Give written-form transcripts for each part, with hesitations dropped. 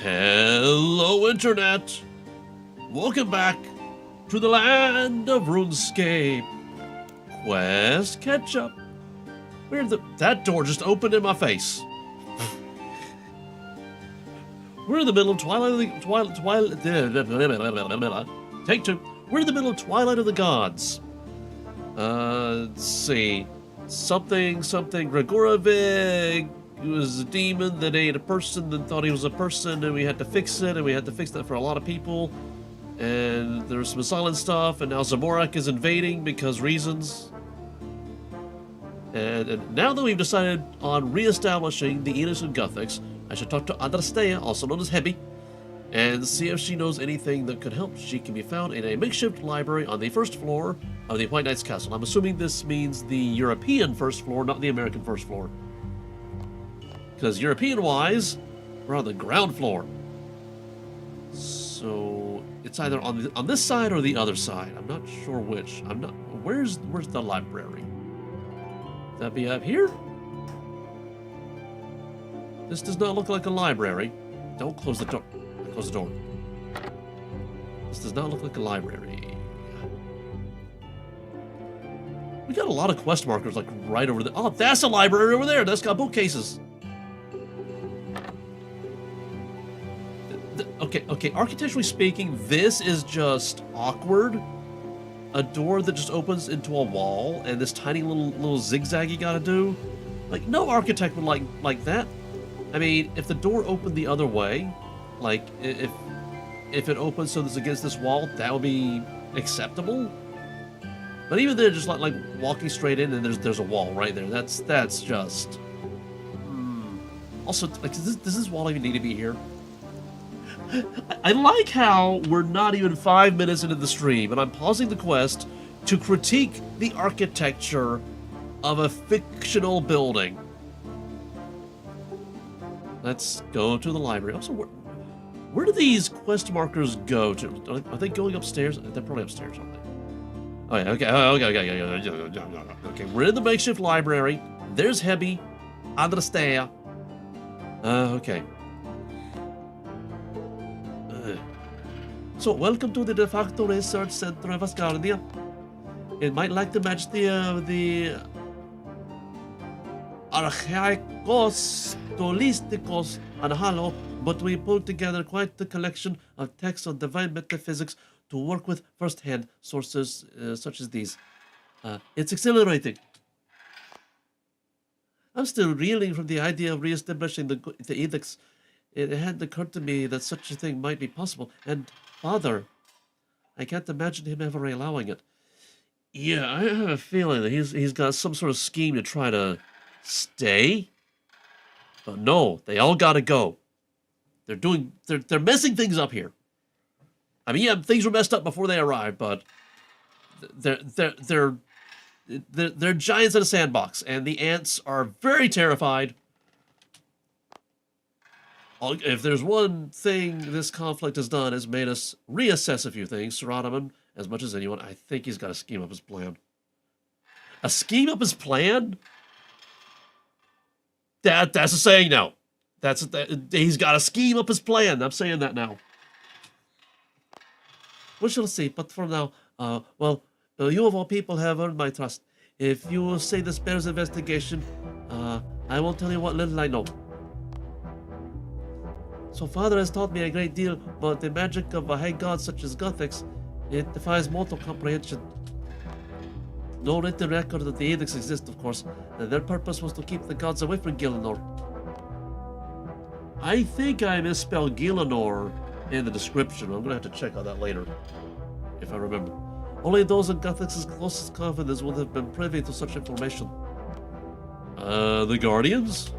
Hello, Internet! Welcome back to the land of Runescape. Quest Ketchup. That door just opened in my face. We're in the middle of Take two. We're in the middle of Twilight of the Gods. Let's see. Something Gregorovic. He was a demon that ate a person and thought he was a person, and we had to fix it, and we had to fix that for a lot of people. And there's some silent stuff, and now Zamorak is invading because reasons. And now that we've decided on re-establishing the Edicts of Guthix, I should talk to Adrastea, also known as Hebby, and see if she knows anything that could help. She can be found in a makeshift library on the first floor of the White Knight's Castle. I'm assuming this means the European first floor, not the American first floor. Because European-wise, we're on the ground floor. So it's either on this side or the other side. I'm not sure which. Where's the library? Would that be up here? This does not look like a library. Don't close the door. Close the door. This does not look like a library. We got a lot of quest markers like right over there. Oh, that's a library over there. That's got bookcases. Okay, architecturally speaking, this is just awkward. A door that just opens into a wall, and this tiny little zigzag you gotta do. Like, no architect would like that. I mean, if the door opened the other way, like, if it opens so it's against this wall, that would be acceptable. But even then, just like walking straight in, and there's a wall right there. That's just... Also, like, does this wall even need to be here? I like how we're not even 5 minutes into the stream, and I'm pausing the quest to critique the architecture of a fictional building. Let's go to the library. Also, where do these quest markers go to? Are they going upstairs? They're probably upstairs, aren't they? Oh, yeah, okay, we're in the makeshift library. There's Hebby, Adrastea. Okay. So, welcome to the de facto research center of Asgardia. It might lack the majesty of the Archaicos, Tolisticos, and Halo, but we pulled together quite the collection of texts on divine metaphysics to work with first-hand sources such as these. It's exhilarating. I'm still reeling from the idea of re-establishing the edicts. It hadn't occurred to me that such a thing might be possible, and Father, I can't imagine him ever allowing it. Yeah, I have a feeling that he's got some sort of scheme to try to stay. But no, they all gotta go. They're messing things up here. I mean, yeah, things were messed up before they arrived, but they're giants in a sandbox, and the ants are very terrified. If there's one thing this conflict has done, is made us reassess a few things. Saradaman, as much as anyone, I think he's got a scheme up his plan. A scheme up his plan? That's a saying now. He's got a scheme up his plan. I'm saying that now. We shall see, but for now, you of all people have earned my trust. If you say this bears investigation, I won't tell you what little I know. So Father has taught me a great deal about the magic of a high god such as Guthix. It defies mortal comprehension. No written record that the edicts exist, of course, and their purpose was to keep the gods away from Gielinor. I think I misspelled Gielinor in the description. I'm gonna have to check on that later, if I remember. Only those in Guthix's closest confidence would have been privy to such information. The Guardians?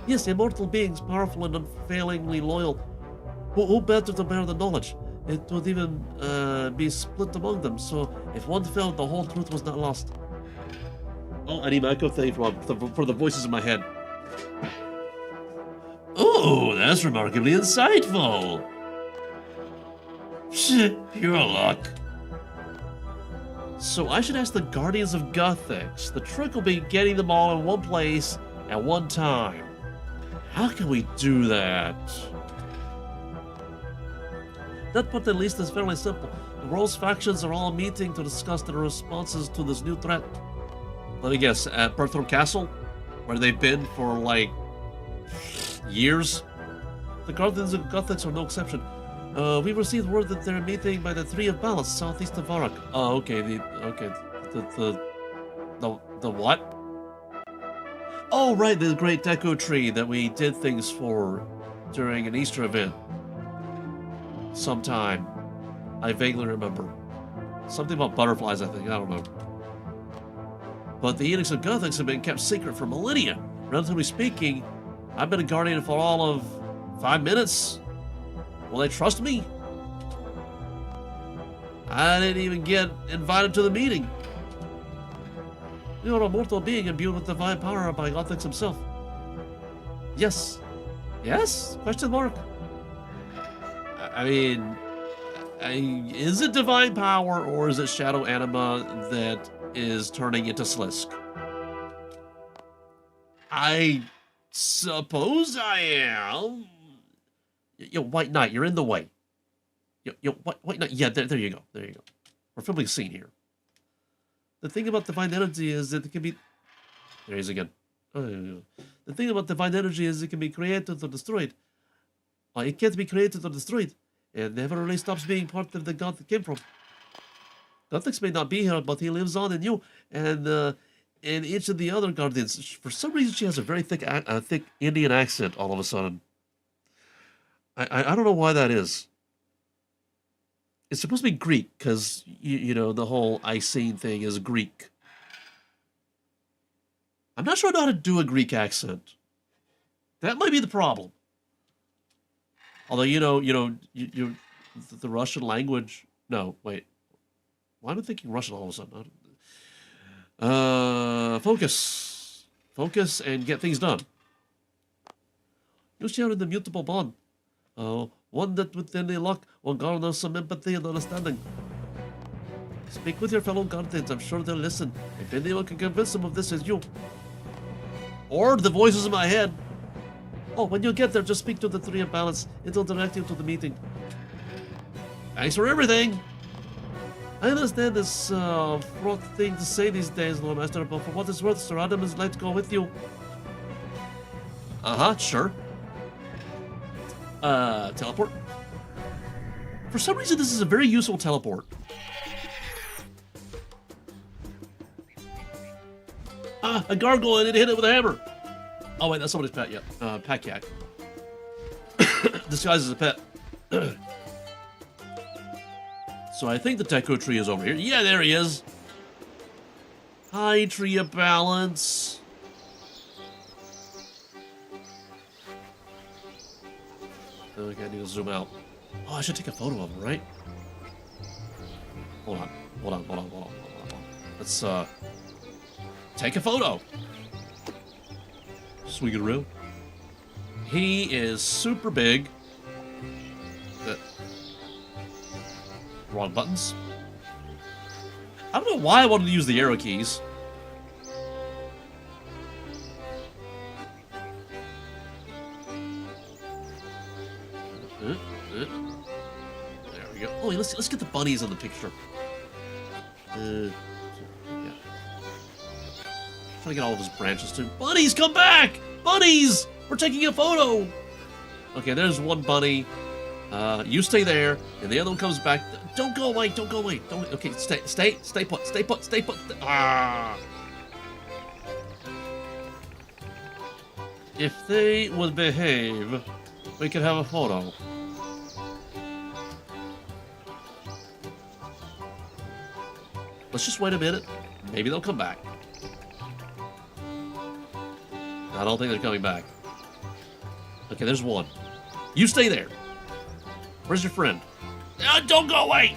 Yes, immortal beings, powerful and unfailingly loyal. Who better to bear the knowledge? It would even be split among them, so if one fell, the whole truth was not lost. Oh, I need my echo thing for the voices in my head. Oh, that's remarkably insightful. Pure luck. So I should ask the Guardians of Guthix. The trick will be getting them all in one place at one time. How can we do that? That part at least is fairly simple. The world's factions are all meeting to discuss their responses to this new threat. Let me guess, at Bertram Castle? Where they've been for, like, years? The Guardians of Guthix are no exception. We received word that they're meeting by the Tree of Balance, southeast of Zamorak. Oh, okay, the what? Oh, right, the great deco tree that we did things for during an Easter event. Sometime. I vaguely remember. Something about butterflies, I think, I don't know. But the Edicts of Guthix have been kept secret for millennia. Relatively speaking, I've been a guardian for all of 5 minutes. Will they trust me? I didn't even get invited to the meeting. You are a mortal being imbued with divine power by Guthix himself. Yes. Yes? Question mark. I mean, is it divine power or is it shadow anima that is turning into Slisk? I suppose I am. Yo, White Knight, you're in the way. Yo, White Knight, yeah, there you go, there you go. We're filming a scene here. The thing about divine energy is that it can be... There he is again. Oh, the thing about divine energy is it can be created or destroyed. It can't be created or destroyed. It never really stops being part of the god that came from. Guthix may not be here, but he lives on in you, and in each of the other guardians. For some reason, she has a very thick Indian accent all of a sudden. I don't know why that is. It's supposed to be Greek, because, you know, the whole Icene thing is Greek. I'm not sure I know how to do a Greek accent. That might be the problem. Although, you know, the Russian language... No, wait. Why am I thinking Russian all of a sudden? Focus. Focus and get things done. You share in the mutable bond. One that with any luck will garner some empathy and understanding. Speak with your fellow guardians, I'm sure they'll listen. If anyone can convince them of this, it's you. Or the voices in my head. Oh, when you get there, just speak to the Tree of Balance. It'll direct you to the meeting. Thanks for everything! I understand this fraught thing to say these days, Loremaster, but for what it's worth, Sir Adam is like to go with you. Sure. Teleport. For some reason, this is a very useful teleport. A gargoyle, I need to hit it with a hammer. Oh wait, that's somebody's pet, yeah. Pack yak. Disguised as a pet. So I think the deco tree is over here. Yeah, there he is. Hi, Tree of Balance. Okay, I need to zoom out. Oh, I should take a photo of him, right? Hold on. Let's, take a photo. Swing it around. He is super big. Wrong buttons. I don't know why I wanted to use the arrow keys. There we go. Oh, let's get the bunnies on the picture. Yeah. Trying to get all of his branches too. Bunnies, come back! Bunnies! We're taking a photo! Okay, there's one bunny. You stay there, and the other one comes back. Don't go away, don't go away. Don't. Okay, stay put. Ah! If they would behave, we could have a photo. Let's just wait a minute. Maybe they'll come back. I don't think they're coming back. Okay, there's one. You stay there. Where's your friend? Don't go away!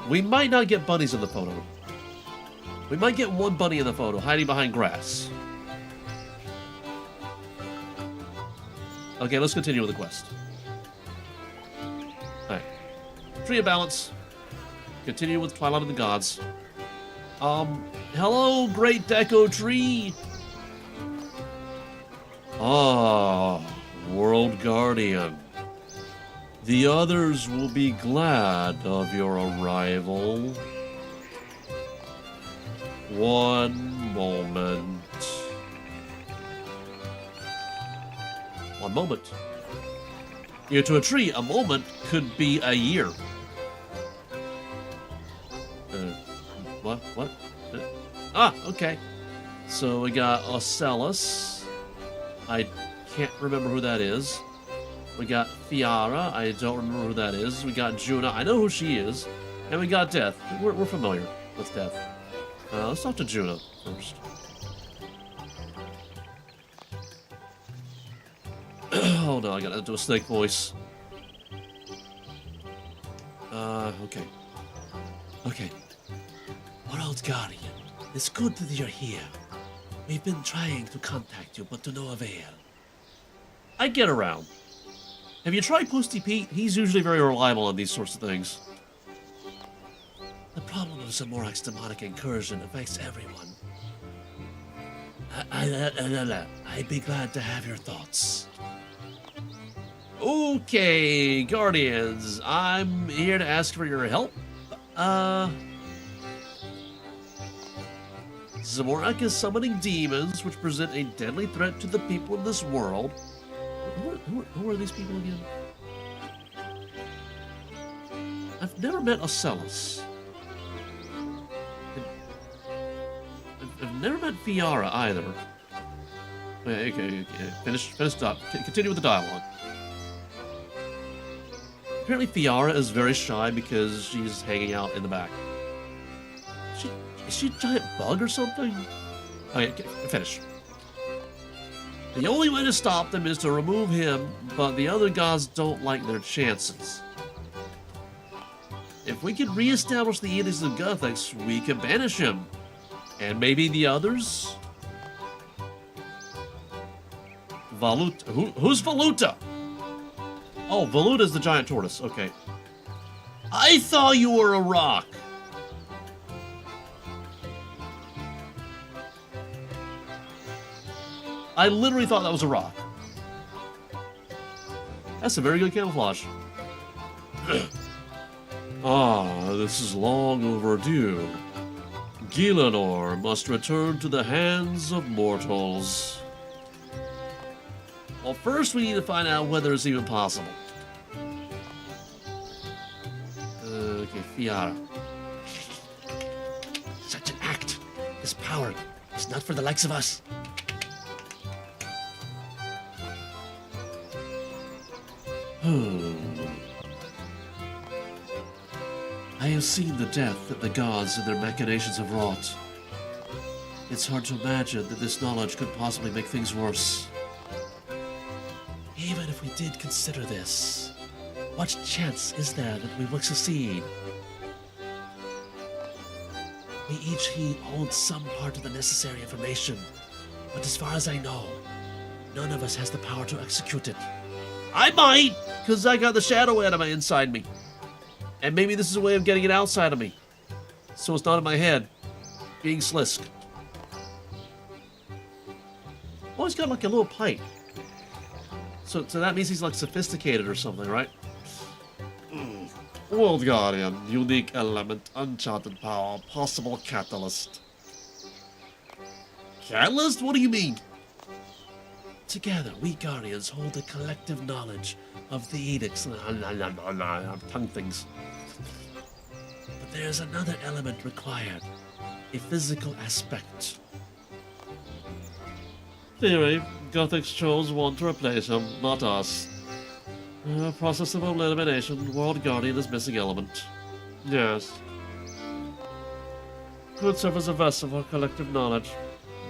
We might not get bunnies in the photo. We might get one bunny in the photo, hiding behind grass. Okay, let's continue with the quest. Alright. Tree of Balance. Continue with Twilight of the Gods. Hello, Great Deco Tree. Ah, World Guardian. The others will be glad of your arrival. One moment. One moment. To a tree, a moment could be a year. What? Okay. So we got Ocellus. I can't remember who that is. We got Fiara. I don't remember who that is. We got Juna. I know who she is. And we got Death. We're familiar with Death. Let's talk to Juna first. Oh no, I gotta do a snake voice. Okay. Okay. World Guardian, it's good that you're here. We've been trying to contact you, but to no avail. I get around. Have you tried Posty Pete? He's usually very reliable on these sorts of things. The problem of Zamorak's demonic incursion affects everyone. I'd be glad to have your thoughts. Okay, Guardians, I'm here to ask for your help. Zamorak is summoning demons which present a deadly threat to the people in this world. Who are these people again? I've never met Ocellus. I've never met Fiara either. Okay. Finish up. Continue with the dialogue. Apparently Fiara is very shy because she's hanging out in the back. Is she a giant bug or something? Okay, finish. The only way to stop them is to remove him, but the other gods don't like their chances. If we could re-establish the Edicts of Guthix, we could banish him. And maybe the others? Valuta. Who's Valuta? Oh, Valuta's the giant tortoise. Okay. I thought you were a rock. I literally thought that was a rock. That's a very good camouflage. This is long overdue. Gielinor must return to the hands of mortals. Well, first we need to find out whether it's even possible. Okay, Fiara. Such an act. This power is not for the likes of us. I have seen the death that the gods and their machinations have wrought. It's hard to imagine that this knowledge could possibly make things worse. Even if we did consider this, what chance is there that we will succeed? We each hold some part of the necessary information, but as far as I know, none of us has the power to execute it. I might, because I got the shadow anima inside me. And maybe this is a way of getting it outside of me. So it's not in my head. Being Slisk. Oh, he's got like a little pipe. So that means he's like sophisticated or something, right? World Guardian, unique element, enchanted power, possible catalyst. Catalyst? What do you mean? Together, we Guardians hold a collective knowledge of the edicts. Tongue things. But there's another element required. A physical aspect. Theory, Guthix chose one to replace him, not us. Process of elimination, World Guardian is missing element. Yes. Could serve as a vessel for collective knowledge.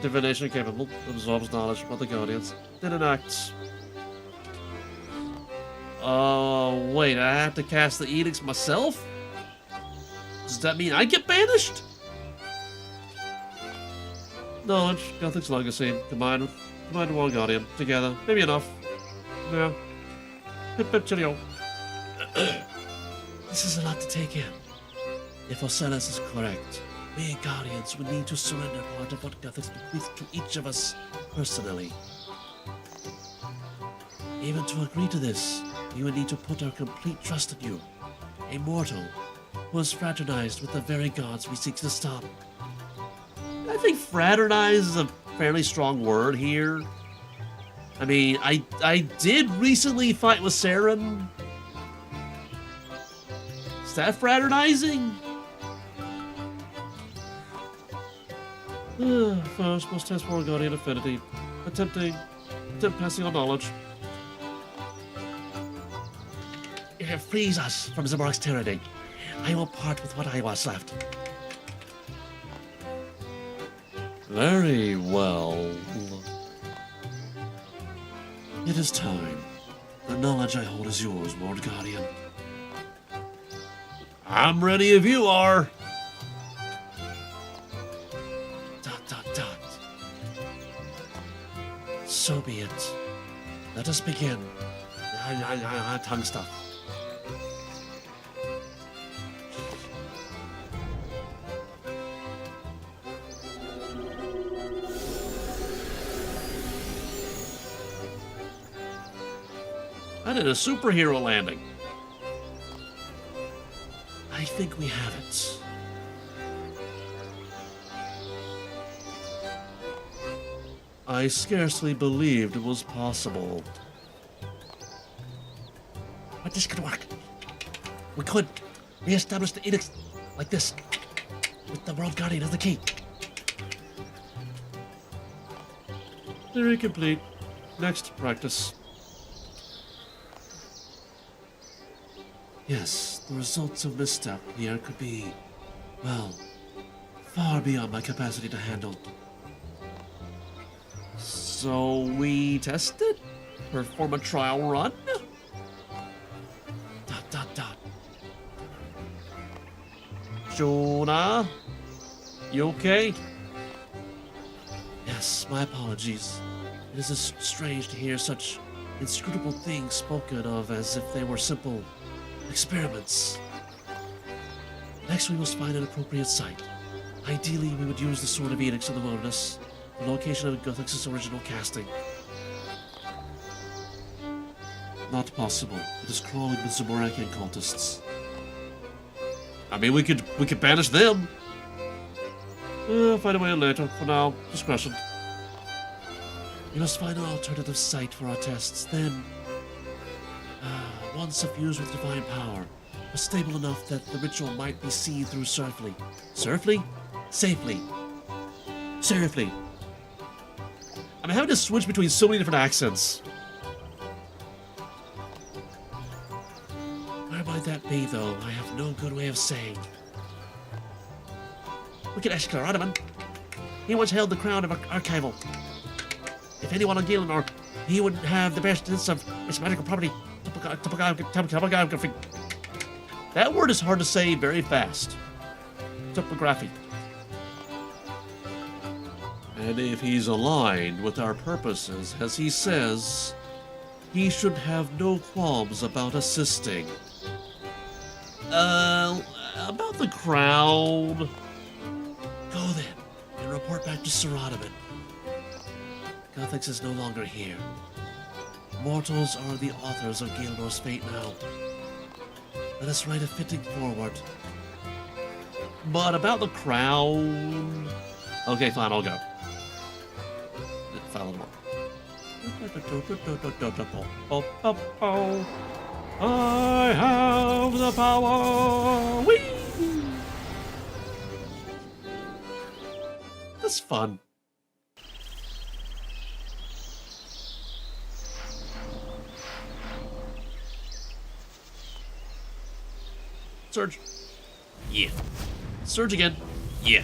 Divination capable, absorbs knowledge about the Guardians. Then enacts. Wait, I have to cast the edicts myself? Does that mean I get banished? Knowledge, Guthix legacy, combined with World Guardian, together, maybe enough. Yeah. Pip cheerio. This is a lot to take in. If Ocellus is correct, We Guardians would need to surrender part of what Guthix bequeathed to each of us personally. Even to agree to this, we would need to put our complete trust in you, a mortal who has fraternized with the very gods we seek to stop. I think fraternize is a fairly strong word here. I mean, I did recently fight with Saren. Is that fraternizing? First, must test for Guardian affinity. Attempt passing on knowledge. Frees us from Zamorak's tyranny. I will part with what I was left. Very well. It is time. The knowledge I hold is yours, Lord Guardian. I'm ready if you are. So be it. Let us begin. Tongue stuff. I did a superhero landing. I think we have it. I scarcely believed it was possible. But this could work. We could re-establish the edicts like this, with the World Guardian as the key. Theory complete. Next, practice. Yes, the results of misstep here could be, well, far beyond my capacity to handle. So we test it? Perform a trial run? ... Jonah? You okay? Yes, my apologies. It is strange to hear such inscrutable things spoken of as if they were simple experiments. Next, we must find an appropriate site. Ideally, we would use the Sword of Edicts in the wilderness, the location of Guthix's original casting. Not possible. It is crawling with Zamorakian cultists. I mean, we could banish them. Find a way later. For now, discretion. We must find an alternative site for our tests. Then, one suffused with divine power, but stable enough that the ritual might be seen through safely. Safely? Safely. Safely. I'm having to switch between so many different accents. Where might that be, though? I have no good way of saying. Look at Ashkaradman. He once held the crown of Archival. If anyone on Gielinor, he would have the best sense of its magical property. Topography. That word is hard to say very fast. Topography. And if he's aligned with our purposes, as he says, he should have no qualms about assisting. About the crown. Go then, and report back to Saradaman. Guthix is no longer here. Mortals are the authors of Gielinor's fate now. Let us write a fitting forward. But about the crown... Okay, fine, I'll go. Follow I have the power! Whee! That's fun. Surge. Yeah. Surge again. Yeah.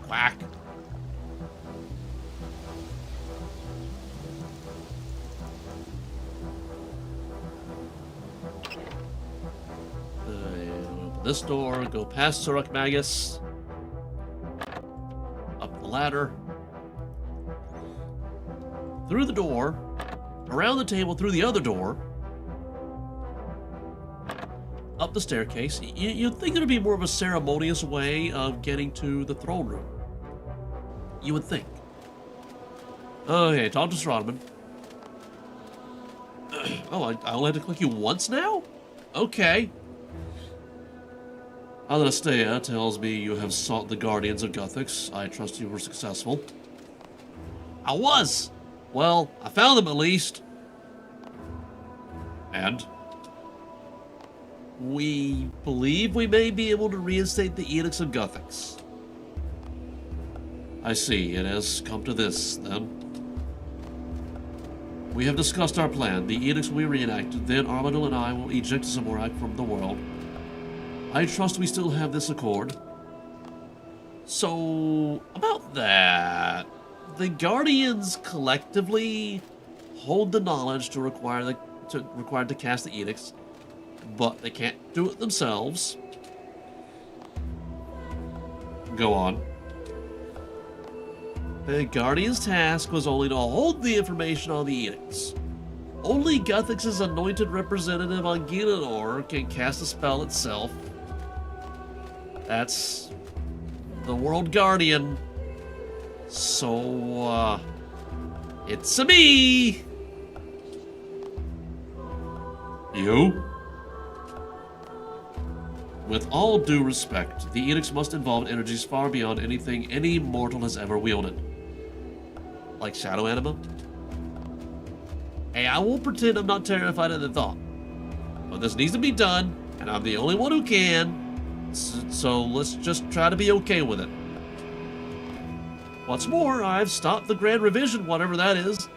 Quack. Open this door, go past Surak Magus. Up the ladder. Through the door. Around the table, through the other door. up the staircase. You'd think it would be more of a ceremonious way of getting to the throne room. You would think. Okay, talk to Strotman. Oh, I only had to click you once now? Okay. Alastea tells me you have sought the Guardians of Guthix. I trust you were successful. I was! Well, I found them at least. And? We believe we may be able to reinstate the Edicts of Guthix. I see, it has come to this, then. We have discussed our plan. The edicts will be reenacted, then Armadillo and I will eject Zamorak from the world. I trust we still have this accord. So, about that, the Guardians collectively hold the knowledge required to cast the edicts, but they can't do it themselves. Go on. The Guardian's task was only to hold the information on the edicts. Only Guthix's anointed representative on Gielinor can cast the spell itself. That's the World Guardian. So, it's a me! You? With all due respect, the edicts must involve energies far beyond anything any mortal has ever wielded. Like shadow anima? Hey, I won't pretend I'm not terrified at the thought. But this needs to be done, and I'm the only one who can. So let's just try to be okay with it. What's more, I've stopped the Grand Revision, whatever that is.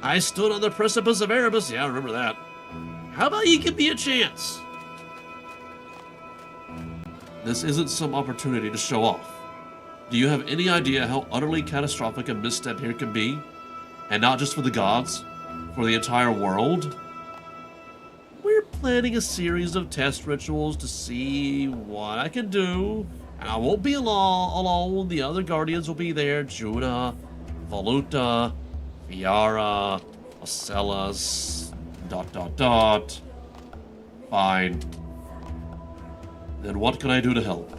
I stood on the precipice of Erebus. Yeah, I remember that. How about you give me a chance? This isn't some opportunity to show off. Do you have any idea how utterly catastrophic a misstep here can be? And not just for the gods, for the entire world? We're planning a series of test rituals to see what I can do. And I won't be alone. The other guardians will be there. Judah, Voluta, Viara, Ocellas, ... Fine. Then what can I do to help?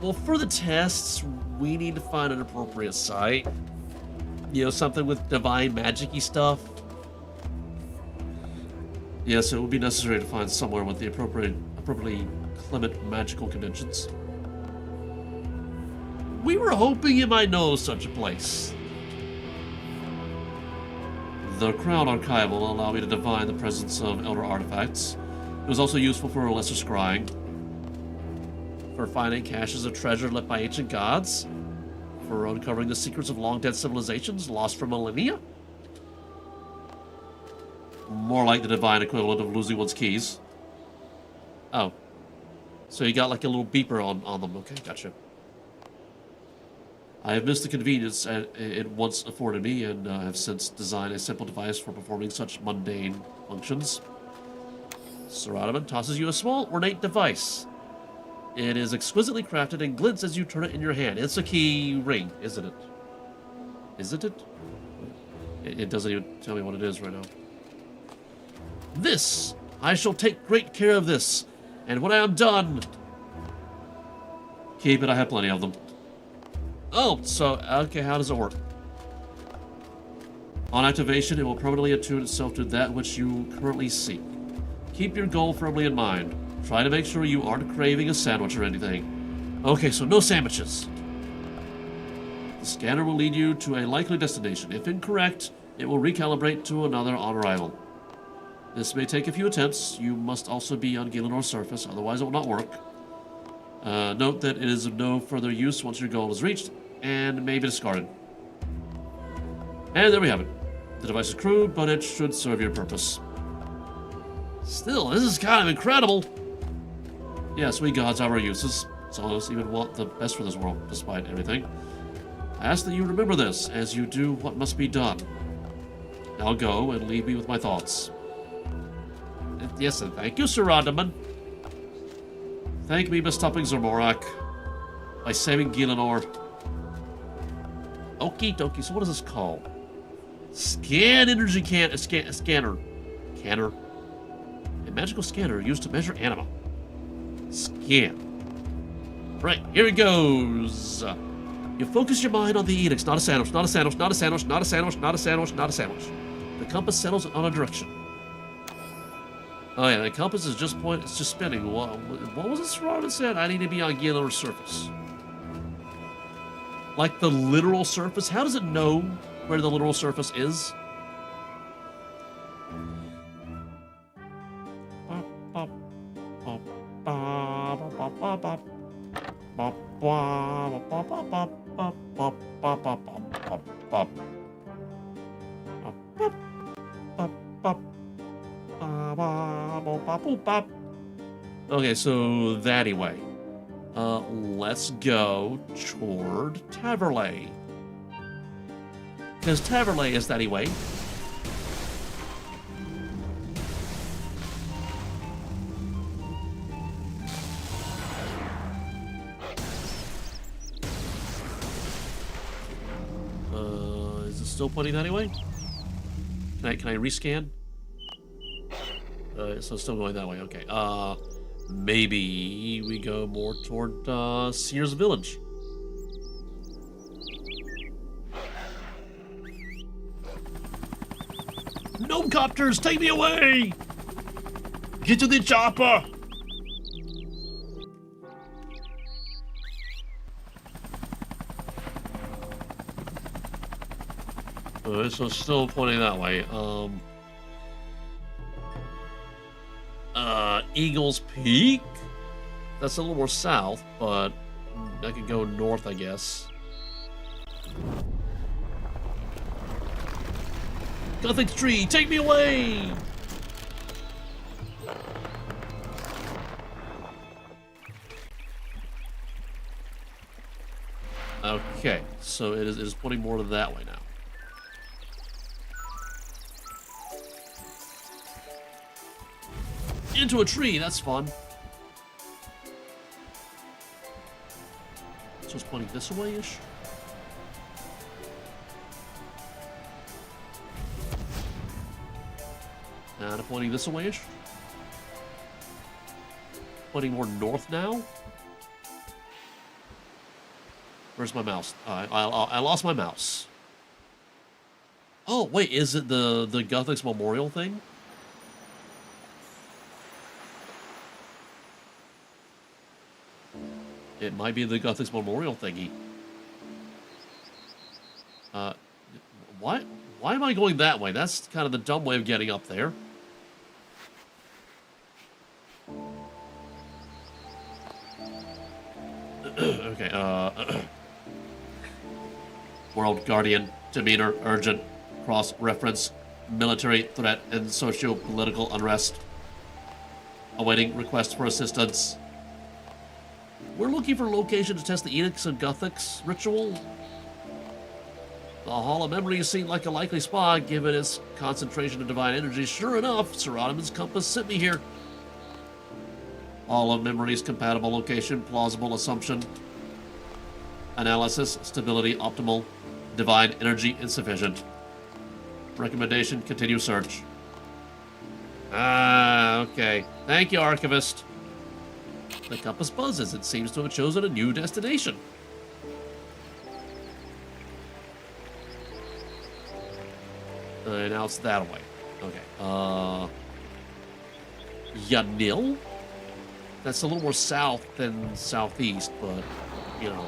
Well, for the tests, we need to find an appropriate site. You know, something with divine magic-y stuff. Yes, it would be necessary to find somewhere with the appropriately clement magical conditions. We were hoping you might know such a place. The Crown Archive will allow me to divine the presence of elder artifacts. It was also useful for lesser scrying. For finding caches of treasure left by ancient gods. For uncovering the secrets of long-dead civilizations lost for millennia. More like the divine equivalent of losing one's keys. Oh. So you got like a little beeper on them. Okay, gotcha. I have missed the convenience it once afforded me, and have since designed a simple device for performing such mundane functions. Sir Ottoman tosses you a small, ornate device. It is exquisitely crafted and glints as you turn it in your hand. It's a key ring, isn't it? Isn't it? It doesn't even tell me what it is right now. This! I shall take great care of this, and when I am done... Keep it, I have plenty of them. Oh, so, okay, how does it work? On activation, it will permanently attune itself to that which you currently seek. Keep your goal firmly in mind. Try to make sure you aren't craving a sandwich or anything. Okay, so no sandwiches. The scanner will lead you to a likely destination. If incorrect, it will recalibrate to another on arrival. This may take a few attempts. You must also be on Gielinor's surface, otherwise it will not work. Note that it is of no further use once your goal is reached, and may be discarded. And there we have it. The device is crude, but it should serve your purpose. Still, this is kind of incredible. Yes, we gods have our uses. Some of us even want the best for this world, despite everything. I ask that you remember this, as you do what must be done. Now go and leave me with my thoughts. Yes, and thank you, Sir Ottoman. Thank me by stopping Zamorak, by saving Gielinor. Okie dokie, so what is this called? Scan energy scanner. Canner. A magical scanner used to measure anima. Scan. Right, here it goes. You focus your mind on the edicts, not a sandwich, not a sandwich, not a sandwich, not a sandwich, not a sandwich, not a sandwich. The compass settles on a direction. Oh yeah, the compass is just it's just spinning. What was it Robin said? I need to be on Gielinor's surface. Like the literal surface? How does it know where the literal surface is? Okay, so that way. Let's go toward Taverley. Because Taverley is that way. Is it still pointing that way? Can I rescan? So it's still going that way. Okay. Maybe we go more toward Sears Village. Gnome copters, take me away! Get to the chopper! So it's still pointing that way. Eagles Peak? That's a little more south, but I could go north, I guess. Guthix tree, take me away! Okay, so it is pointing more that way now. Into a tree, that's fun. So it's pointing this way-ish. And pointing this way-ish. Pointing more north now. Where's my mouse? I lost my mouse. Oh, wait, is it the Guthix Memorial thing? It might be the Guthix Memorial thingy. Why am I going that way? That's kind of the dumb way of getting up there. Okay, World Guardian, demeanor, urgent, cross-reference, military threat, and socio-political unrest. Awaiting request for assistance. We're looking for a location to test the Edicts of Guthix ritual. The Hall of Memories seemed like a likely spot, given its concentration of divine energy. Sure enough, Sir Ottoman's compass sent me here. Hall of Memories compatible location, plausible assumption. Analysis, stability optimal. Divine energy insufficient. Recommendation, continue search. Okay. Thank you, Archivist. The compass buzzes. It seems to have chosen a new destination. Now it's that way. Okay. Yanil? That's a little more south than southeast, but, you know.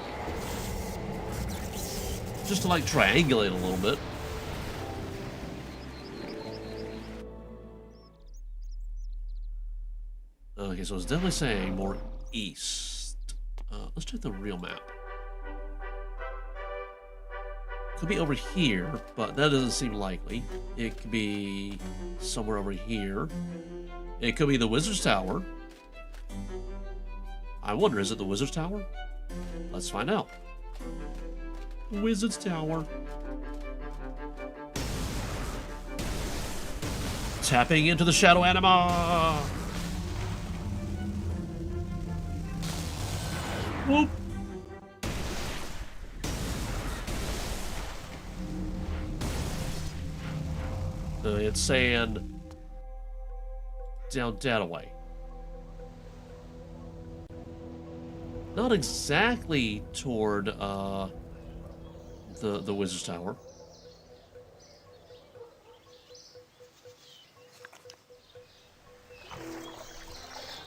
Just to, like, triangulate a little bit. Okay, so it's definitely saying more east. Let's check the real map. Could be over here, but that doesn't seem likely. It could be somewhere over here. It could be the Wizard's Tower. I wonder, is it the Wizard's Tower? Let's find out. Wizard's Tower. Tapping into the Shadow Anima! Whoop! It's saying down that way. Not exactly toward the Wizard's Tower.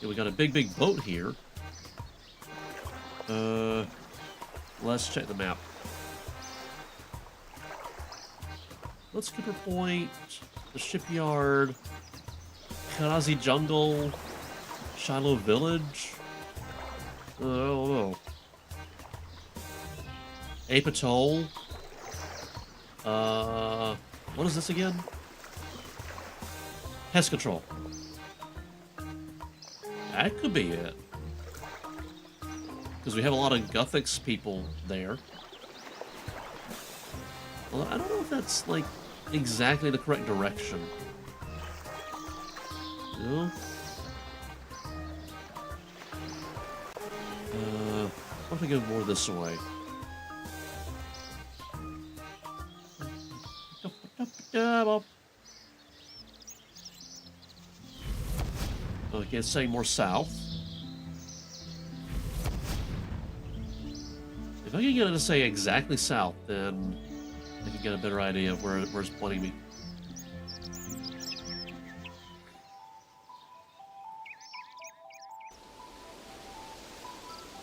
Yeah, we got a big boat here. Let's check the map. Let's Skipper Point, the shipyard, Karazi Jungle, Shiloh Village. I don't know. Ape Atoll. What is this again? Pest Control. That could be it. Because we have a lot of Guthix people there. Well, I don't know if that's, like, exactly the correct direction. No? What if we go more this way? Okay, it's saying more south. If I can get it to say exactly south, then I can get a better idea of where it's pointing me.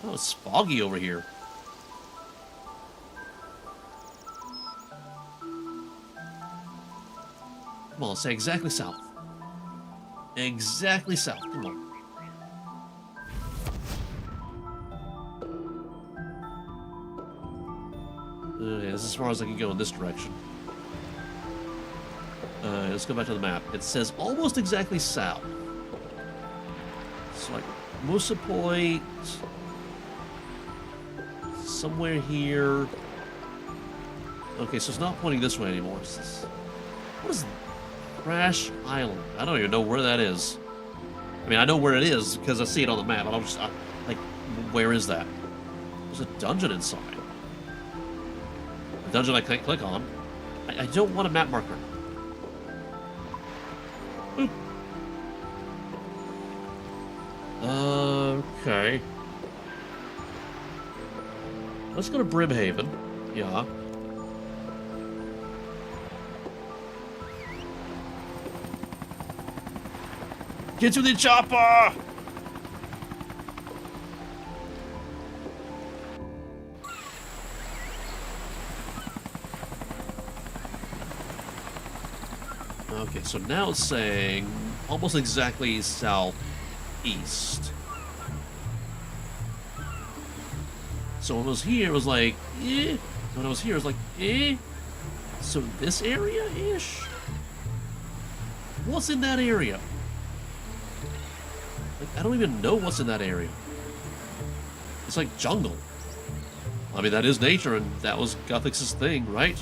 Oh, it's foggy over here. Come on, say exactly south. Exactly south, come on. Okay, this is as far as I can go in this direction. Let's go back to the map. It says almost exactly south. It's like Musa Point, somewhere here. Okay, so it's not pointing this way anymore. What is Crash Island? I don't even know where that is. I mean, I know where it is because I see it on the map, but like, where is that? There's a dungeon inside. A dungeon I can't click on. I don't want a map marker. Boop. Okay. Let's go to Brimhaven. Yeah. Get to the chopper! Okay, so now it's saying almost exactly southeast. So when I was here, it was like, eh. When I was here, it was like, eh. So this area-ish? What's in that area? Like, I don't even know what's in that area. It's like jungle. I mean, that is nature, and that was Guthix's thing, right?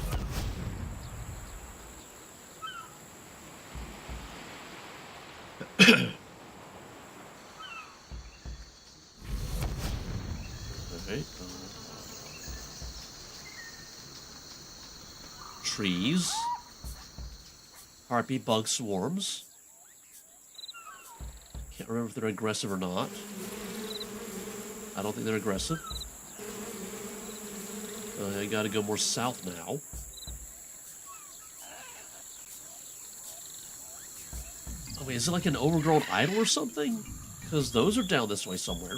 Alright. Trees. Harpy bug swarms. Can't remember if they're aggressive or not. I don't think they're aggressive. I gotta go more south now. Oh wait, is it like an overgrown idol or something? Because those are down this way somewhere.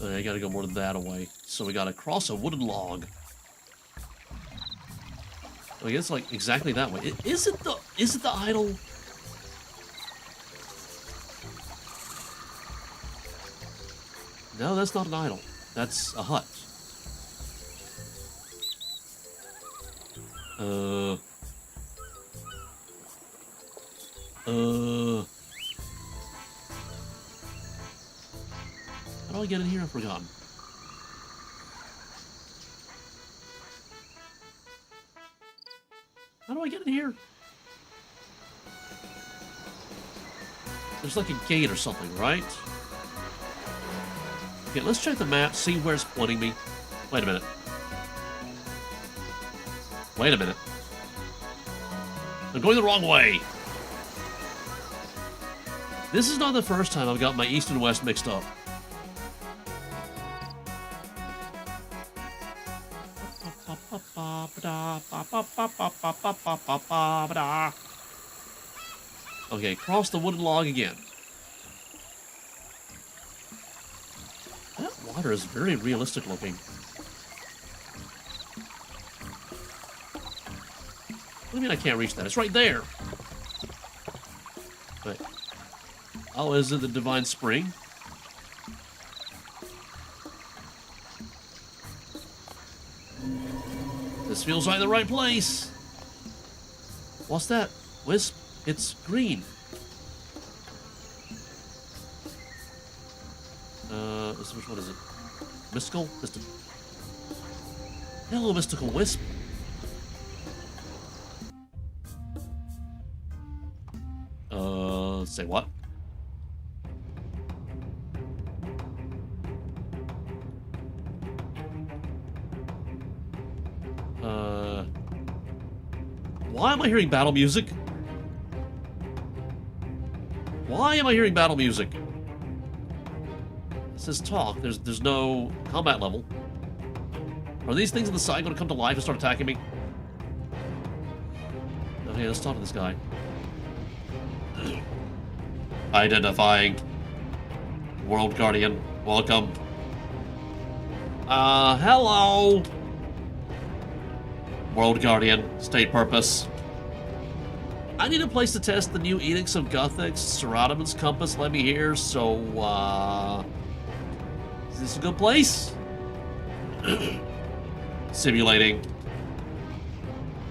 I gotta go more than that away. So we gotta cross a wooden log. I guess like exactly that way. Is it the idol? No, that's not an idol. That's a hut. How do I get in here? I've forgotten. How do I get in here? There's like a gate or something, right? Okay, let's check the map, see where it's pointing me. Wait a minute. Wait a minute. I'm going the wrong way. This is not the first time I've got my east and west mixed up. Okay, cross the wooden log again. That water is very realistic looking. What do you mean I can't reach that? It's right there. Wait. Oh, is it the Divine Spring? This feels like the right place. What's that? Wisp? It's green. Which one is it? Mystical? Mystical. Hello, Mystical Wisp. Say what? Why am I hearing battle music? Why am I hearing battle music? It says talk. There's no combat level. Are these things on the side going to come to life and start attacking me? Okay, let's talk to this guy. Identifying. World Guardian. Welcome. Hello. World Guardian. State purpose. I need a place to test the new Edicts of Guthix. Seratoman's compass let me here, so, is this a good place? Simulating.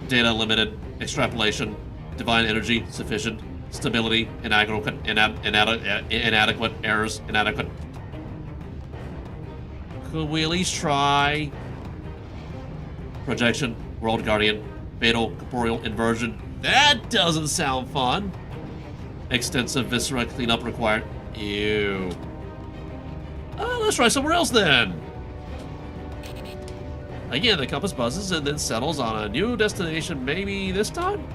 Data limited. Extrapolation. Divine energy sufficient. Stability inadequate. Inadequate. Errors inadequate. Could we at least try? Projection. World Guardian. Fatal corporeal inversion. That doesn't sound fun. Extensive viscera cleanup required. Ew. Let's try somewhere else then. Again, the compass buzzes and then settles on a new destination, maybe this time?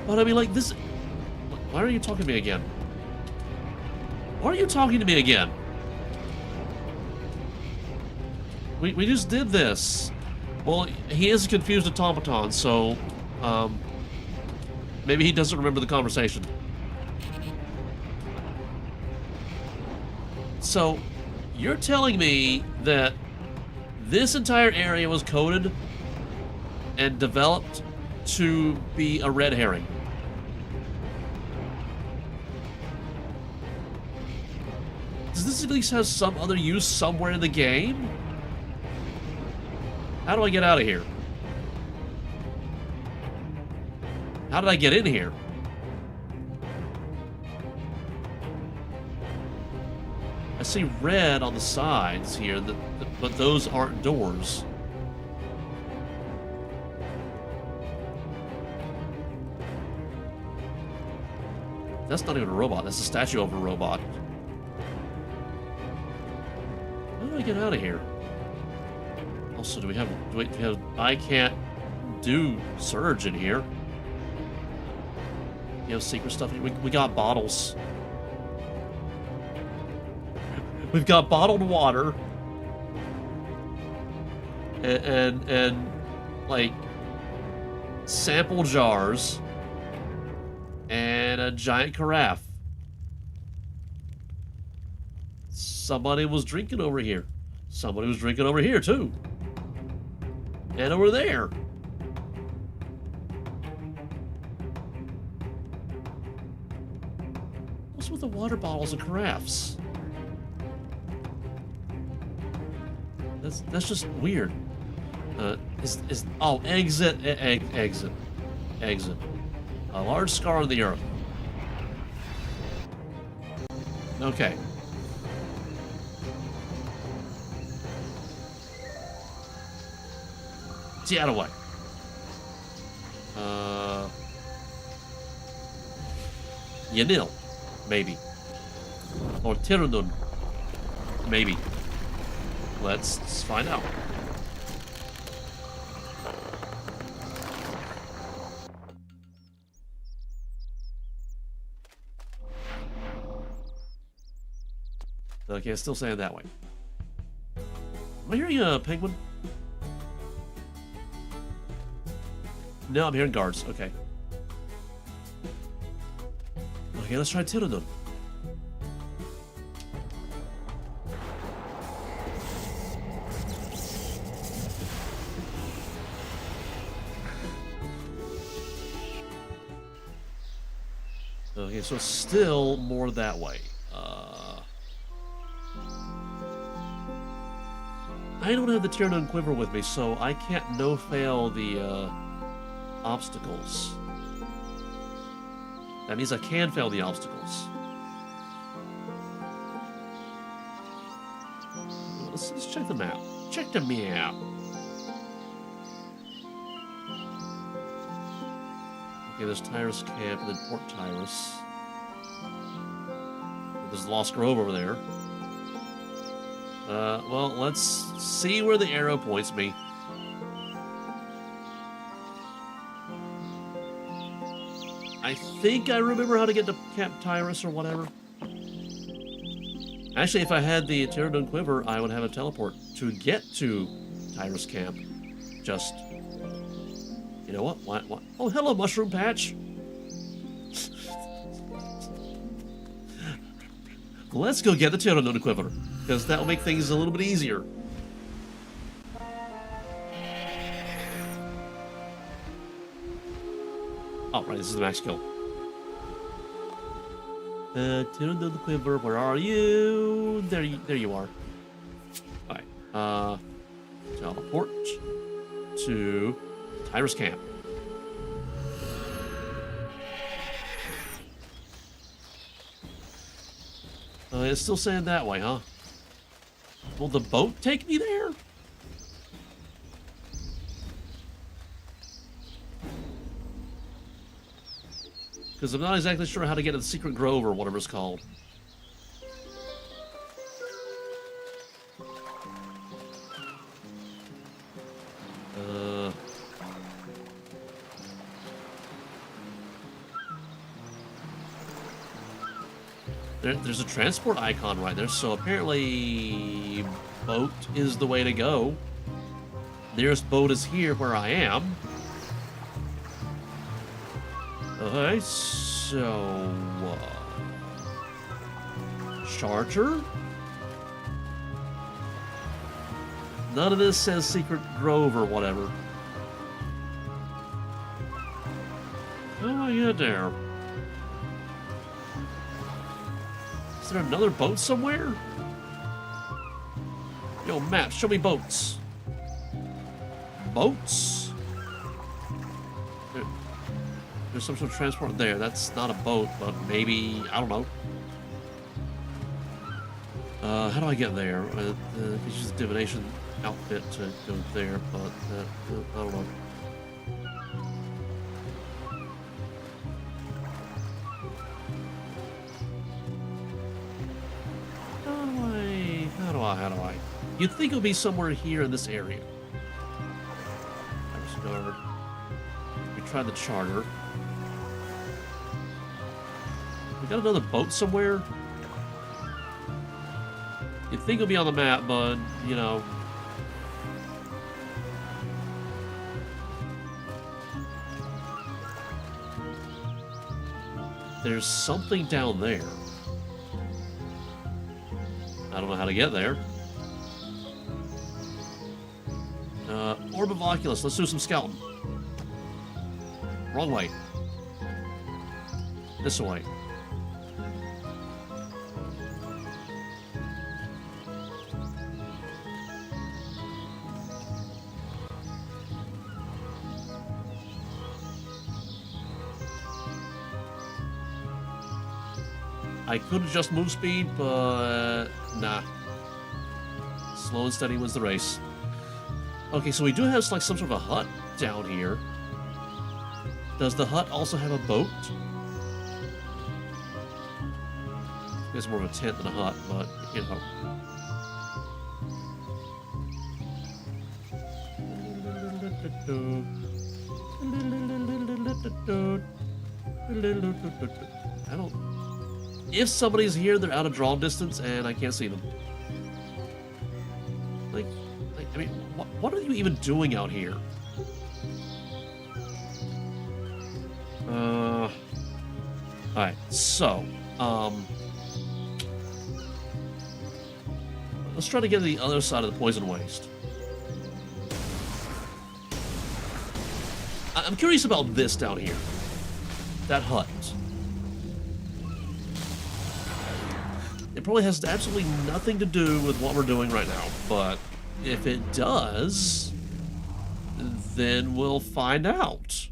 But I mean, like, this... Why are you talking to me again? Why are you talking to me again? We just did this. Well, he is a confused automaton, so... maybe he doesn't remember the conversation. So, you're telling me that this entire area was coded and developed to be a red herring? Does this at least have some other use somewhere in the game? How do I get out of here? How did I get in here? I see red on the sides here, but those aren't doors. That's not even a robot. That's a statue of a robot. How do I get out of here? Also, do we have... I can't do surge in here. You have secret stuff. We got bottles. We've got bottled water. And like sample jars. And a giant carafe. Somebody was drinking over here. Somebody was drinking over here too. And over there. What's with the water bottles and carafes? That's just weird. Oh, exit. A large scar on the earth. Okay. Get out of the way. Yanil, maybe. Or Tirunun, maybe. Let's find out. Okay, it's still saying that way. Am I hearing a penguin? No, I'm hearing guards. Okay. Okay, let's try Tyrannus. Okay, so it's still more that way. I don't have the Tyrannus Quiver with me, so I can't no-fail the obstacles. That means I can fail the obstacles. Let's check the map. Check the map. Okay, there's Tyrus Camp and then Port Tyrus. There's Lost Grove over there. Well, let's see where the arrow points me. I think I remember how to get to Camp Tyrus or whatever. Actually, if I had the Tyrannus Quiver, I would have a teleport to get to Tyrus Camp. Just... You know what? What? Oh, hello, Mushroom Patch! Let's go get the Tyrannus Quiver, because that will make things a little bit easier. Oh, right, this is the max kill. Tyrannus Quiver, where are you? There you are. Alright, teleport to Tyrus Camp. It's still saying that way, huh? Will the boat take me there? Because I'm not exactly sure how to get to the Secret Grove or whatever it's called. There's a transport icon right there, so apparently boat is the way to go. Nearest boat is here where I am. Okay, so... Charger? None of this says Secret Grove or whatever. How do I get there? Is there another boat somewhere? Yo, map, show me boats. Boats? There's some sort of transport there. That's not a boat, but maybe, I don't know. How do I get there? It's just a divination outfit to go there, but I don't know. How do I? You'd think it would be somewhere here in this area. We tried the charter. We got another boat somewhere. You'd think it would be on the map, but, you know. There's something down there. I don't know how to get there. Orb of Oculus. Let's do some scouting. Wrong way. This way. I could adjust move speed, but nah. Slow and steady wins the race. Okay, so we do have like some sort of a hut down here. Does the hut also have a boat? It's more of a tent than a hut, but you know. I don't. if somebody's here, they're out of draw distance, and I can't see them. Like I mean, what are you even doing out here? Alright, so, let's try to get to the other side of the poison waste. I'm curious about this down here. That hut. It probably has absolutely nothing to do with what we're doing right now, but if it does, then we'll find out.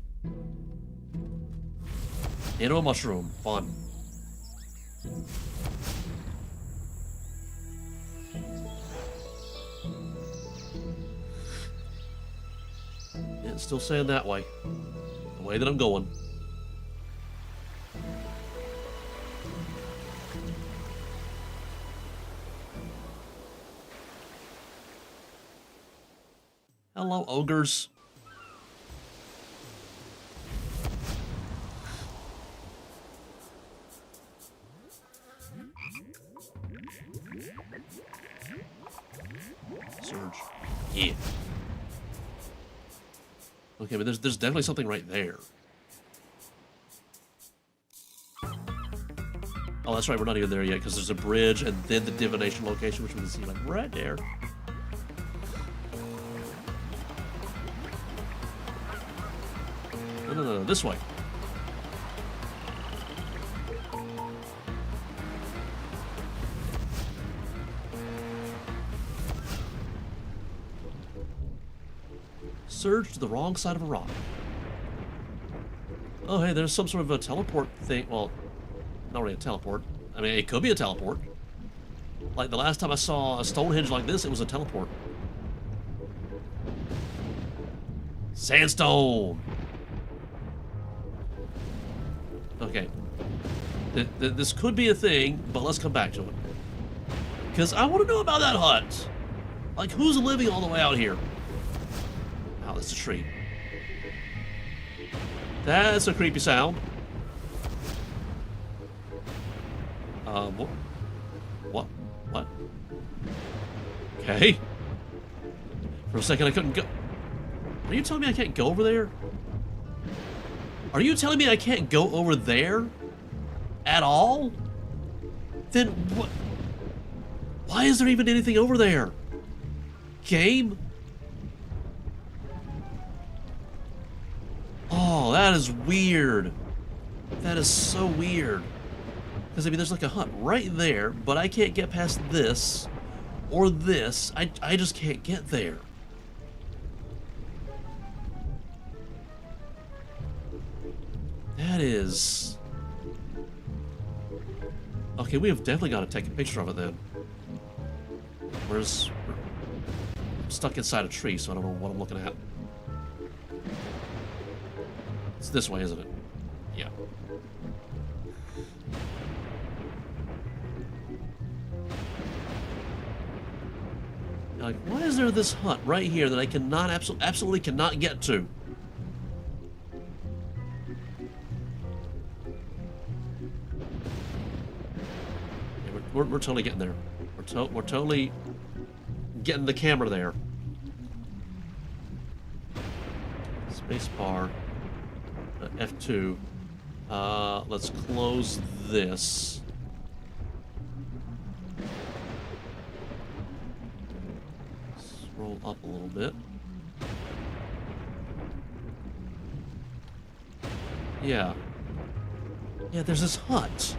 Into a mushroom. Fun. It's still saying that way. The way that I'm going. Hello, ogres. Surge. Yeah. Okay, but there's definitely something right there. Oh, that's right, we're not even there yet, because there's a bridge and then the divination location, which we can see like right there. No, this way. Surge to the wrong side of a rock. Oh, hey, there's some sort of a teleport thing. Well, not really a teleport. I mean, it could be a teleport. Like the last time I saw a Stonehenge like this, it was a teleport. Sandstone! Okay. This could be a thing, but let's come back to it. Because I want to know about that hut. Like, who's living all the way out here? Oh, that's a tree. That's a creepy sound. What? Okay. For a second, I couldn't go. Are you telling me I can't go over there? Are you telling me I can't go over there? At all? Then what? Why is there even anything over there? Game? Oh, that is weird. That is so weird. Because, I mean, there's like a hut right there, but I can't get past this or this. I just can't get there. That is... Okay, we have definitely got to take a picture of it then. I'm stuck inside a tree, so I don't know what I'm looking at. It's this way, isn't it? Yeah. Like, why is there this hut right here that I cannot, absolutely cannot get to? Yeah, we're totally getting there. We're totally getting the camera there. Space bar. F2. Let's close this. Scroll up a little bit. Yeah. Yeah, there's this hut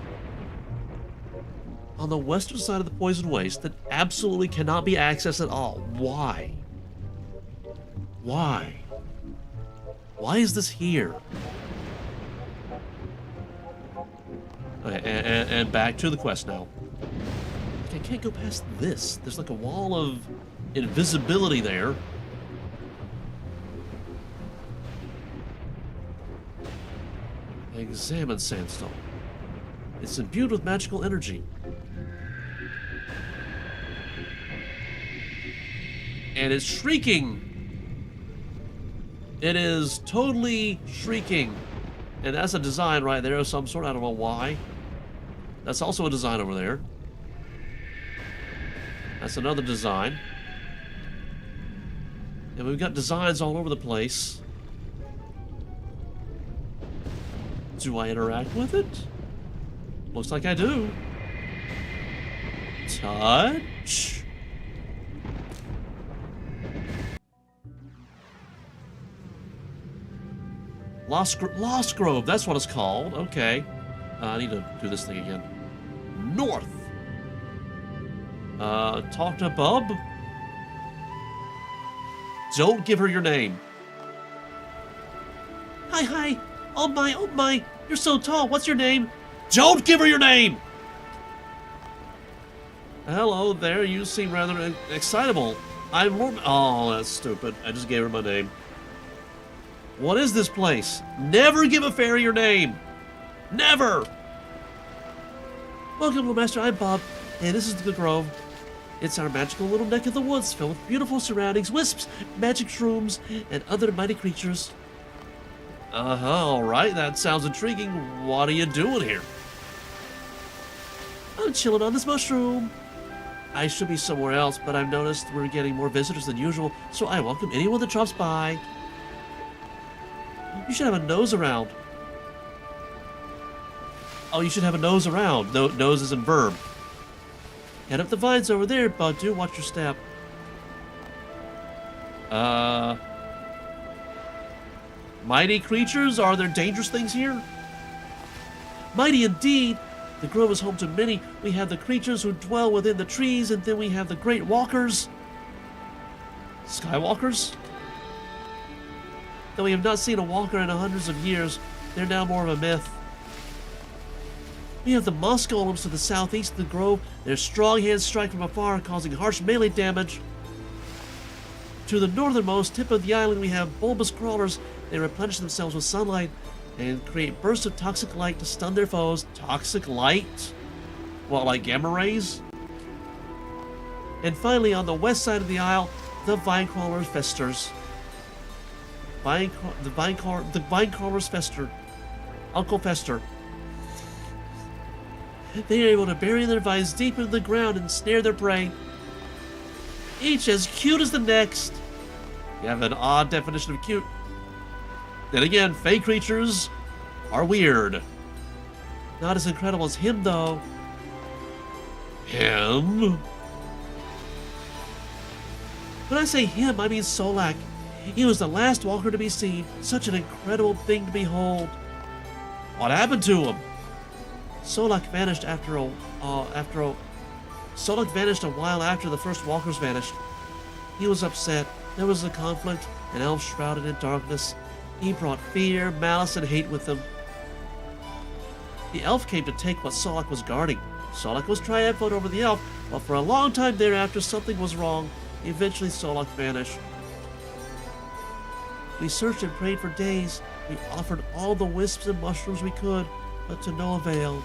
on the western side of the poison waste that absolutely cannot be accessed at all. Why? Why? Why is this here? Okay, and back to the quest now. I can't go past this. There's like a wall of invisibility there. Examine sandstone. It's imbued with magical energy. And it's shrieking. It is totally shrieking. And that's a design right there of some sort. I don't know why. That's also a design over there. That's another design. And we've got designs all over the place. Do I interact with it? Looks like I do. Touch. Lost Grove, that's what it's called. Okay. I need to do this thing again. North. Talk to Bub. Don't give her your name. Hi. Oh my. You're so tall. What's your name? Don't give her your name! Hello there. You seem rather excitable. I'm Oh, that's stupid. I just gave her my name. What is this place? Never give a fairy your name. Never! Welcome, Loremaster. I'm Bob, and this is the Grove. It's our magical little neck of the woods filled with beautiful surroundings, wisps, magic shrooms, and other mighty creatures. Alright, that sounds intriguing. What are you doing here? I'm chilling on this mushroom. I should be somewhere else, but I've noticed we're getting more visitors than usual, so I welcome anyone that drops by. You should have a nose around. Oh, you should have a nose around. No, nose is in verb. Head up the vines over there, bud. Do watch your step. Mighty creatures? Are there dangerous things here? Mighty indeed. The grove is home to many. We have the creatures who dwell within the trees, and then we have the great walkers. Skywalkers? Though we have not seen a walker in hundreds of years, they're now more of a myth. We have the moss golems to the southeast of the grove. Their strong hands strike from afar, causing harsh melee damage. To the northernmost tip of the island, we have bulbous crawlers. They replenish themselves with sunlight and create bursts of toxic light to stun their foes. Toxic light? What, like gamma rays? And finally, on the west side of the isle, the vine crawlers festers. The vine crawlers fester. Uncle Fester. They are able to bury their vines deep into the ground and snare their prey. Each as cute as the next. You have an odd definition of cute. Then again, fey creatures are weird. Not as incredible as him, though. Him? When I say him, I mean Solak. He was the last walker to be seen. Such an incredible thing to behold. What happened to him? Solak vanished Solak vanished a while after the first walkers vanished. He was upset. There was a conflict, an elf shrouded in darkness. He brought fear, malice, and hate with him. The elf came to take what Solak was guarding. Solak was triumphant over the elf, but for a long time thereafter something was wrong. Eventually Solak vanished. We searched and prayed for days. We offered all the wisps and mushrooms we could, but to no avail.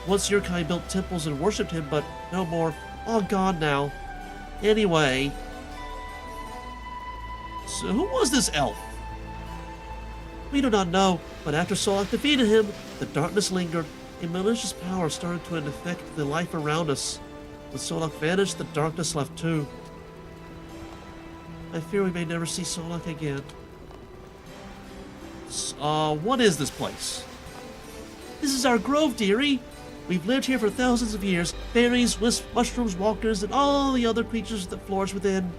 Once your kind built temples and worshipped him, but no more. All gone now. Anyway. So who was this elf? We do not know, but after Solak defeated him, the darkness lingered. A malicious power started to infect the life around us. When Solak vanished, the darkness left too. I fear we may never see Solak again. What is this place? This is our grove, dearie. We've lived here for thousands of years. Fairies, wisps, mushrooms, walkers, and all the other creatures that flourish within.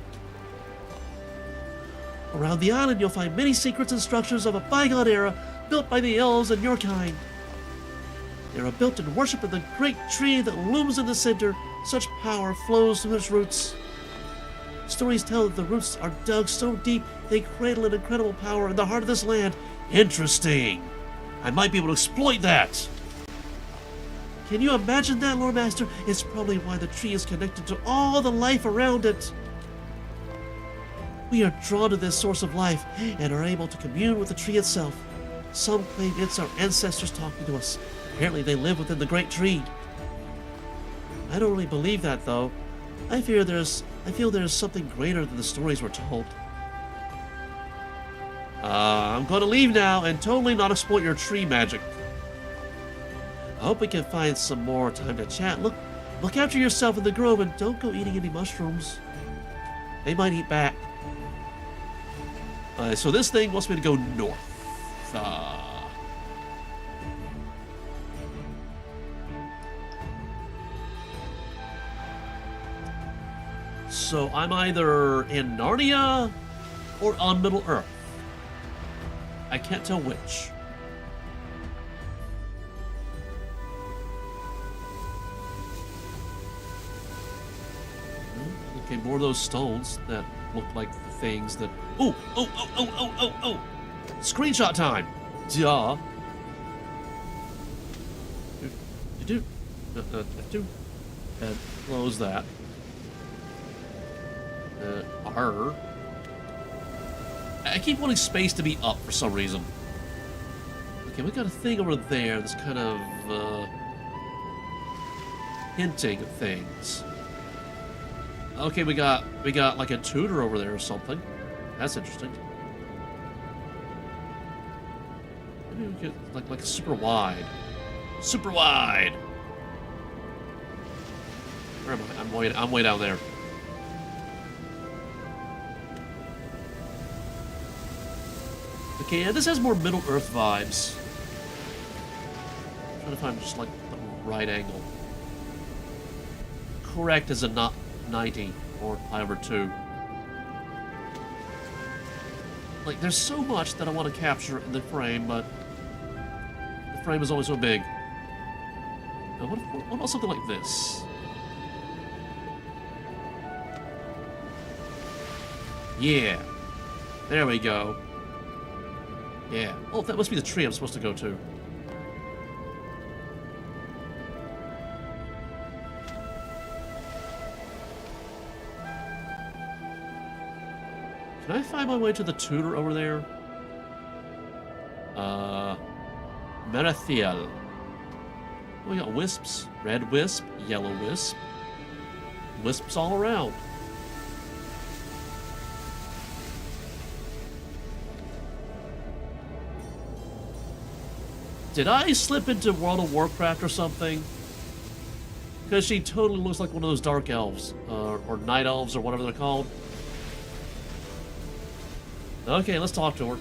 Around the island, you'll find many secrets and structures of a bygone era built by the elves and your kind. They are built in worship of the great tree that looms in the center. Such power flows through its roots. Stories tell that the roots are dug so deep they cradle an incredible power in the heart of this land. Interesting. I might be able to exploit that. Can you imagine that, Loremaster? It's probably why the tree is connected to all the life around it. We are drawn to this source of life and are able to commune with the tree itself. Some claim it's our ancestors talking to us. Apparently they live within the great tree. I don't really believe that, though. I feel there's something greater than the stories we're told. I'm going to leave now and totally not exploit your tree magic. I hope we can find some more time to chat. Look after yourself in the grove and don't go eating any mushrooms. They might eat back. So this thing wants me to go north. So I'm either in Narnia or on Middle Earth. I can't tell which. Okay, more of those stones that look like the things that... Oh! Screenshot time! Duh! F2. And close that. R. I keep wanting space to be up for some reason. Okay, we got a thing over there that's kind of, hinting at things. Okay, we got like a tutor over there or something. That's interesting. Maybe we get like a super wide. Super wide! Where am I? I'm way down there. Okay, yeah, this has more Middle Earth vibes. I'm trying to find just like the right angle. Correct as a not 90 or pi over 2. Like, there's so much that I want to capture in the frame, but the frame is only so big. Now, what about something like this? Yeah. There we go. Yeah. Oh, that must be the tree I'm supposed to go to. Can I find my way to the tutor over there? Merathiel. Oh, we got wisps. Red wisp, yellow wisp. Wisps all around. Did I slip into World of Warcraft or something? Because she totally looks like one of those dark elves. Or night elves, or whatever they're called. Okay, let's talk to her.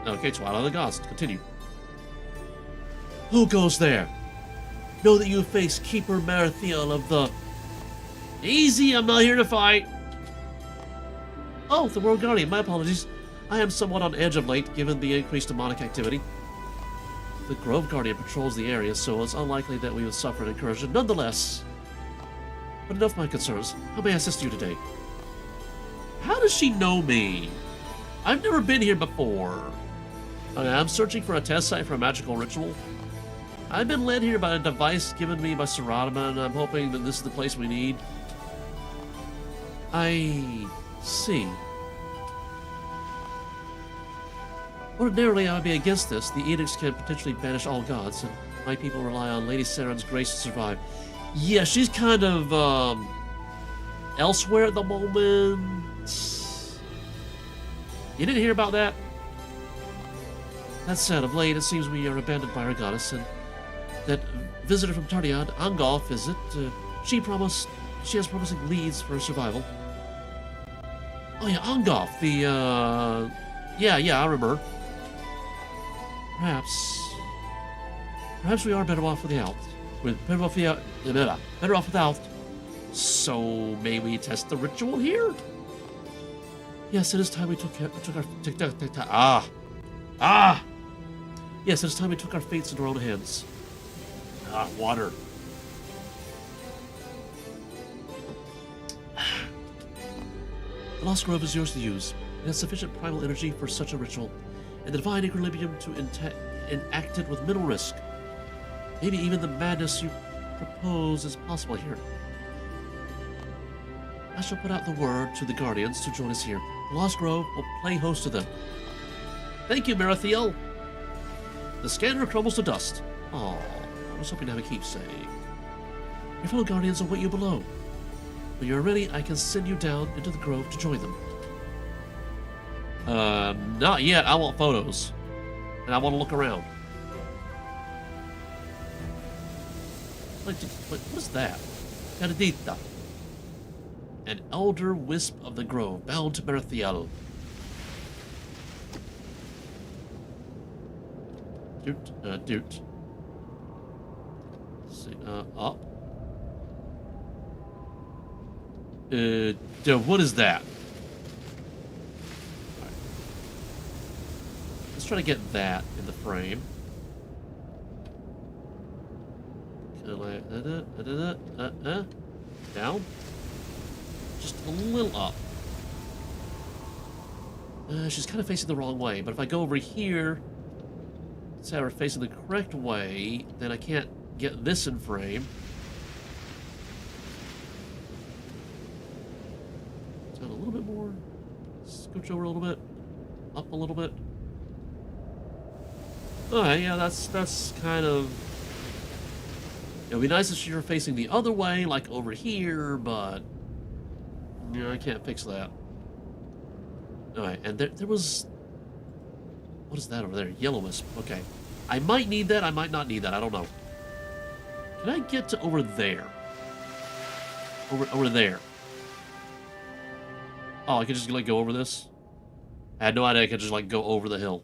Okay, Twilight of the Gods, continue. Who goes there? Know that you face Keeper Merathiel of the... Easy, I'm not here to fight. Oh, the World Guardian, my apologies. I am somewhat on edge of late, given the increased demonic activity. The Grove Guardian patrols the area, so it's unlikely that we would suffer an incursion. Nonetheless... But enough of my concerns. How may I assist you today? How does she know me? I've never been here before. I'm searching for a test site for a magical ritual. I've been led here by a device given me by Saradama, and I'm hoping that this is the place we need. I see. Ordinarily, I would be against this. The edicts can potentially banish all gods, and my people rely on Lady Saren's grace to survive. Yeah, she's kind of, elsewhere at the moment. You didn't hear about that? That said, of late, it seems we are abandoned by our goddess, and that visitor from Tardiad, Angolf, is it? She has promising leads for her survival. Oh yeah, Angolf, the, yeah, I remember. Perhaps we are better off without. Better off without. So, may we test the ritual here? Yes, it is time we took our... Yes, it is time we took our fates into our own hands. Water. The Lost Grove is yours to use. It has sufficient primal energy for such a ritual, and the divine equilibrium to enact it with minimal risk. Maybe even the madness you propose is possible here. I shall put out the word to the Guardians to join us here. The Lost Grove will play host to them. Thank you, Merathiel. The scanner crumbles to dust. Oh, I was hoping to have a keepsake. Your fellow Guardians await you below. When you are ready, I can send you down into the grove to join them. Not yet. I want photos. And I want to look around. What is that? Caradita. An elder wisp of the grove, bound to Merithiel. Doot. See, up. What is that? Right. Let's try to get that in the frame. Down. Just a little up. She's kind of facing the wrong way, but if I go over here, say we're facing the correct way, then I can't get this in frame. Down a little bit more. Scooch over a little bit. Up a little bit. Alright, yeah, that's kind of... It would be nice if she were facing the other way, like over here, but... Yeah, I can't fix that. Alright, and there was... What is that over there? Yellow wisp. Okay. I might need that, I might not need that, I don't know. Can I get to over there? Over there. Oh, I could just, like, go over this? I had no idea I could just, like, go over the hill.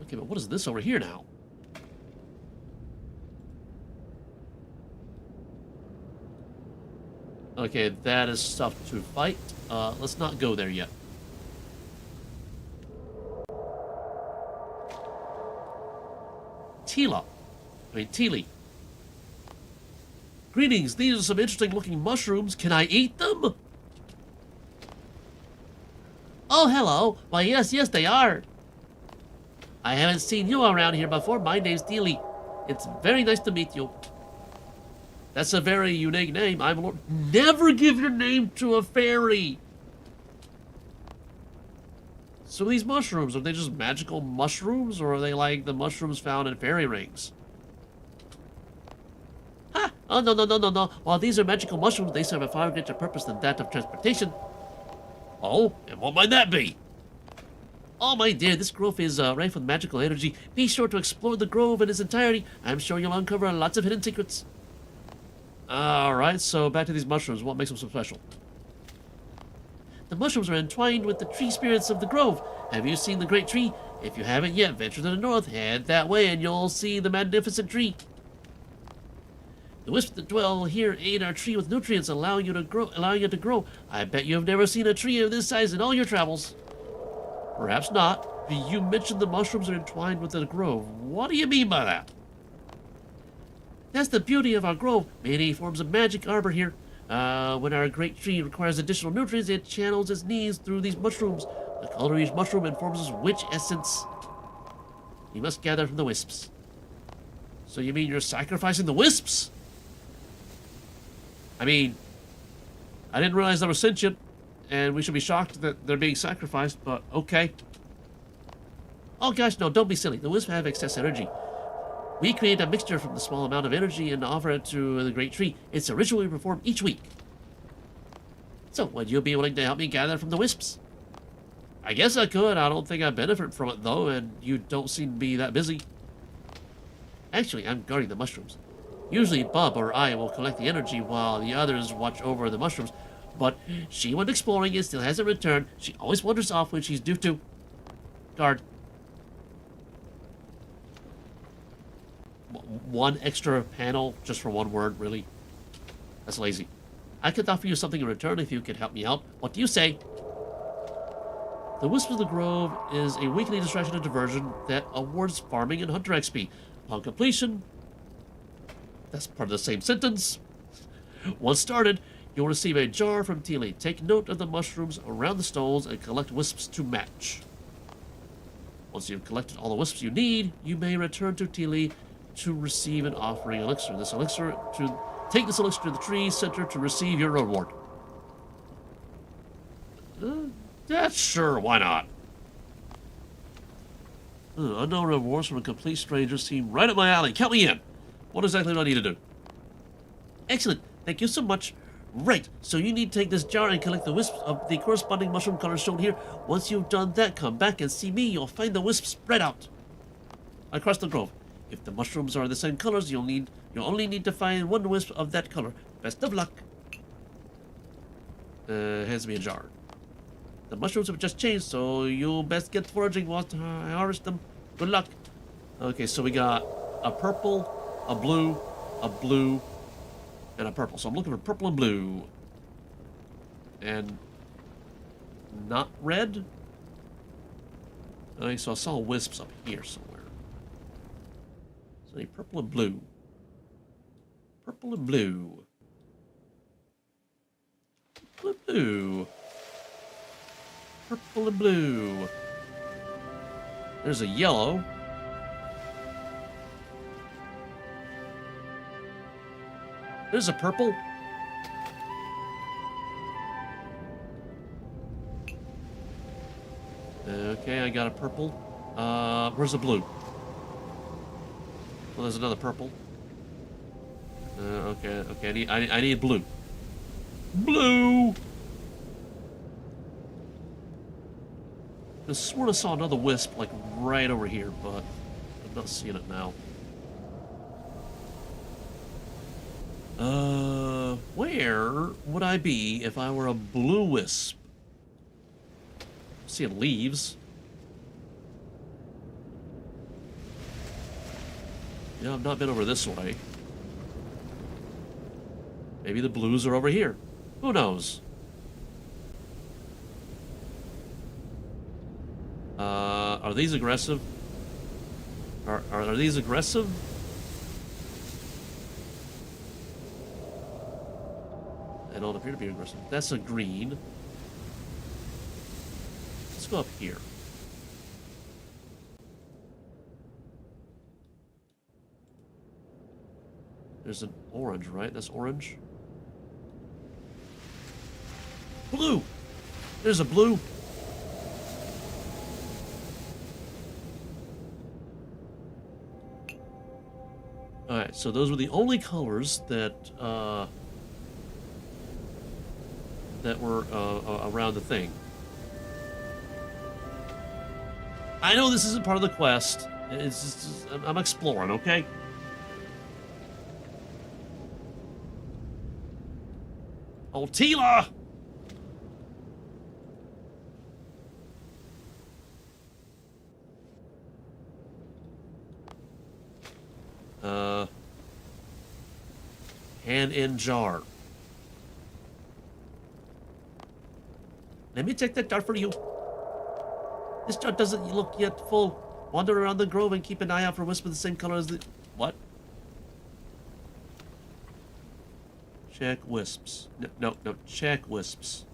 Okay, but what is this over here now? Okay, that is stuff to fight. Let's not go there yet. Teely. Greetings, these are some interesting looking mushrooms. Can I eat them? Oh, hello. Why, yes, they are. I haven't seen you around here before. My name's Teely. It's very nice to meet you. That's a very unique name. I'm Lord. Never give your name to a fairy. So these mushrooms, are they just magical mushrooms, or are they like the mushrooms found in fairy rings? Ha! Oh, no. While these are magical mushrooms, they serve a far greater purpose than that of transportation. Oh, and what might that be? Oh, my dear, this grove is rife with magical energy. Be sure to explore the grove in its entirety. I'm sure you'll uncover lots of hidden secrets. Alright, so back to these mushrooms. What makes them so special? The mushrooms are entwined with the tree spirits of the grove. Have you seen the great tree? If you haven't yet, venture to the north, head that way, and you'll see the magnificent tree. The wisps that dwell here aid our tree with nutrients, allowing it to grow. I bet you have never seen a tree of this size in all your travels. Perhaps not. You mentioned the mushrooms are entwined with the grove. What do you mean by that? That's the beauty of our grove. Many forms of magic arbor here. When our great tree requires additional nutrients, it channels its needs through these mushrooms. The color of each mushroom informs us which essence you must gather from the wisps. So you mean you're sacrificing the wisps? I mean, I didn't realize they were sentient, and we should be shocked that they're being sacrificed, but okay. Oh gosh, no, don't be silly. The wisps have excess energy. We create a mixture from the small amount of energy and offer it to the great tree. It's a ritual we perform each week. So, would you be willing to help me gather from the wisps? I guess I could. I don't think I benefit from it, though, and you don't seem to be that busy. Actually, I'm guarding the mushrooms. Usually, Bub or I will collect the energy while the others watch over the mushrooms. But she went exploring and still hasn't returned. She always wanders off when she's due to guard. One extra panel just for one word, really? That's lazy. I could offer you something in return if you could help me out. What do you say? The Wisp of the Grove is a weekly distraction and diversion that awards farming and hunter XP. Upon completion, that's part of the same sentence. Once started, you'll receive a jar from Teely. Take note of the mushrooms around the stones and collect wisps to match. Once you've collected all the wisps you need, you may return to Teely to receive an offering elixir. Take this elixir to the tree center to receive your reward. That's sure, why not? Unknown rewards from a complete stranger seem right up my alley. Count me in. What exactly do I need to do? Excellent. Thank you so much. Right, so you need to take this jar and collect the wisps of the corresponding mushroom colors shown here. Once you've done that, come back and see me. You'll find the wisps spread out across the grove. If the mushrooms are the same colors, you'll only need to find one wisp of that color. Best of luck. Hands me a jar. The mushrooms have just changed, so you'll best get foraging while I harvest them. Good luck. Okay, so we got a purple, a blue, and a purple. So I'm looking for purple and blue. And not red? Okay, so I saw wisps up here somewhere. So I need purple and blue. Purple and blue. Purple and blue. Purple and blue. There's a yellow. There's a purple. Okay, I got a purple. Where's the blue? Well, there's another purple. Okay. I need blue. Blue. I sworn I saw another wisp like right over here, but I'm not seeing it now. Where would I be if I were a blue wisp? I'm seeing leaves. Yeah, I've not been over this way. Maybe the blues are over here. Who knows? Are these aggressive? Are these aggressive? They don't appear to be aggressive. That's a green. Let's go up here. There's an orange, right? That's orange. Blue! There's a blue. Alright, so those were the only colors that were around the thing. I know this isn't part of the quest. It's just, I'm exploring, okay? Oh, Tila! Hand in jar. Let me check that jar for you. This jar doesn't look yet full. Wander around the grove and keep an eye out for wisps of the same color as the... What? Check wisps. No, check wisps.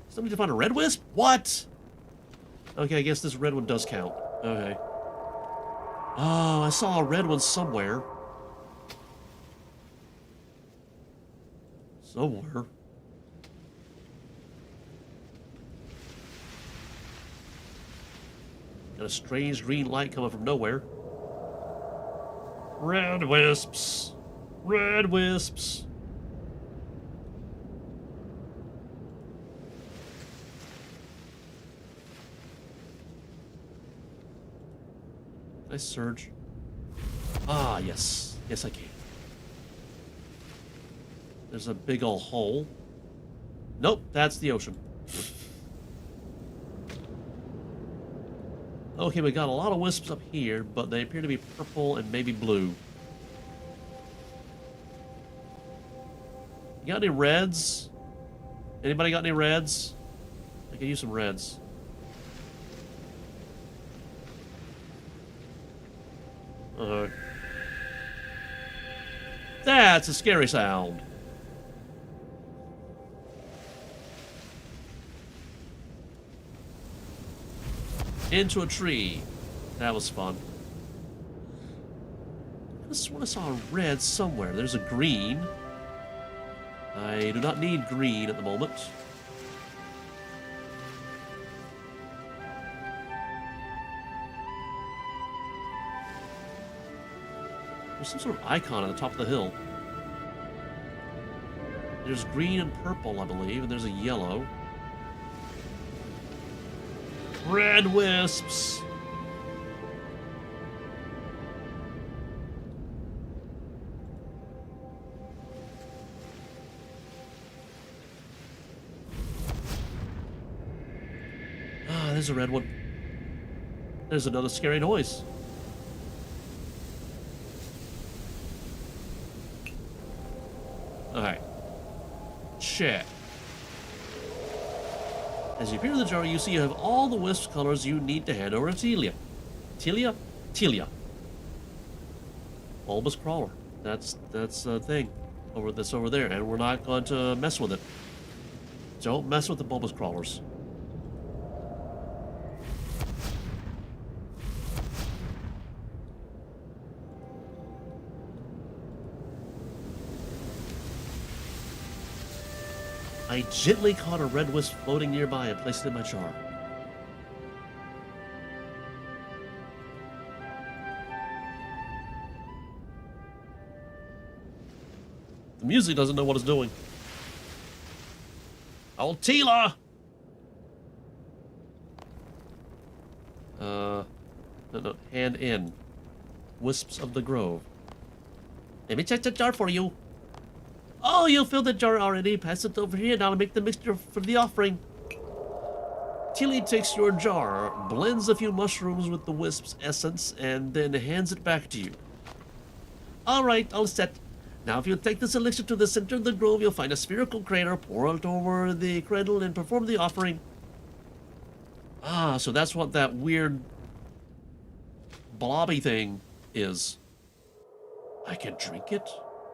Somebody found a red wisp? What? Okay, I guess this red one does count. Okay. Oh, I saw a red one somewhere. Somewhere. Got a strange green light coming from nowhere. Red wisps. Red wisps. Can I surge? Ah, yes. Yes, I can. There's a big ol' hole. Nope, that's the ocean. Okay, we got a lot of wisps up here, but they appear to be purple and maybe blue. You got any reds? Anybody got any reds? I can use some reds. That's a scary sound. Into a tree. That was fun. I swear I saw a red somewhere. There's a green. I do not need green at the moment. There's some sort of icon at the top of the hill. There's green and purple, I believe, and there's a yellow. Red wisps! Ah, there's a red one. There's another scary noise. Alright. Check. As you appear in the jar, you see you have all the wisp colors you need to hand over to Telia. Telia. Bulbous crawler. That's a thing that's over there, and we're not going to mess with it. Don't mess with the bulbous crawlers. I gently caught a red wisp floating nearby and placed it in my jar. The music doesn't know what it's doing. Oh, Tila! No, hand in. Wisps of the Grove. Let me check the jar for you. Oh, you filled the jar already. Pass it over here now to make the mixture for the offering. Tilly takes your jar, blends a few mushrooms with the wisp's essence, and then hands it back to you. Alright, all set. Now if you take this elixir to the center of the grove, you'll find a spherical crater, pour it over the cradle, and perform the offering. Ah, so that's what that weird blobby thing is. I can drink it?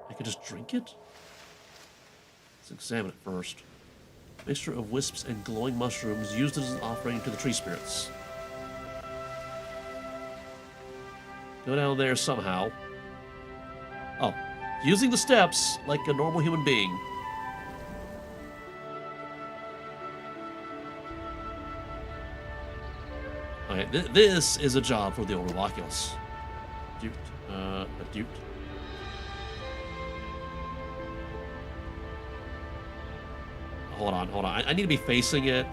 I can just drink it? Let's examine it first. Mixture of wisps and glowing mushrooms used as an offering to the tree spirits. Go down there somehow. Oh, using the steps like a normal human being. Okay, this is a job for the Orb of Oculus. Duped. Hold on. I need to be facing it.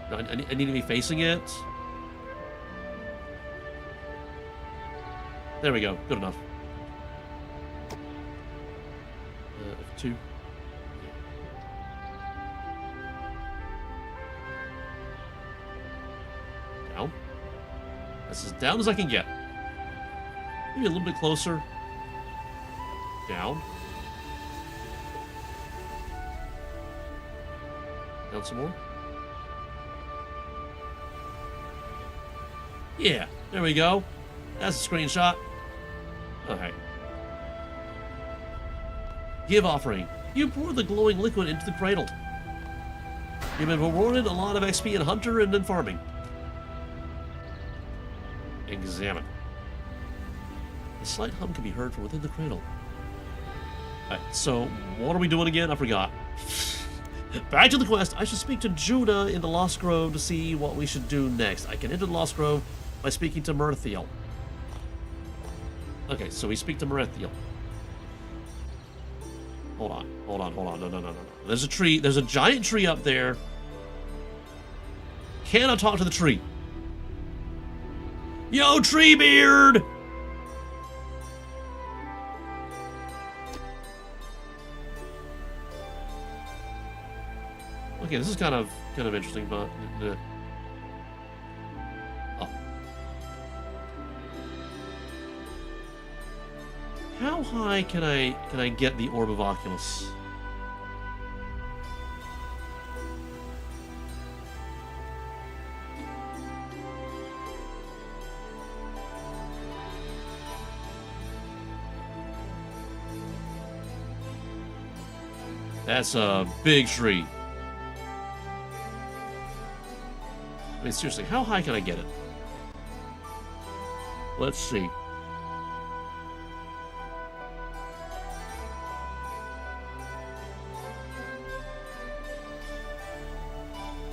No, I need to be facing it. There we go. Good enough. F2. Down. That's as down as I can get. Maybe a little bit closer. Down. Down some more. Yeah, there we go. That's a screenshot. Okay. Give offering. You pour the glowing liquid into the cradle. You've been rewarded a lot of XP in Hunter and in farming. Examine. A slight hum can be heard from within the cradle. Alright, so what are we doing again? I forgot. Back to the quest. I should speak to Judah in the Lost Grove to see what we should do next. I can enter the Lost Grove by speaking to Merithiel. Okay, so we speak to Merithiel. Hold on. No. There's a tree. There's a giant tree up there. Can I talk to the tree? Yo, tree beard! Okay, this is kind of interesting, but oh. How high can I get the Orb of Oculus? That's a big tree. I mean, seriously, how high can I get it? Let's see.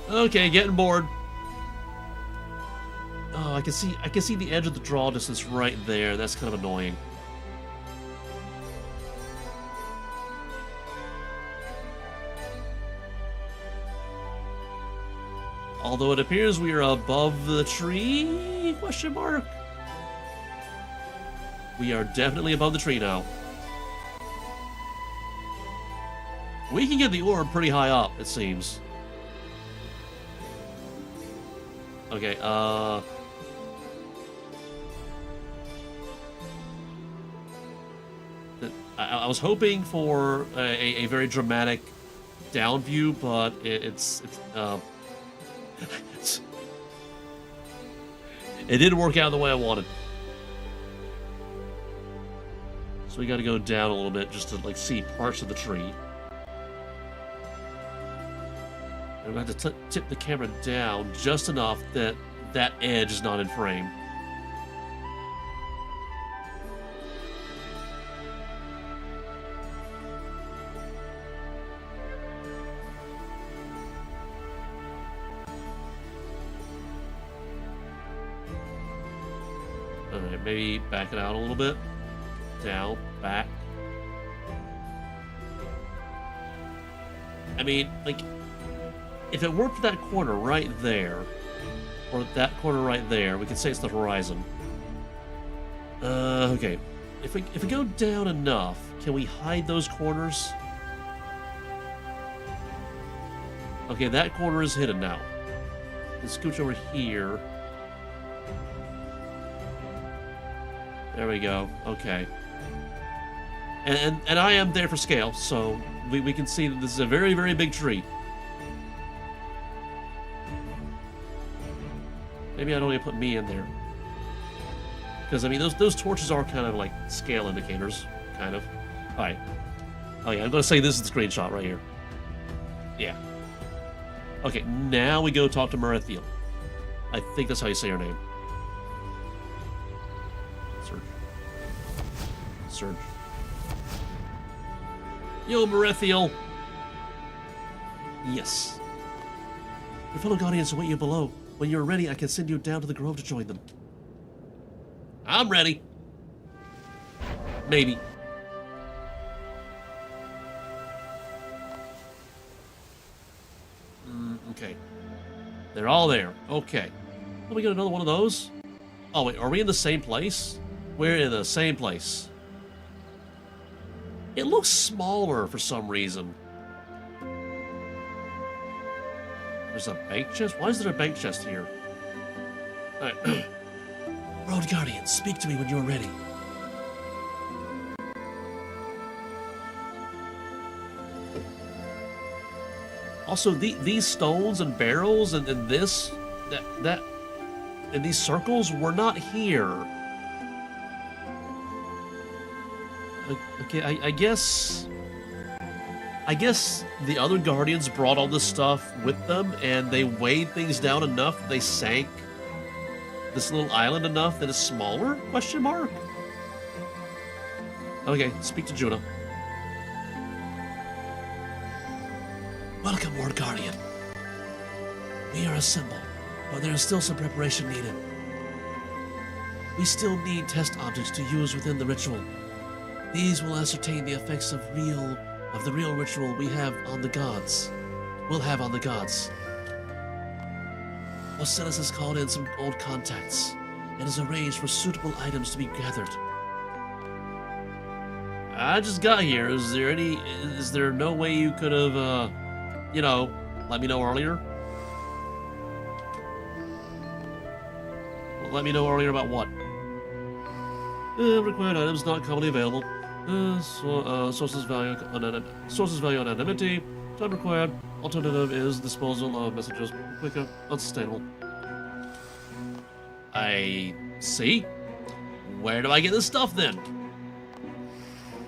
Okay, getting bored. Oh, I can see the edge of the draw distance right there. That's kind of annoying. Although it appears we are above the tree, question mark? We are definitely above the tree now. We can get the orb pretty high up, it seems. Okay, I was hoping for a very dramatic down view, but it's it didn't work out the way I wanted. So we got to go down a little bit just to like see parts of the tree. And we have to tip the camera down just enough that that edge is not in frame. Alright, maybe back it out a little bit. Down, back. I mean, like, if it worked that corner right there, or that corner right there, we could say it's the horizon. Okay. If we go down enough, can we hide those corners? Okay, that corner is hidden now. Let's scooch over here. There we go. Okay. And I am there for scale, so we can see that this is a very, very big tree. Maybe I don't need to put me in there. Because, I mean, those torches are kind of like scale indicators. Kind of. Alright. Oh, yeah, I'm going to say this is the screenshot right here. Yeah. Okay, now we go talk to Merethiel. I think that's how you say her name. Surge. Surge. Yo, Merethiel! Yes. Your fellow guardians await you below. When you're ready, I can send you down to the grove to join them. I'm ready. Maybe. Okay. They're all there. Okay. Let me get another one of those. Oh, wait. Are we in the same place? We're in the same place. It looks smaller for some reason. There's a bank chest? Why is there a bank chest here? Alright. Road Guardian, speak to me when you're ready. Also, these stones and barrels and this, and these circles were not here. Okay, I guess the other Guardians brought all this stuff with them, and they weighed things down enough, they sank this little island enough that it's smaller? Question mark? Okay, speak to Juna. Welcome, Lord Guardian. We are assembled, but there is still some preparation needed. We still need test objects to use within the ritual. These will ascertain the effects of the real ritual we have on the gods. We'll have on the gods. Oceanus has called in some old contacts and has arranged for suitable items to be gathered. I just got here. Is there no way you could have, let me know earlier? Well, let me know earlier about what? Required items not commonly available. Sources value anonymity. Time required. Alternative is disposal of messages quicker, unsustainable. I see. Where do I get this stuff then?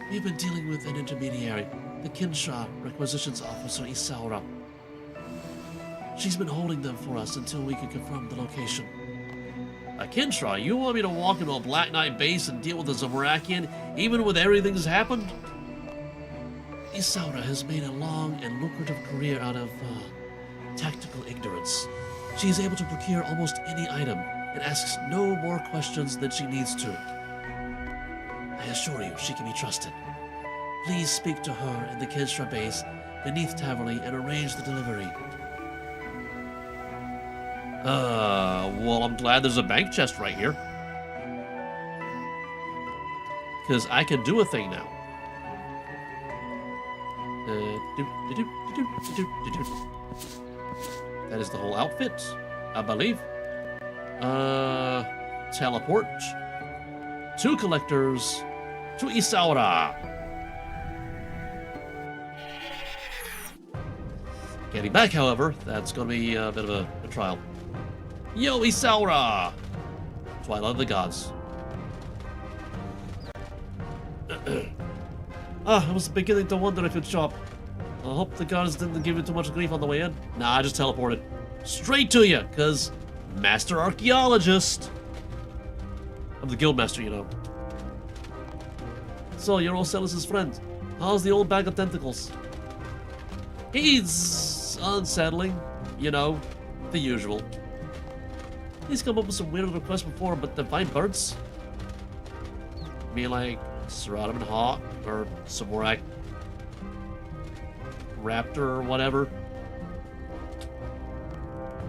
We've been dealing with an intermediary, the Kinshaw Requisitions Officer Isaura. She's been holding them for us until we can confirm the location. A Kinshaw? You want me to walk into a Black Knight base and deal with a Zamorakian, even with everything that's happened? Isaura has made a long and lucrative career out of tactical ignorance. She is able to procure almost any item and asks no more questions than she needs to. I assure you, she can be trusted. Please speak to her in the Kinshaw base beneath Taverley and arrange the delivery. Well, I'm glad there's a bank chest right here. Because I can do a thing now. That is the whole outfit, I believe. Teleport. 2 collectors to Isaura. Getting back, however, that's going to be a bit of a trial. Yo, Isaura! Twilight of the Gods. I was beginning to wonder if you'd show up. I hope the gods didn't give you too much grief on the way in. Nah, I just teleported. Straight to you, because Master Archaeologist. I'm the Guildmaster, you know. So, you're Ocelus's friend. How's the old bag of tentacles? He's unsettling. You know, the usual. He's come up with some weird requests before, but divine birds? I mean, like, Ceratrum Hawk, or Zamorak Raptor, or whatever.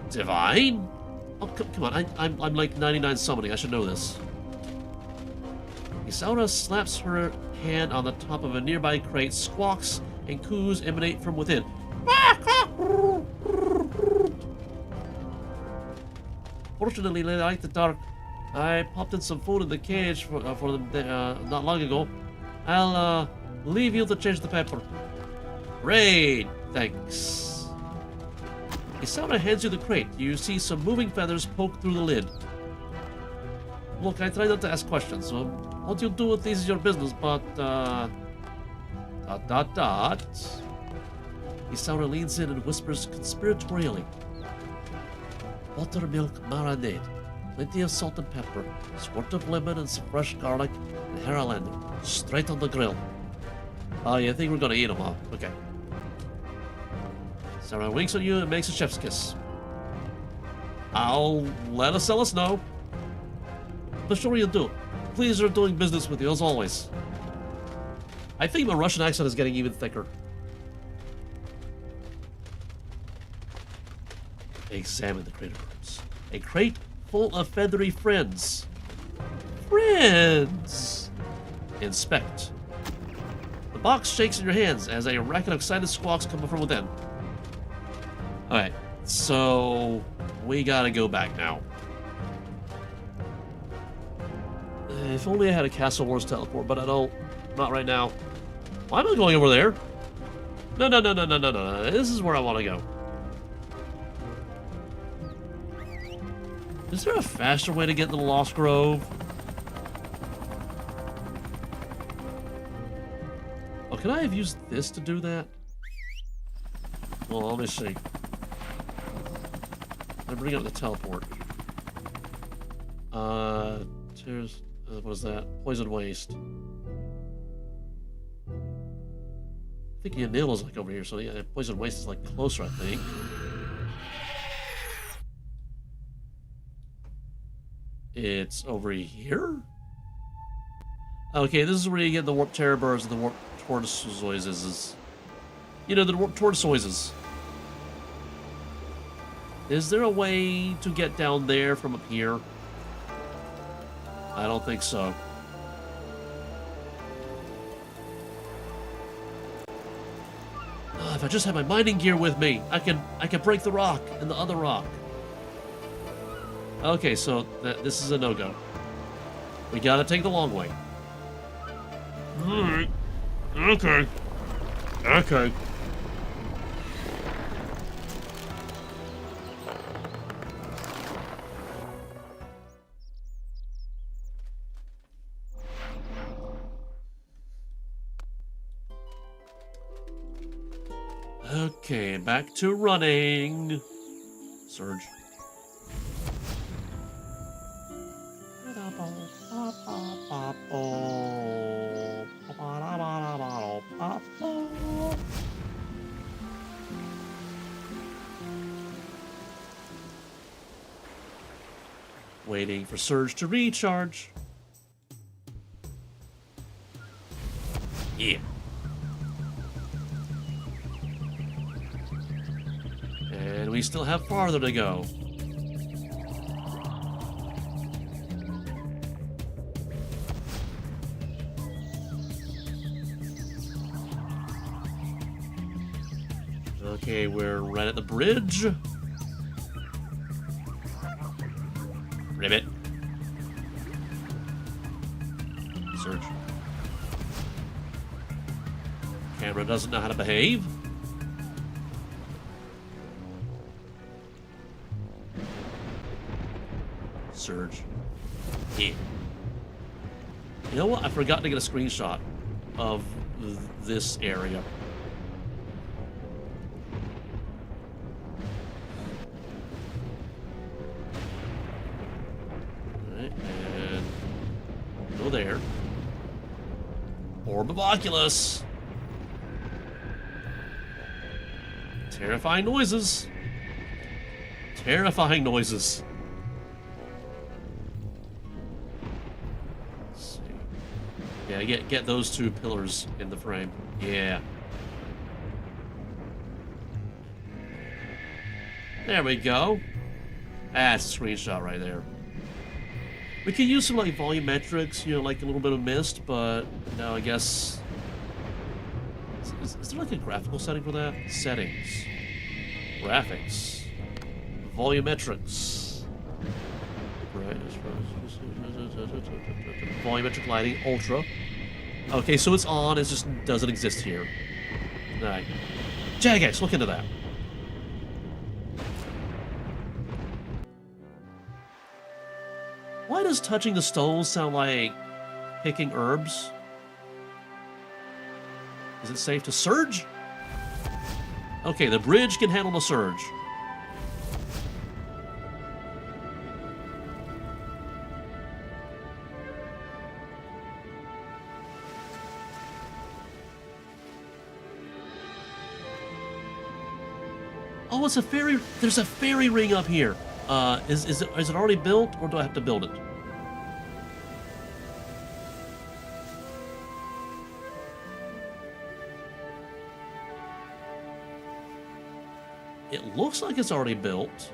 Divine? Oh, come on, I'm like 99 summoning, I should know this. Isaura slaps her hand on the top of a nearby crate, squawks, and coos emanate from within. Fortunately, they like the dark. I popped in some food in the cage for them not long ago. I'll leave you to change the pepper. Great, thanks. Isaura hands you the crate. You see some moving feathers poke through the lid. Look, I try not to ask questions. What you do with these is your business, but Isaura leans in and whispers conspiratorially. Buttermilk marinade. Plenty of salt and pepper, squirt of lemon and some fresh garlic, and Heralander, straight on the grill. Oh, you think we're gonna eat them, huh? Okay. Sarah winks on you and makes a chef's kiss. I'll let Ocellus know. But sure you'll do. Pleasure doing business with you, as always. I think my Russian accent is getting even thicker. Examine the crate of birds. A crate full of feathery friends. Friends! Inspect. The box shakes in your hands as a racket of excited squawks come from within. Alright, so we gotta go back now. If only I had a Castle Wars teleport, but I don't. Not right now. Why am I going over there? No. This is where I want to go. Is there a faster way to get to the Lost Grove? Oh, could I have used this to do that? Well, let me see. I'm bringing up the teleport. Tears. What is that? Poison waste. I think Gielinor is like over here, so yeah, poison waste is like closer, I think. It's over here? Okay, this is where you get the warp terror birds and the warp tortoises. You know, the warp tortoises. Is there a way to get down there from up here? I don't think so. If I just had my mining gear with me, I can break the rock and the other rock. Okay, so this is a no-go. We gotta take the long way. Alright. Okay. Okay. Okay, back to running. Surge. Waiting for Surge to recharge. Yeah. And we still have farther to go. Okay, we're right at the bridge. Ribbit. Search. Camera doesn't know how to behave. Surge. Yeah. You know what? I forgot to get a screenshot of this area. Alright, and go there. Orb of Oculus. Terrifying noises. Terrifying noises. Yeah, get those two pillars in the frame. Yeah. There we go. That's a screenshot right there. We could use some like volumetrics, you know, like a little bit of mist, but no, I guess. Is there like a graphical setting for that? Settings. Graphics. Volumetrics. Right. Volumetric lighting, ultra. Okay, so it's on, it just doesn't exist here. Alright. Jagex, look into that. Why does touching the stones sound like picking herbs? Is it safe to surge? Okay, the bridge can handle the surge. Oh, it's a fairy. There's a fairy ring up here. Is it already built, or do I have to build it? It looks like it's already built.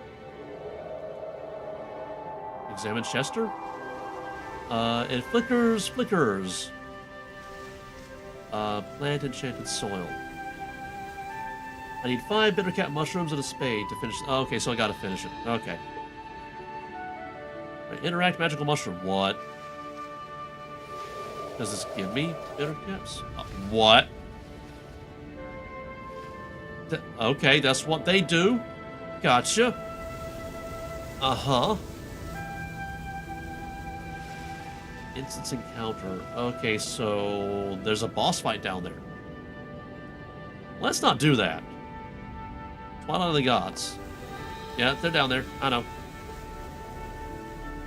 Examine Chester. It flickers. Plant enchanted soil. I need 5 bittercat mushrooms and a spade to finish. Oh, okay, so I gotta finish it. Okay. Right, interact magical mushroom. What? Does this give me bittercaps? What? Okay, that's what they do. Gotcha. Uh-huh. Instance encounter. Okay, so there's a boss fight down there. Let's not do that. Twilight of the Gods. Yeah, they're down there. I know.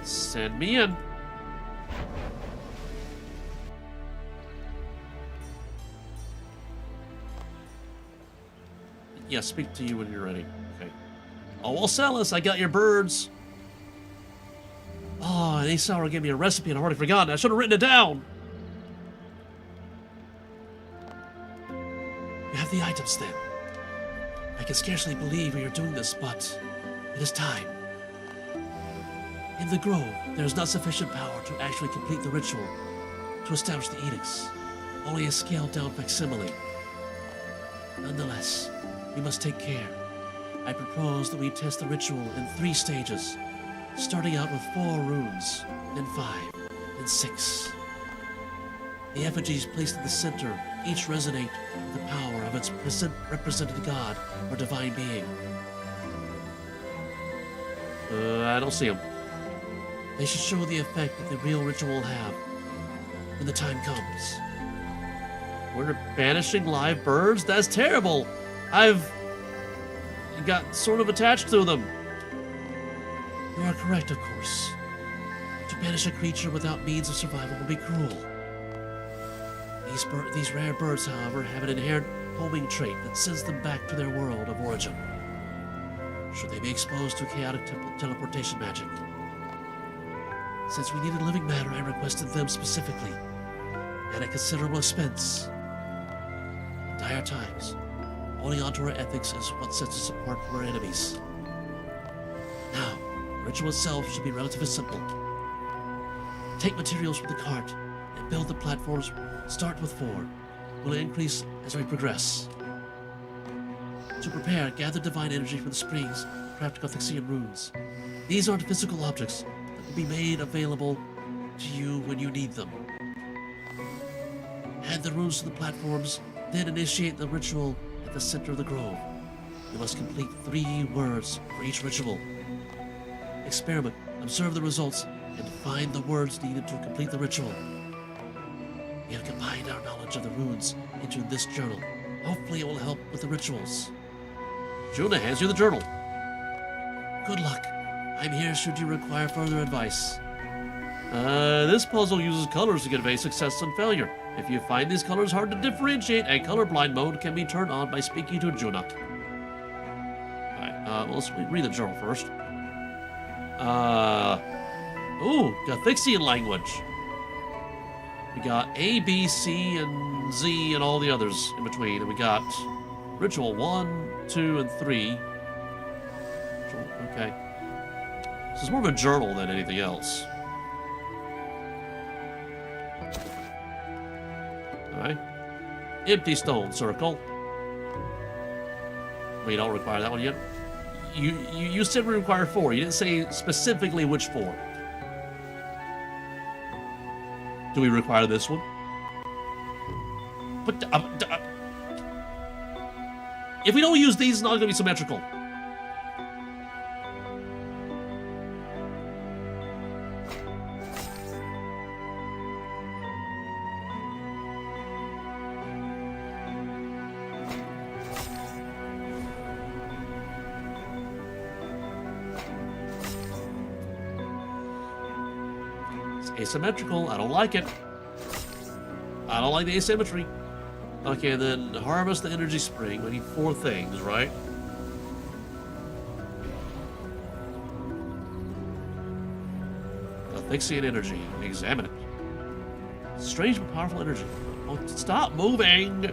Send me in. Yeah, speak to you when you're ready. Okay. Oh, well, Celis, I got your birds. Oh, and Asaura gave me a recipe and I already forgot it. I should have written it down. You have the items then. I can scarcely believe we are doing this, but it is time. In the grove, there is not sufficient power to actually complete the ritual to establish the edicts. Only a scaled-down facsimile. Nonetheless, we must take care. I propose that we test the ritual in 3 stages, starting out with 4 runes, then 5, then 6. The effigies placed in the center each resonate with the power of its represented god or divine being. I don't see them. They should show the effect that the real ritual will have when the time comes. We're banishing live birds? That's terrible! I've got sort of attached to them. You are correct, of course. To banish a creature without means of survival would be cruel. These rare birds, however, have an inherent homing trait that sends them back to their world of origin, should they be exposed to chaotic teleportation magic. Since we needed living matter, I requested them specifically, and at considerable expense. In dire times, holding on to our ethics is what sets us apart from our enemies. Now, the ritual itself should be relatively simple. Take materials from the cart and build the platforms. Start with 4. Will increase as we progress. To prepare, gather divine energy from the springs, craft Gothixian runes. These aren't physical objects that will be made available to you when you need them. Add the runes to the platforms, then initiate the ritual at the center of the grove. You must complete 3 words for each ritual. Experiment, observe the results, and find the words needed to complete the ritual. We have combined our knowledge of the runes into this journal. Hopefully it will help with the rituals. Juna hands you the journal. Good luck. I'm here should you require further advice. This puzzle uses colors to convey success and failure. If you find these colors hard to differentiate, a colorblind mode can be turned on by speaking to Juna. Alright, well, let's read the journal first. Ooh, Gothixian language. We got A, B, C, and Z, and all the others in between. And we got Ritual 1, 2, and 3. Okay. This is more of a journal than anything else. Alright. Empty stone circle. We don't require that one yet. You said we require 4. You didn't say specifically which 4. Do we require this one? But if we don't use these, it's not going to be symmetrical. Asymmetrical. I don't like it. I don't like the asymmetry. Okay, and then harvest the energy spring. We need 4 things, right? Gothixian energy. Examine it. Strange but powerful energy. Oh, stop moving!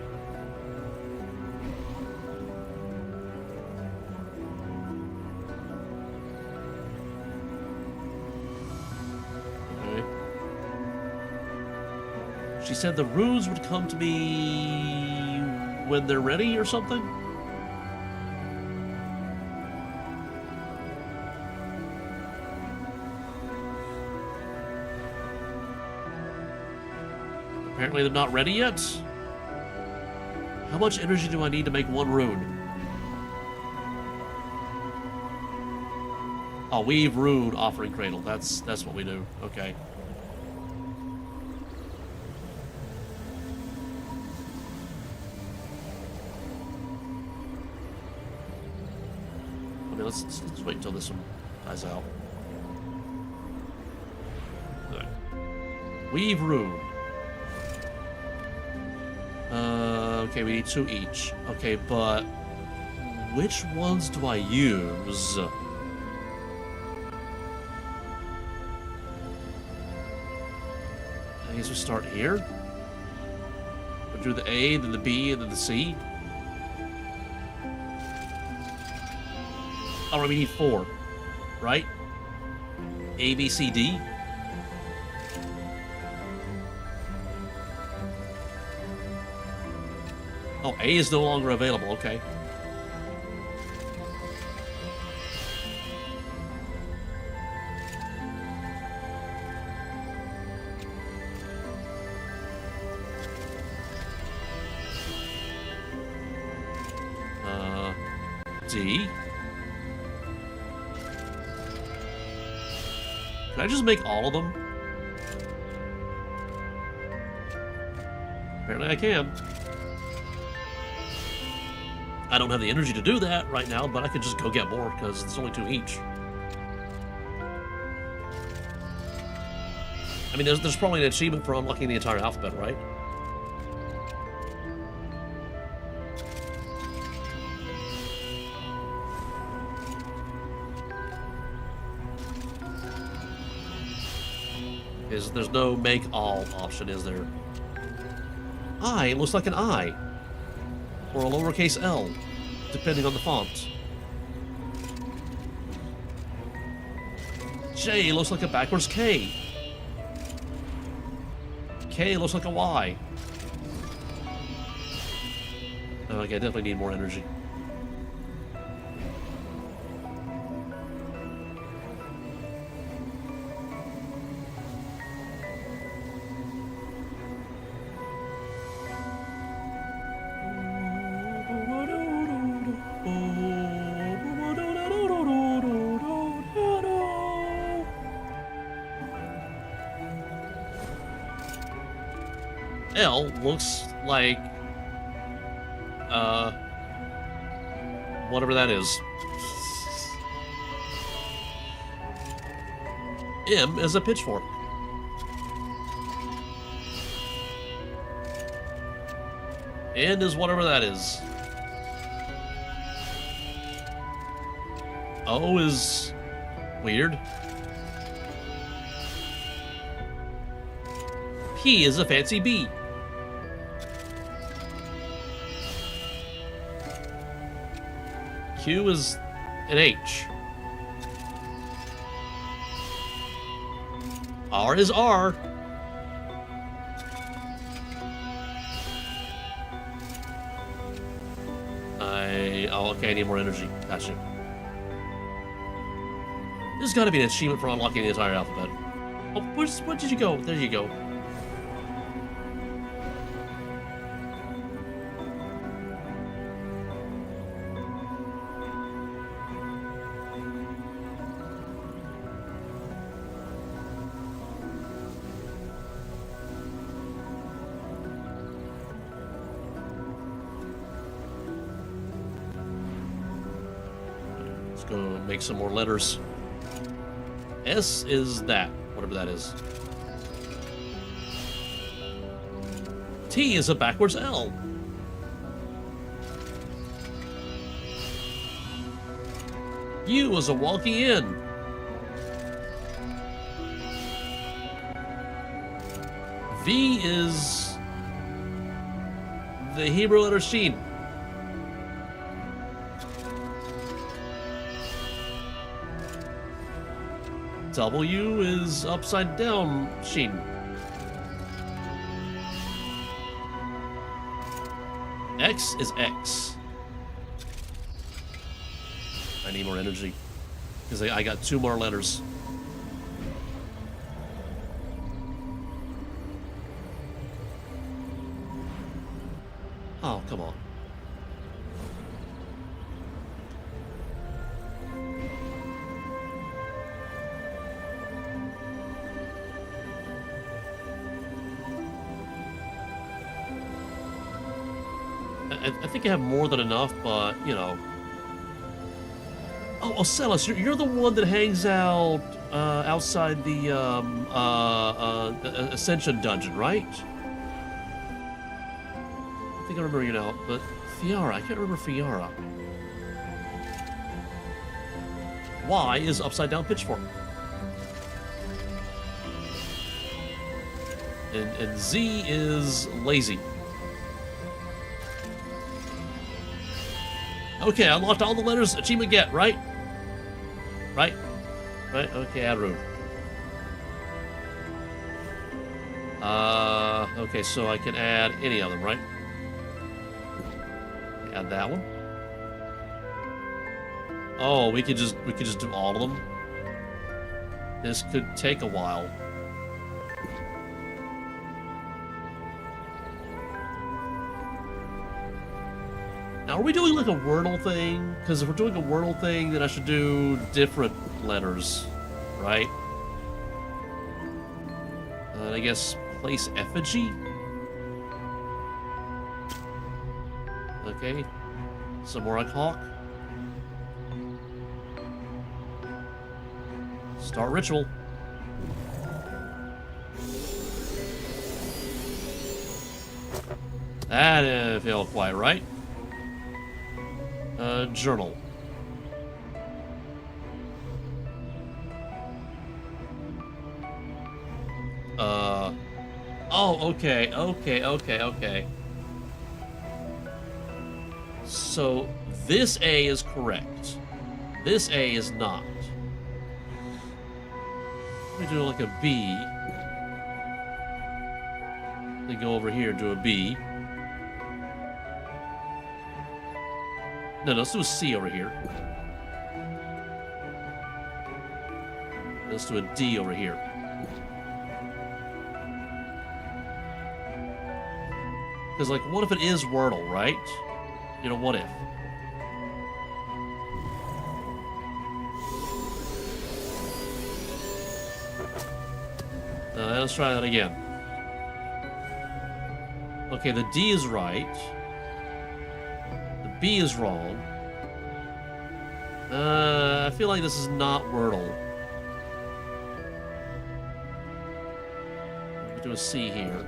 She said the runes would come to me when they're ready or something? Apparently they're not ready yet. How much energy do I need to make 1 rune? Oh, weave rune offering cradle. That's what we do. Okay. Let's wait until this one dies out. Right. Weave rune. Okay, we need 2 each. Okay, but which ones do I use? I guess we start here. We'll do the A, then the B, and then the C. Oh, we need 4, right? A, B, C, D. Oh, A is no longer available, okay. D. Can I just make all of them? Apparently I can. I don't have the energy to do that right now, but I could just go get more because it's only 2 each. I mean, there's probably an achievement for unlocking the entire alphabet, right? There's no make all option, is there? I looks like an I. Or a lowercase l, depending on the font. J looks like a backwards K. K looks like a Y. Okay, I definitely need more energy. L looks like whatever that is. M is a pitchfork. N is whatever that is. O is weird. P is a fancy bee. Q is an H. R is R. Oh, okay, I need more energy. Gotcha. There's gotta be an achievement for unlocking the entire alphabet. Oh, where did you go? There you go. Gonna make some more letters. S is that, whatever that is. T is a backwards L. U is a walking in. V is the Hebrew letter Shin. W is upside down Shin. X is X. I need more energy because I got 2 more letters. Oh, come on. I think I have more than enough, but, you know. Oh, Ocellus, you're the one that hangs out outside the Ascension dungeon, right? I think I remember you now, but Fiara, I can't remember Fiara. Y is upside down pitchfork. And Z is lazy. Okay, I unlocked all the letters. Achievement get, right? Right? Right? Okay, add room. Okay, so I can add any of them, right? Add that one. Oh, we could just do all of them. This could take a while. Now, are we doing like a Wordle thing? Because if we're doing a Wordle thing, then I should do different letters, right? And I guess place effigy. Okay. Zamorak Hawk. Start ritual. That didn't feel quite right. Journal. Oh, okay. So, this A is correct. This A is not. We do like a B. Then go over here and do a B. No, let's do a C over here. Let's do a D over here. Because, like, what if it is Wordle, right? You know, what if? Let's try that again. Okay, the D is right. The B is wrong. I feel like this is not Wordle. We do a C here.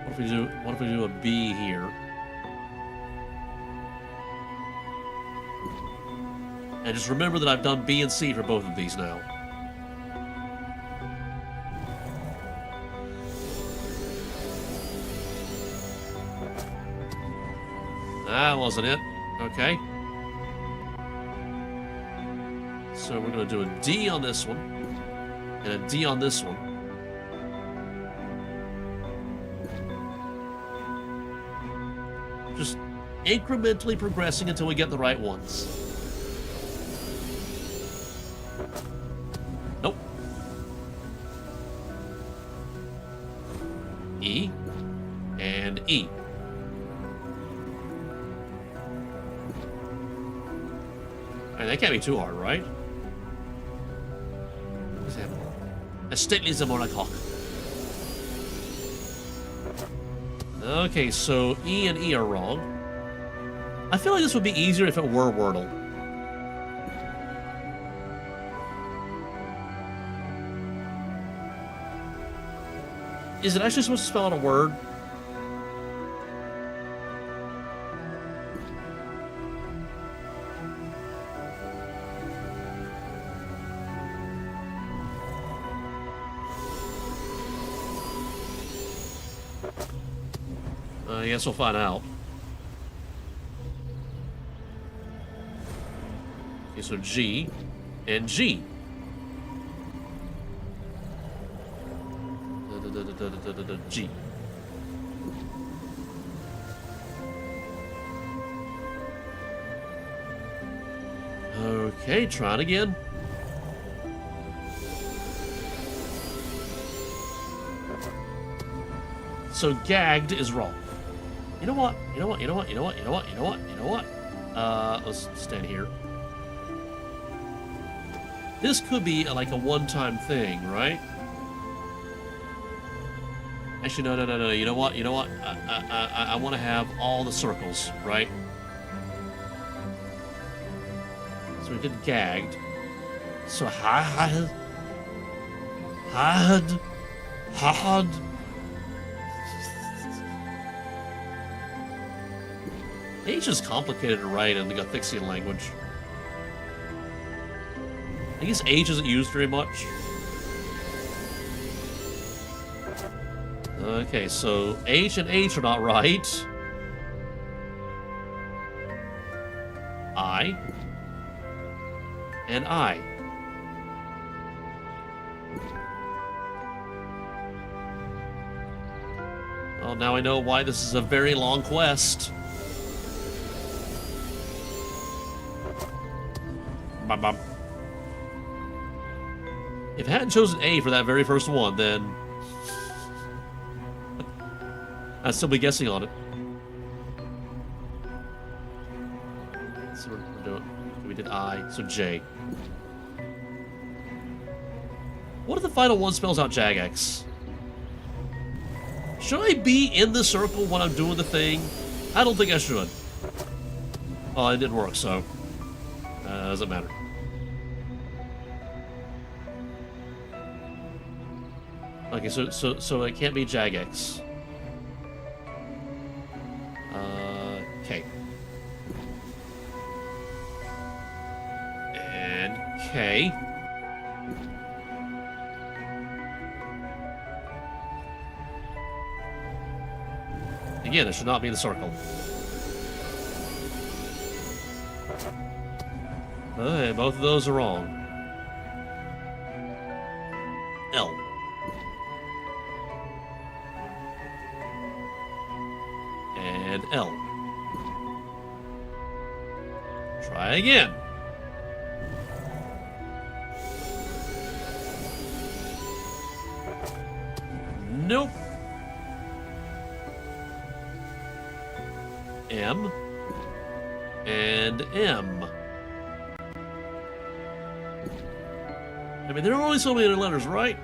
What if we do a B here? And just remember that I've done B and C for both of these now. That wasn't it. Okay. So we're going to do a D on this one, and a D on this one. Just incrementally progressing until we get the right ones. Nope. E and E. Right, that can't be too hard, right? What's happening? A stately Zamorak hawk. Okay, so E and E are wrong. I feel like this would be easier if it were Wordle. Is it actually supposed to spell out a word? I guess we'll find out. Okay, so G and G. G. Okay, try it again. So gagged is wrong. You know what? You know what? You know what? You know what? You know what? You know what? You know what? Let's stand here. This could be like a one-time thing, right? Actually, no. You know what? You know what? I want to have all the circles, right? So we did gagged. So had. H is complicated to write in the Guthixian language. I guess H isn't used very much. Okay, so H and H are not right. I and I. Well, now I know why this is a very long quest. If I hadn't chosen A for that very first one, then I'd still be guessing on it. So we're doing. We did I, so J. What if the final one spells out Jagex? Should I be in the circle when I'm doing the thing? I don't think I should. Oh, it didn't work, so doesn't matter. Okay, so it can't be Jagex. Okay. And K. Again, it should not be in the circle. Okay, both of those are wrong. L. And L. Try again. Nope. M. And M. I mean, there are only so many letters, right?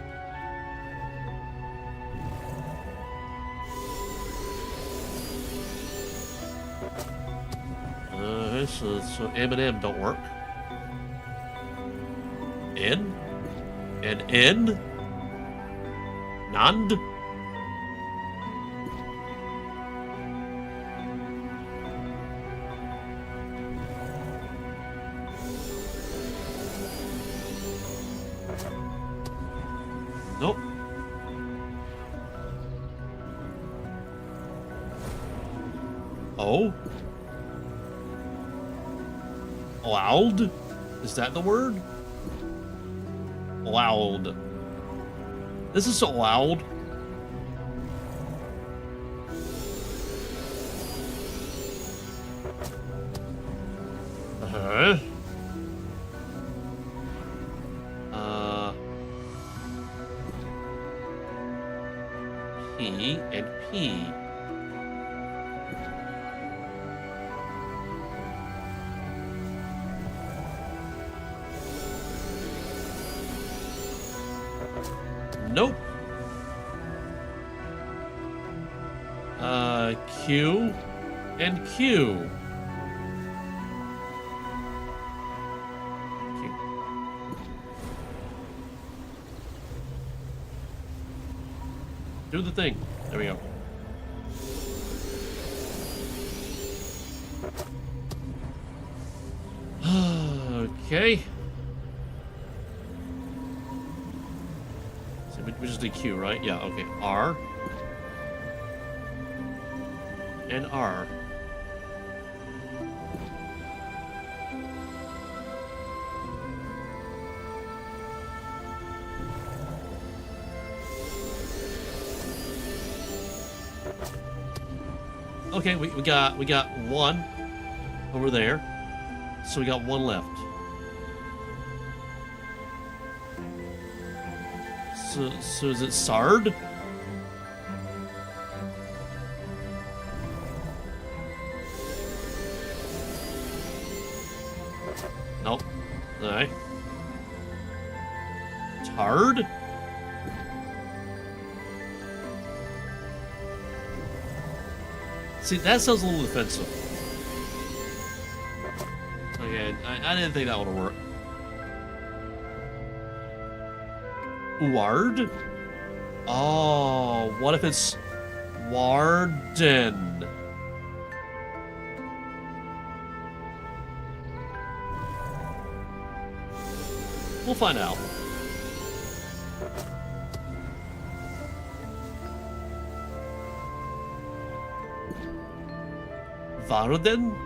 So M and M don't work. N? And N? Nand? Nope. Oh? Loud? Is that the word? Loud. This is so loud. Uh-huh. P and P. Nope. Q and Q. Q. Do the thing. There we go. Okay. So we just did Q, right? Yeah, okay. R. And R. Okay, we got one over there, so we got one left. So is it Sard? Nope. Alright. Tard? See, that sounds a little offensive. Okay, I didn't think that would work. Ward? Oh, what if it's Warden? We'll find out. Varden?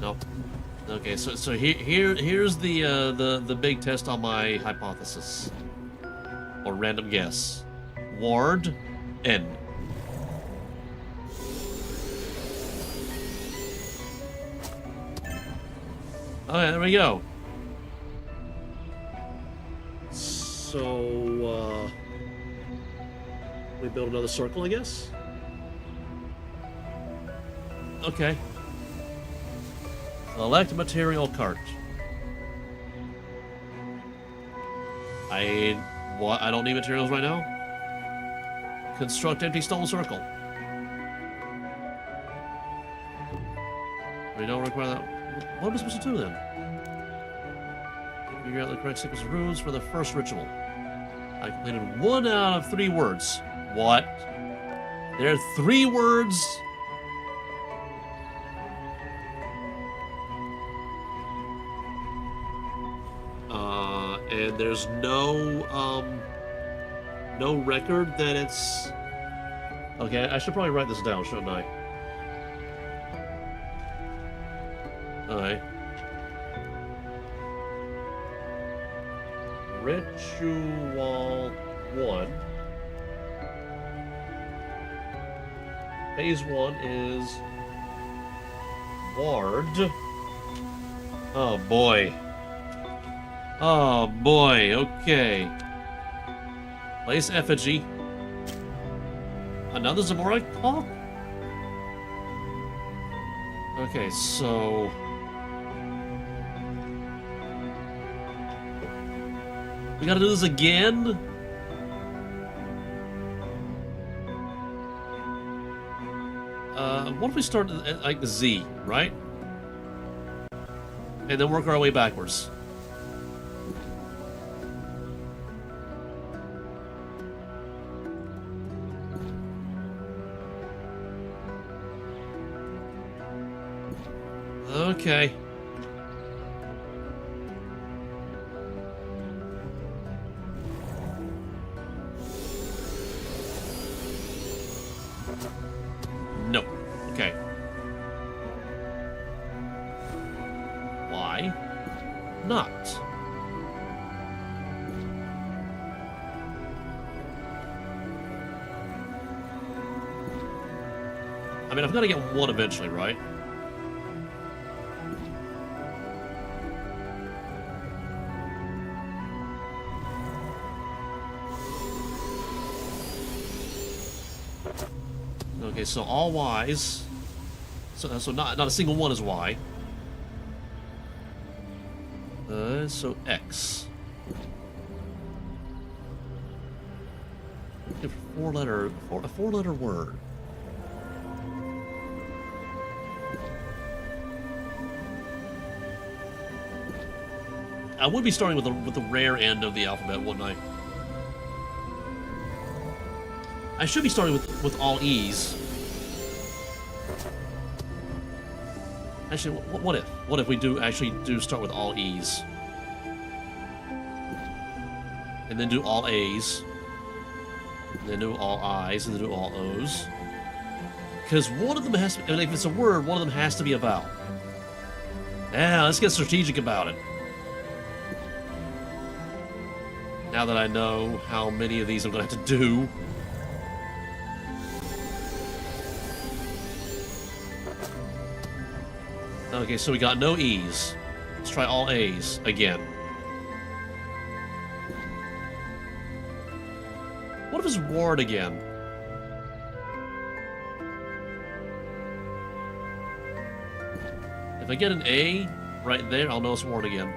Nope. Okay, so here's the big test on my hypothesis. Or random guess. Ward N. Okay, there we go. So, we build another circle, I guess? Okay. Select material cart. I don't need materials right now. Construct empty stone circle. We don't require that. What am I supposed to do then? Figure out the correct sequence of runes for the first ritual. I completed 1 out of 3 words. What? There are 3 words? And there's no record that it's... Okay, I should probably write this down, shouldn't I? Alright. Ritual 1. Phase 1 is... Ward. Oh boy. Oh boy, okay. Place effigy. Another Zamorak clock? Okay, so... We gotta do this again? What if we start at, like, the Z, right? And then work our way backwards. Okay. No. Okay. Why not? I mean, I've got to get one eventually, right? Okay, so all Y's. So not a single one is Y. So X. A four-letter word. I would be starting with the rare end of the alphabet, wouldn't I? I should be starting with all E's. Actually, what if we actually start with all E's, and then do all A's, and then do all I's, and then do all O's? Because one of them has to. I mean, if it's a word, one of them has to be a vowel. Yeah, let's get strategic about it. Now that I know how many of these I'm going to have to do. Okay, so we got no E's. Let's try all A's again. What if it's ward again? If I get an A right there, I'll know it's ward again.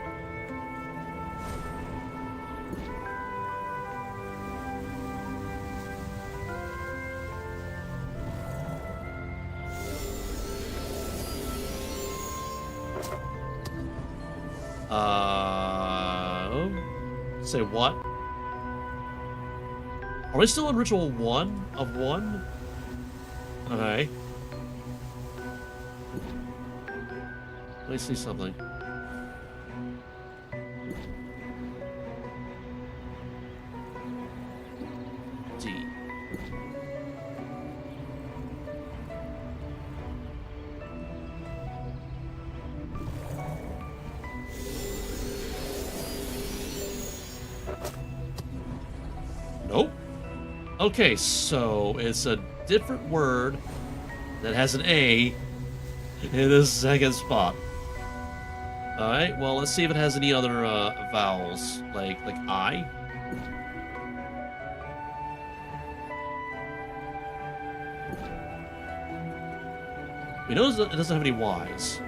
Say what? Are we still on ritual 1 of 1? Okay. Let me see something. D. Nope. Okay, so it's a different word that has an A in the second spot. Alright, well, let's see if it has any other vowels, like I. We know it doesn't have any Y's.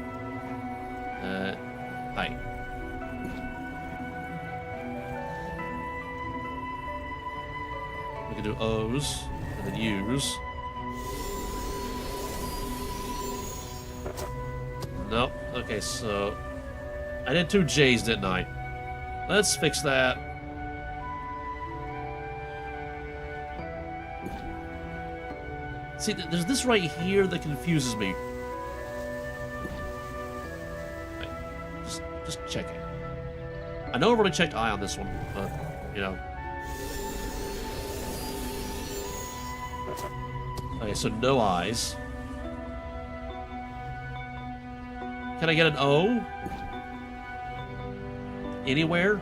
I. We can do O's, and then U's. Nope. Okay, so I did 2 J's, didn't I? Let's fix that. See, there's this right here that confuses me. Right. Just checking. I know I've already checked I on this one, but, you know. Okay, so no I's. Can I get an O? Anywhere?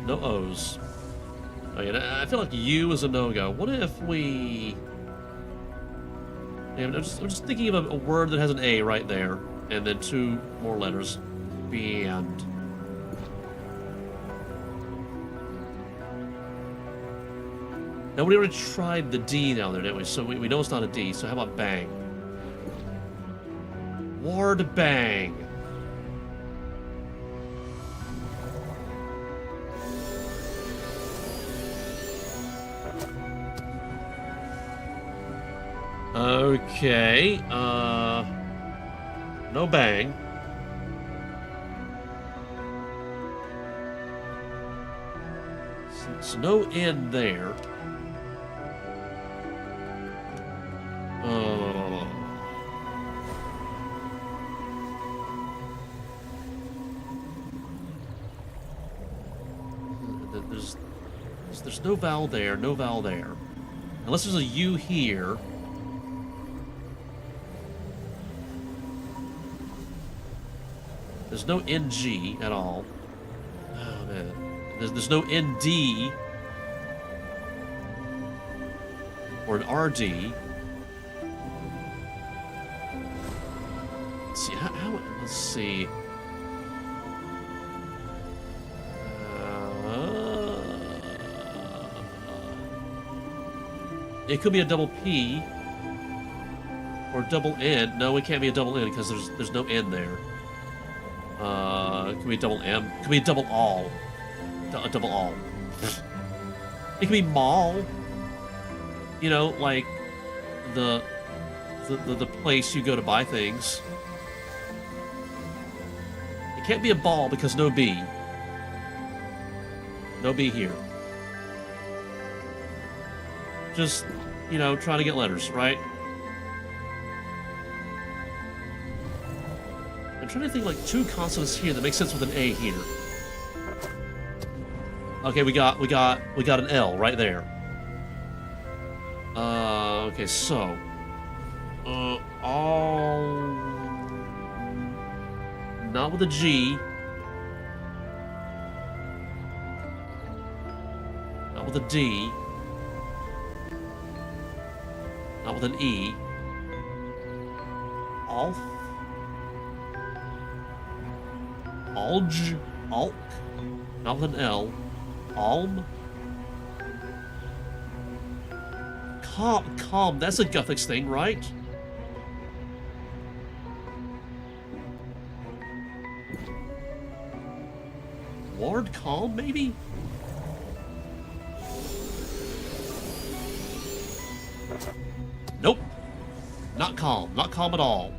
No O's. Okay, I feel like U is a no-go. What if we... I'm just thinking of a word that has an A right there, and then 2 more letters. Band. Now, we already tried the D down there, didn't we? So we know it's not a D, so how about bang? Ward bang. Okay, no bang. So no N there. There's no vowel there, no vowel there. Unless there's a U here. There's no NG at all. Oh, man. There's no ND. Or an RD. Let's see, let's see. It could be a double P. Or double N. No, it can't be a double N because there's no N there. It could be a double M. It could be a double all. A double all. It could be mall. You know, like the place you go to buy things. It can't be a ball because no B. No B here. Just, you know, trying to get letters, right? I'm trying to think like two consonants here that make sense with an A here. Okay, we got an L right there. Okay, so all not with a G. Not with a D. Not with an E. Alf. Alj. Alk. Not with an L. Alm. Calm. That's a Guthix thing, right? Ward calm, maybe? Nope. Not calm. Not calm at all.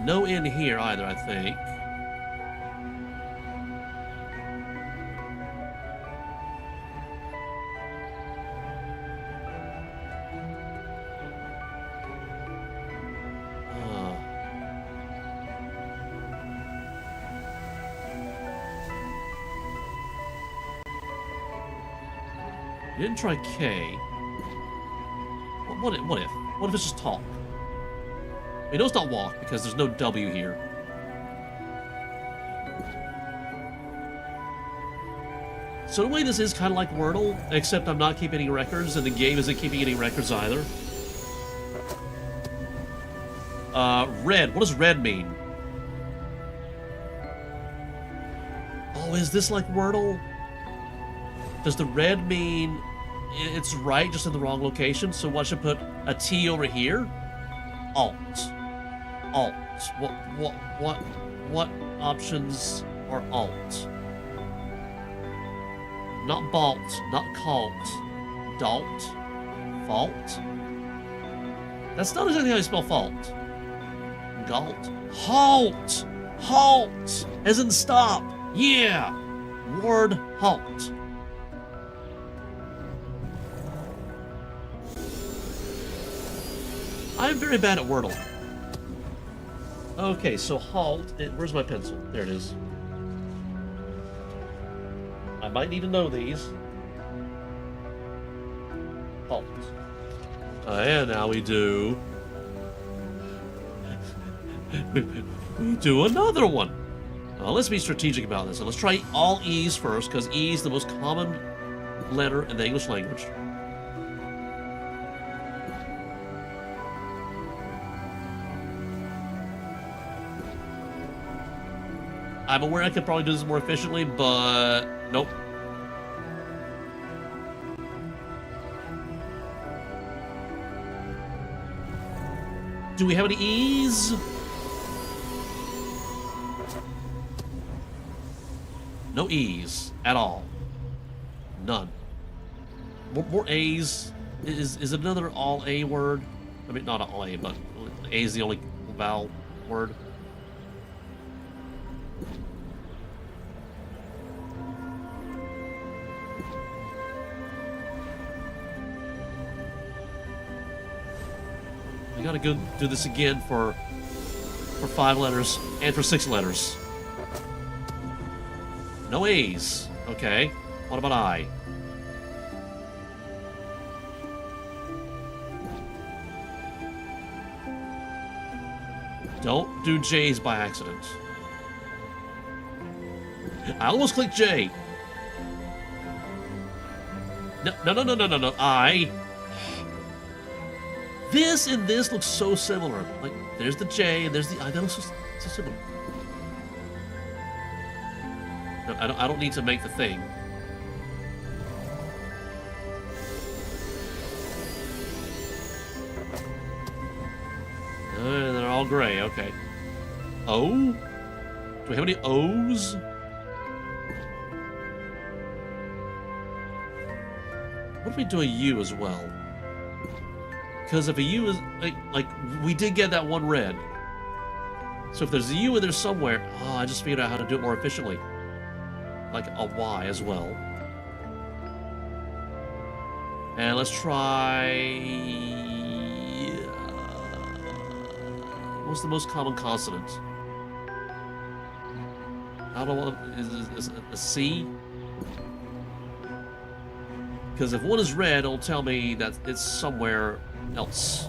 No in here either, I think. You didn't try K. What if? What if it's just talk? We know it's not walk because there's no W here. So in a way, this is kind of like Wordle, except I'm not keeping any records, and the game isn't keeping any records either. Red. What does red mean? Oh, is this like Wordle? Does the red mean it's right, just in the wrong location? So what should put a T over here? Alt. Alt. What options are alt? Not balt, not calt. Dalt. Fault. That's not exactly how you spell fault. Galt. Halt! Halt! As in stop. Yeah! Word halt. I'm very bad at Wordle. Okay, so halt. Where's my pencil? There it is. I might need to know these. Halt. And now we do... we do another one. Let's be strategic about this. So let's try all E's first, because E is the most common letter in the English language. I'm aware I could probably do this more efficiently, but nope. Do we have any E's? No E's at all. None. More A's. Is it another all A word? I mean, not all A, but A is the only vowel word. I gotta go do this again for 5 letters and for 6 letters. No A's. Okay. What about I? Don't do J's by accident. I almost clicked J. No. I. This and this looks so similar. Like, there's the J and there's the I. That looks so similar. No, I don't need to make the thing. They're all gray, okay. O? Do we have any O's? What if we do a U as well? Because if a U is, like, we did get that one red. So if there's a U in there somewhere, oh, I just figured out how to do it more efficiently. Like a Y as well. And let's try... what's the most common consonant? I don't know, is it a C? Because if one is red, it'll tell me that it's somewhere else.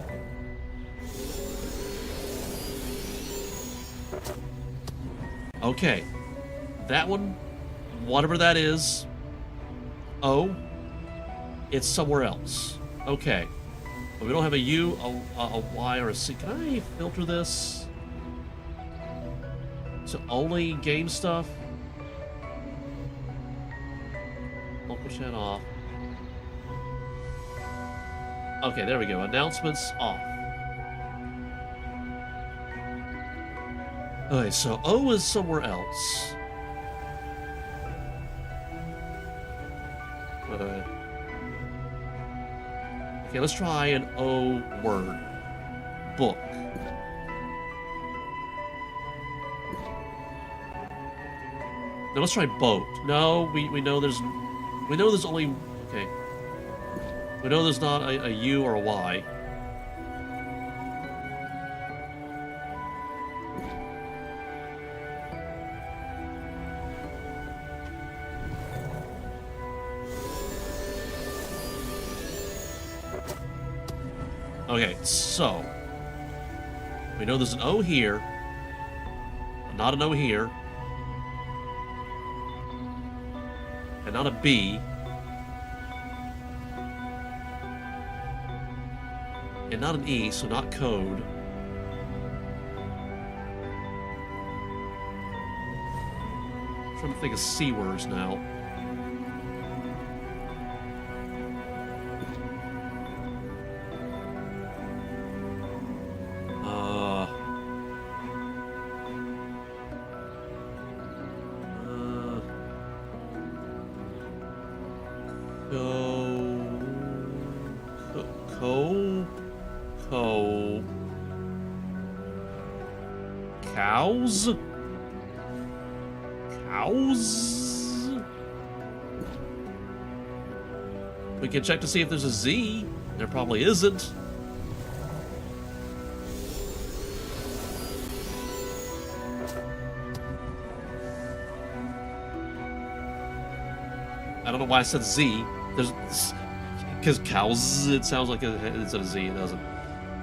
Okay. That one, whatever that is, O, it's somewhere else. Okay. But we don't have a U, a Y, or a C. Can I filter this? So only game stuff? Local chat off. Okay, there we go. Announcements off. Okay, so O is somewhere else. Okay, let's try an O word. Book. Now let's try boat. No, we know there's only, okay. We know there's not a U or a Y. Okay, so we know there's an O here, not an O here, and not a B, and not an E, so not code. I'm trying to think of C words now. Cows? We can check to see if there's a Z. There probably isn't. I don't know why I said Z. There's... because cows, it sounds like it's a Z, it doesn't.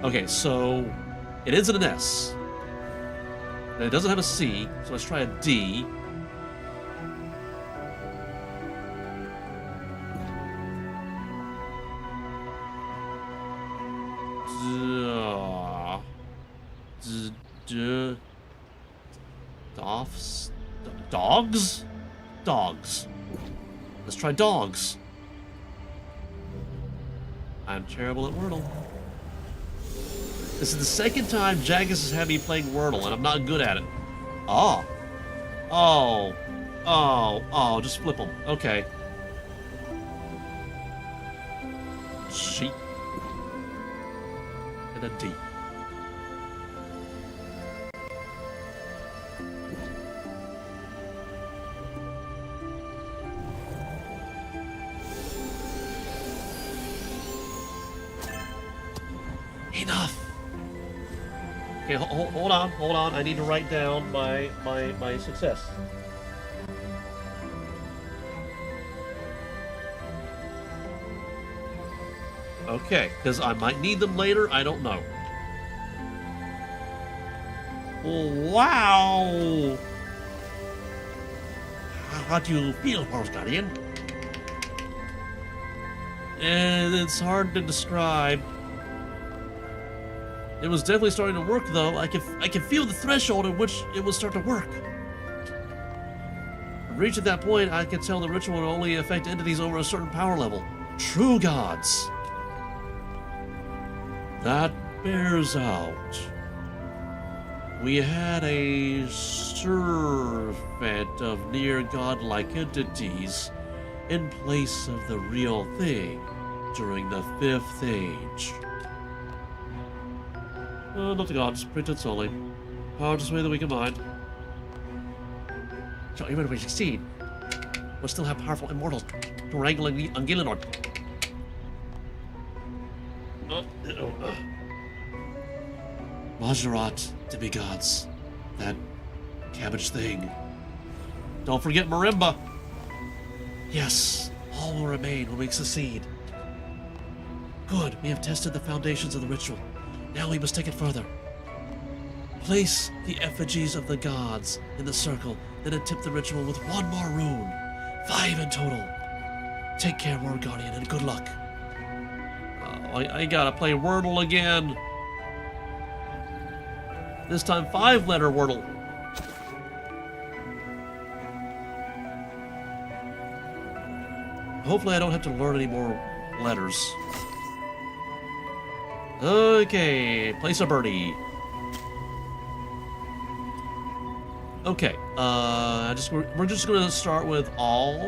Okay, so it ends in an S. And it doesn't have a C, so let's try a D. Dogs? Dogs. Let's try dogs. I'm terrible at Wordle. This is the second time Jagex has had me playing Wordle, and I'm not good at it. Oh. Oh. Oh. Oh, just flip them. Okay. Sheep. And a D. Enough. Okay, hold on. I need to write down my success. Okay, because I might need them later. I don't know. Wow. How do you feel, Horse Guardian? It's hard to describe. It was definitely starting to work, though. I can feel the threshold at which it will start to work. Reaching that point, I can tell the ritual will only affect entities over a certain power level. True gods. That bears out. We had a servant of near godlike entities in place of the real thing during the 5th Age. Not the gods, pretense only. Power to sway the weak in mind. So even if we succeed, we'll still have powerful immortals to wrangle on Gielinor. Majorat, demigods, that cabbage thing. Don't forget Marimba. Yes, all will remain when we succeed. Good, we have tested the foundations of the ritual. Now we must take it further. Place the effigies of the gods in the circle, then attip the ritual with one more rune. 5 in total. Take care, Word Guardian, and good luck. I gotta play Wordle again. This time 5-letter Wordle. Hopefully I don't have to learn any more letters. Okay, place a birdie. Okay, we're just gonna start with all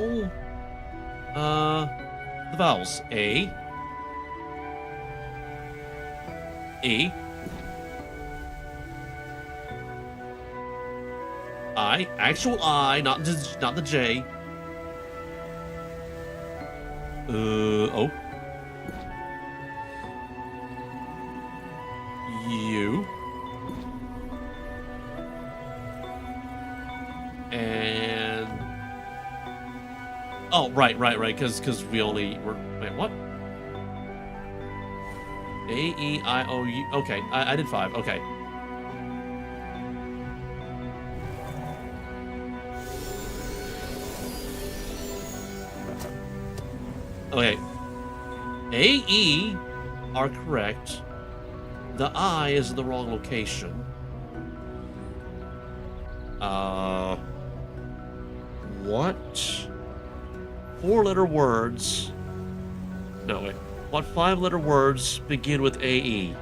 the vowels. A, E, I, actual I, not the J. O. U. And oh, right, because we only were wait, what? A, E, I, O, U. Okay, I did 5. Okay. Okay. A, E are correct. The I is in the wrong location. What 4-letter words? No, wait. What 5-letter words begin with AE?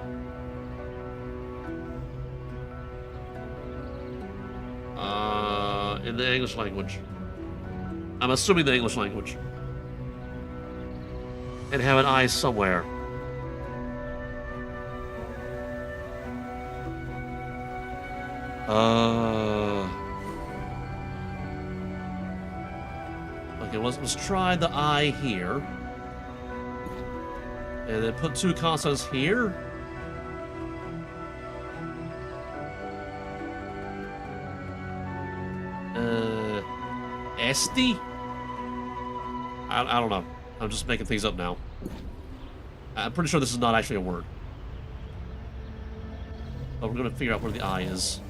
In the English language. I'm assuming the English language. And have an I somewhere. Okay, let's try the I here. And then put 2 consonants here. Esti? I don't know. I'm just making things up now. I'm pretty sure this is not actually a word. But we're gonna figure out where the I is.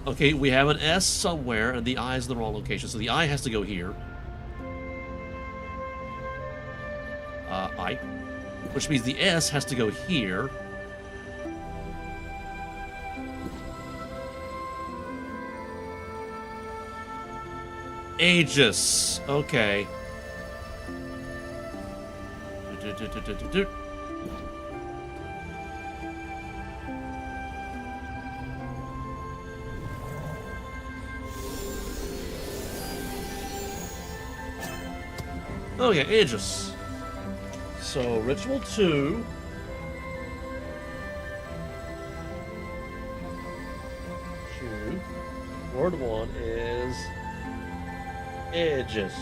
Okay, we have an S somewhere, and the I is in the wrong location, so the I has to go here. I. Which means the S has to go here. Aegis. Okay. Okay, Aegis. So, Ritual 2. Word 1 is Aegis.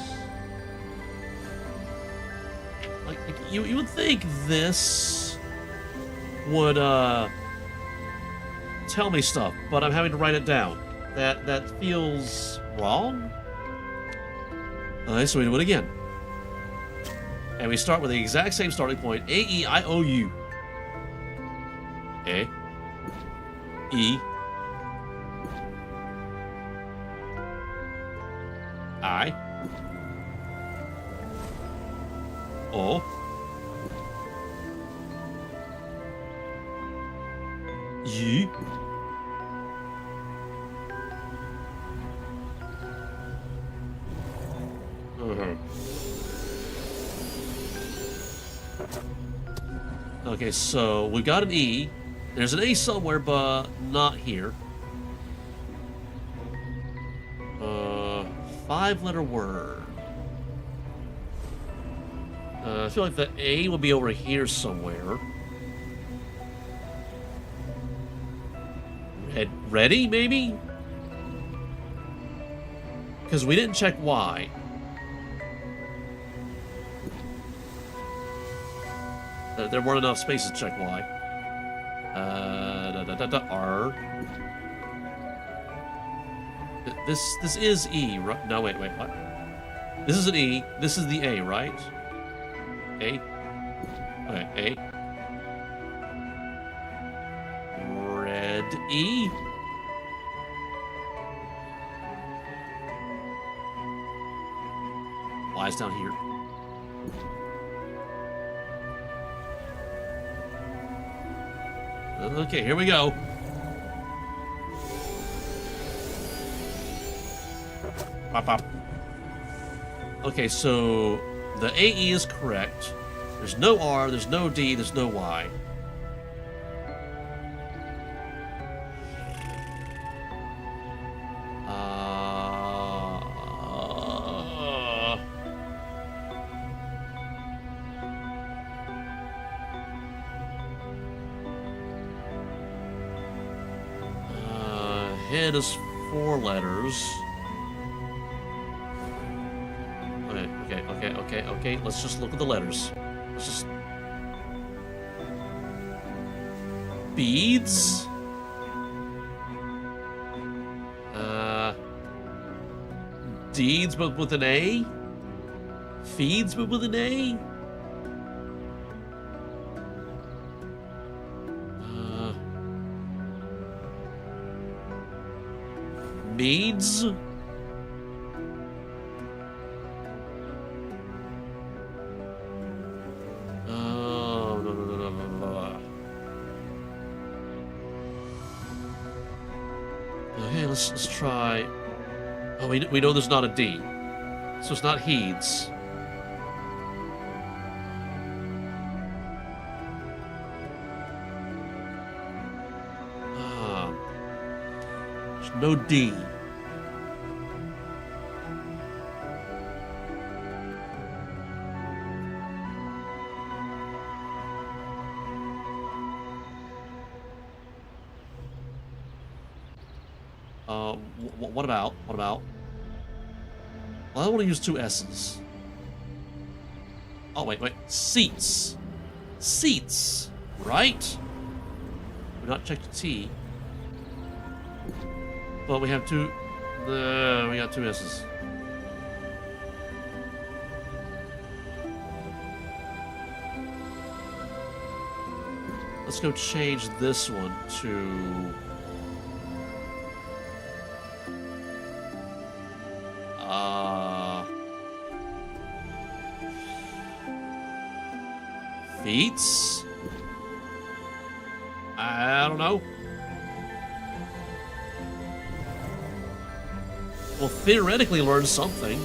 Like you would think this would tell me stuff, but I'm having to write it down. That feels wrong. Alright, so we do it again. And we start with the exact same starting point. A-E-I-O-U. A. E. I. O. U. Okay, so we've got an E. There's an A somewhere, but not here. 5-letter word. I feel like the A will be over here somewhere. Ready, maybe? Because we didn't check Y. There weren't enough spaces to check Y. R. This is E, right? No, wait, what? This is an E. This is the A, right? A. Okay, A. Red E. Y's down here. Okay, here we go. Pop, pop. Okay, so the AE is correct. There's no R, there's no D, there's no Y. Head is 4 letters. Okay. Let's just look at the letters. Let's just... Beads? Deeds, but with an A? Feeds, but with an A? Meads? Oh, no. Okay, let's try. Oh, we know there's not a D, so it's not heeds. There's no D. What about? Well, I don't want to use 2 S's. Oh, wait. Seats. Seats, right? We've not checked the T. But we have 2... we got 2 S's. Let's go change this one to... Feats? I don't know. Well, theoretically learn something.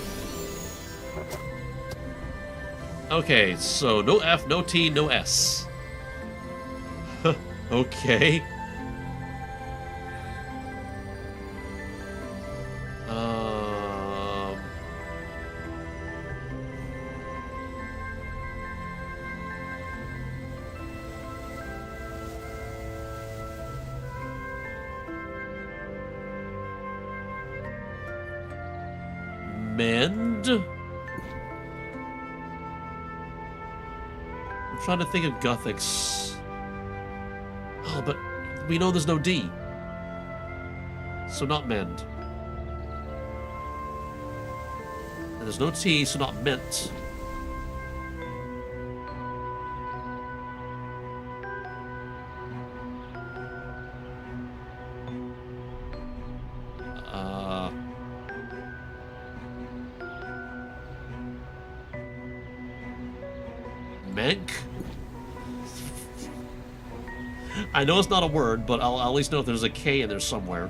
Okay, so no F, no T, no S. Okay. Mend? I'm trying to think of Guthix. Oh, but we know there's no D. So not mend. And there's no T, so not mint. Menk? I know it's not a word, but I'll at least know if there's a K in there somewhere.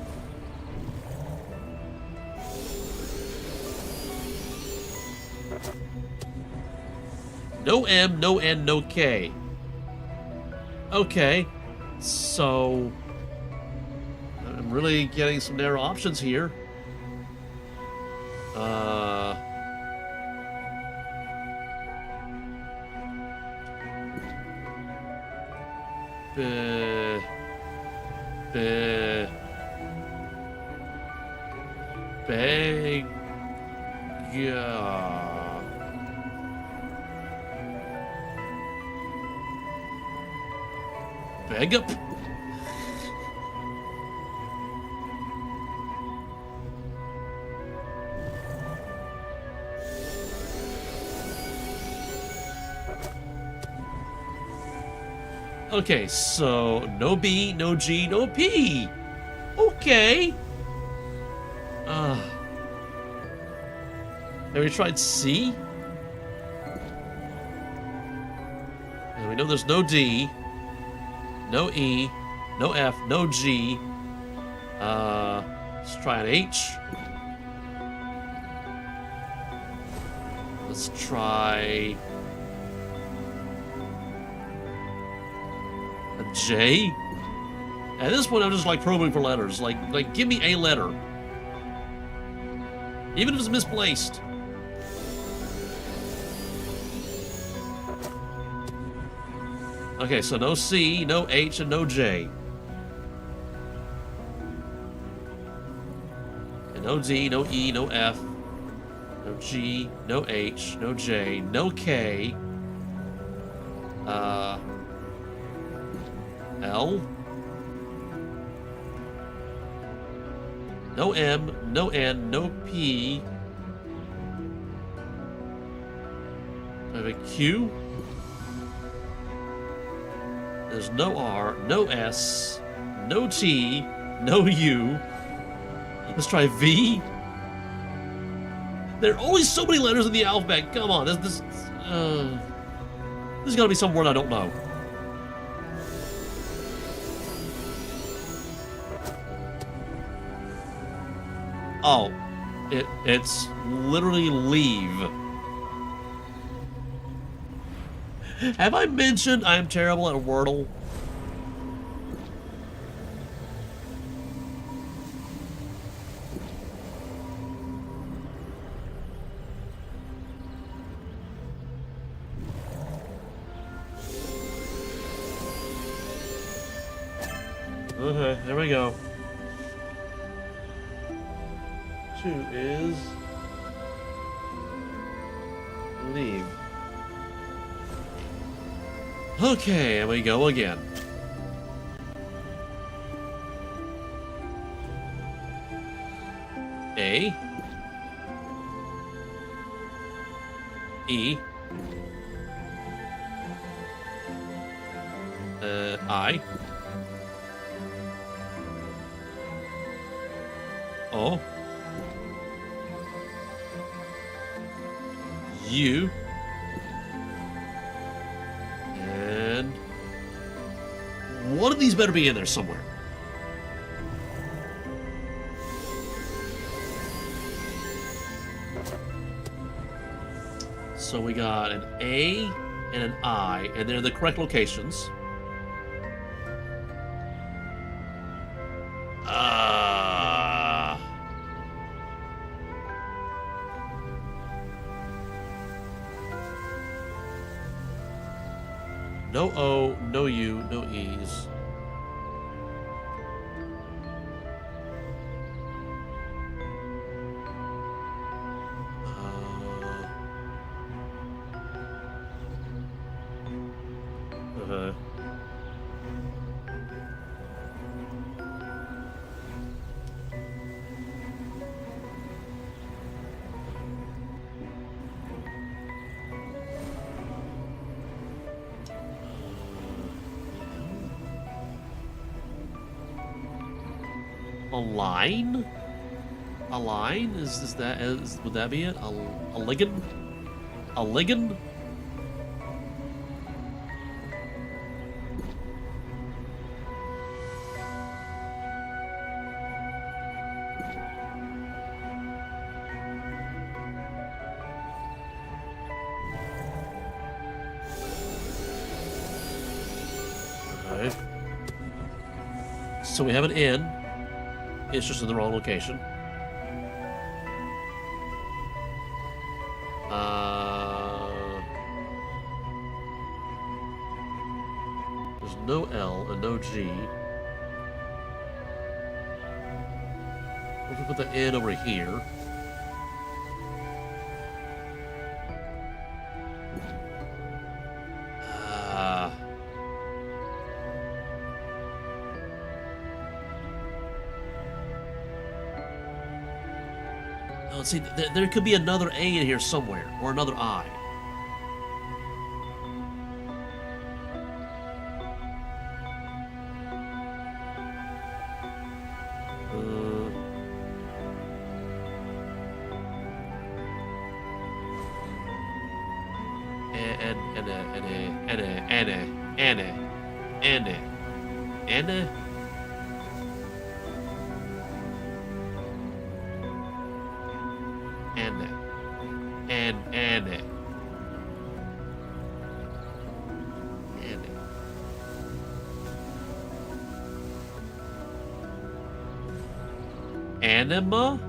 No M, no N, no K. Okay, so I'm really getting some narrow options here. Beg up. Okay, so no B, no G, no P. Okay. Have we tried C? And we know there's no D, no E, no F, no G. Let's try an H. Let's try a J. At this point, I'm just like probing for letters. Like, give me a letter, even if it's misplaced. Okay, so no C, no H, and no J. And no D, no E, no F, no G, no H, no J, no K. L. No M, no N, no P. I have a Q. There's no R, no S, no T, no U. Let's try V. There are always so many letters in the alphabet. Come on, this has got to be some word I don't know. Oh, it's literally leave. Have I mentioned I am terrible at Wordle? Okay, there we go. 2 is leave. Okay, and we go again. A. E. I. O. U. And one of these better be in there somewhere. So we got an A and an I, and they're in the correct locations. No O, no U, no E's. A line? A line? Would that be it? A ligand? A ligand? Alright. So we have an N. It's just in the wrong location. There's no L and no G. What if we put the N over here? Let's see, there could be another A in here somewhere, or another I. Anima?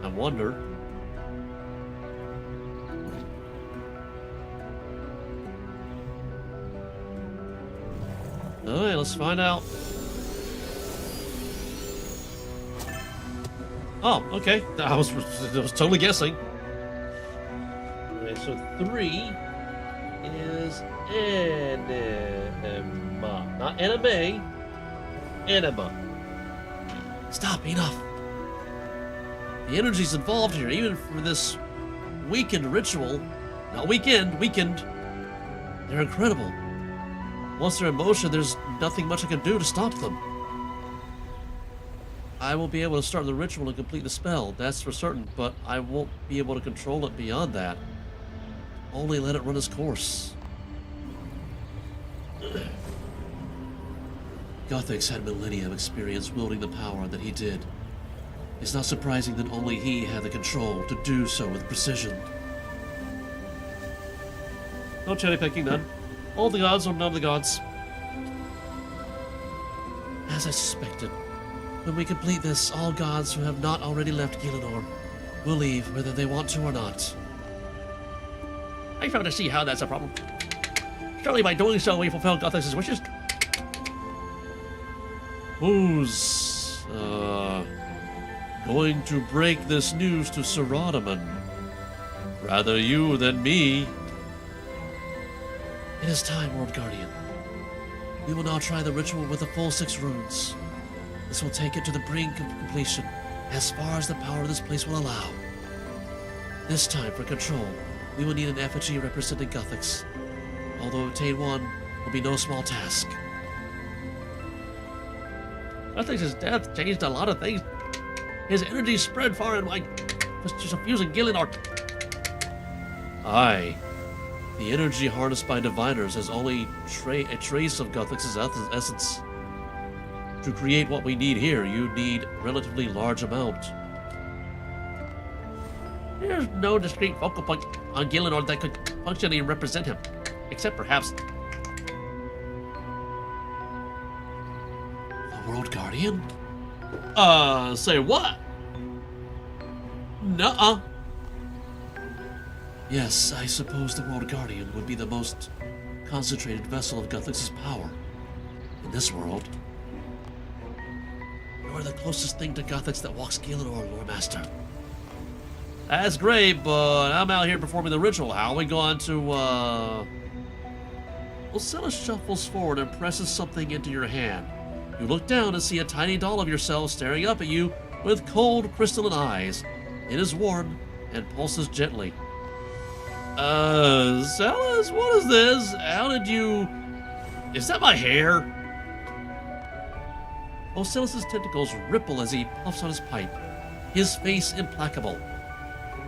I wonder. Alright, let's find out. Oh, okay. I was totally guessing. Okay, so 3 is anima. Not anime. Anima. Stop, enough. The energy's involved here, even for this weakened ritual. Not weakened. They're incredible. Once they're in motion, there's nothing much I can do to stop them. I will be able to start the ritual and complete the spell, that's for certain, but I won't be able to control it beyond that. Only let it run its course. Guthix had millennia of experience wielding the power that he did. It's not surprising that only he had the control to do so with precision. No cherry picking, none. All the gods or none of the gods. As I suspected, when we complete this, all gods who have not already left Gielinor will leave whether they want to or not. I fail to see how that's a problem. Surely by doing so we fulfill Guthix's wishes. Who's, going to break this news to Sir Rodiman? Rather you than me. It is time, World Guardian. We will now try the ritual with the full 6 runes. This will take it to the brink of completion, as far as the power of this place will allow. This time, for control, we will need an effigy representing Guthix. Although to obtain one will be no small task. Guthix's death changed a lot of things. His energy spread far and wide, just fusing Gielinor. Aye. The energy harnessed by diviners has only a trace of Guthix's essence. To create what we need here, you need a relatively large amount. There's no discrete focal point on Gielinor that could functionally represent him, except perhaps the World Guardian? Say what? Nuh-uh. Yes, I suppose the World Guardian would be the most concentrated vessel of Guthix's power in this world. You are the closest thing to Guthix that walks Gielinor, Loremaster. That's great, but I'm out here performing the ritual. How are we going to, Ocella shuffles forward and presses something into your hand. You look down and see a tiny doll of yourself staring up at you with cold, crystalline eyes. It is warm and pulses gently. Celis, what is this? How did you... Is that my hair? Ocella's tentacles ripple as he puffs on his pipe, his face implacable.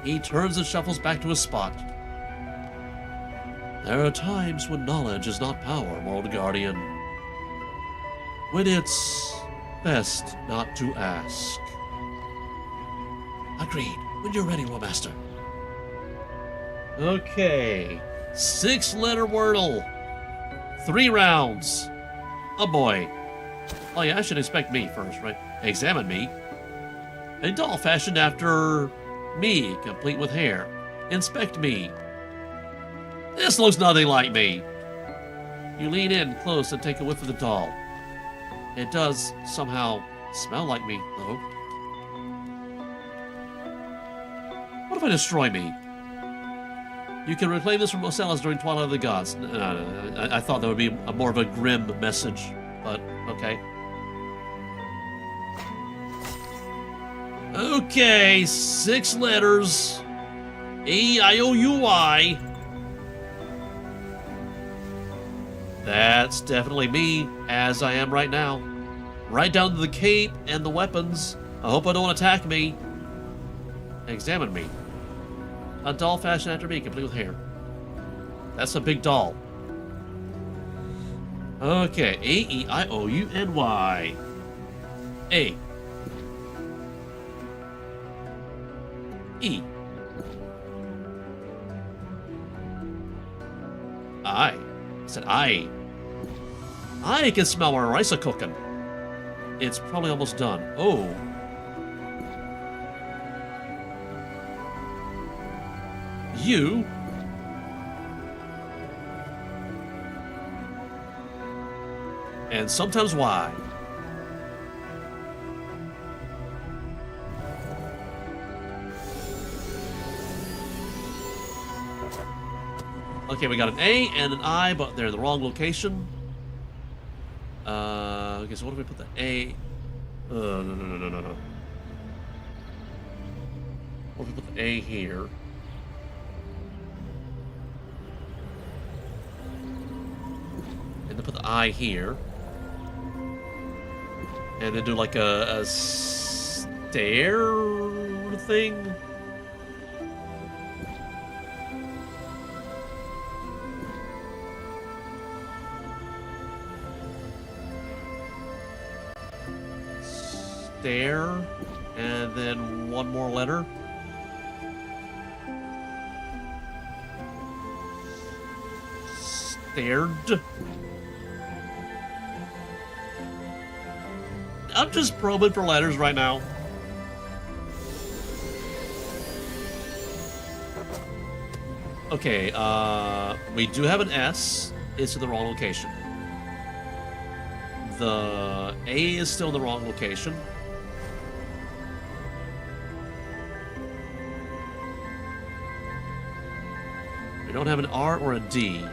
He turns and shuffles back to his spot. There are times when knowledge is not power, World Guardian. When it's best not to ask. Agreed. When you're ready, Loremaster. Okay. 6-letter wordle. 3 rounds. Oh boy. Oh yeah, I should expect me first, right? Examine me. A doll fashioned after me, complete with hair. Inspect me. This looks nothing like me. You lean in close and take a whiff of the doll. It does somehow smell like me, though. What if I destroy me? You can reclaim this from Ocella's during Twilight of the Gods. I thought that would be more of a grim message, but okay. Okay, 6 letters. A-I-O-U-I. That's definitely me, as I am right now. Right down to the cape and the weapons. I hope I don't attack me. Examine me. A doll fashioned after me, complete with hair. That's a big doll. Okay, A-E-I-O-U-N-Y. A. E. I. I said I. I can smell our rice cooking. It's probably almost done. Oh. U. And sometimes Y. Okay, we got an A and an I, but they're in the wrong location. Okay, so what if we put the A? No. What if we put the A here? And then put the I here. And then do like a stair thing. Stair, and then one more letter. Stared. I'm just probing for letters right now. Okay, we do have an S. It's in the wrong location. The A is still in the wrong location. We don't have an R or a D.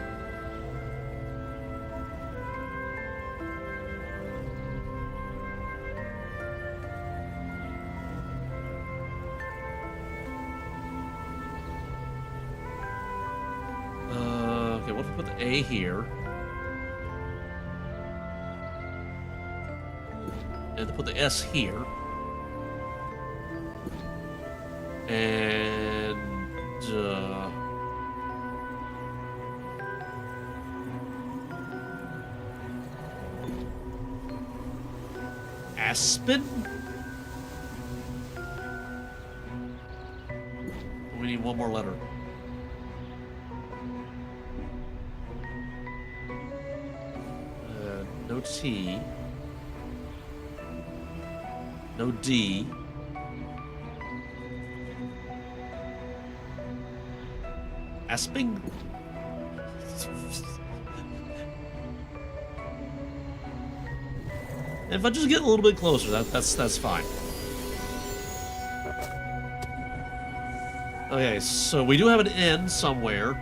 Okay, what if we put the A here? And put the S here. And Aspen? need one more letter. No T. No D. Asping? If I just get a little bit closer, that's fine. Okay, so we do have an N somewhere.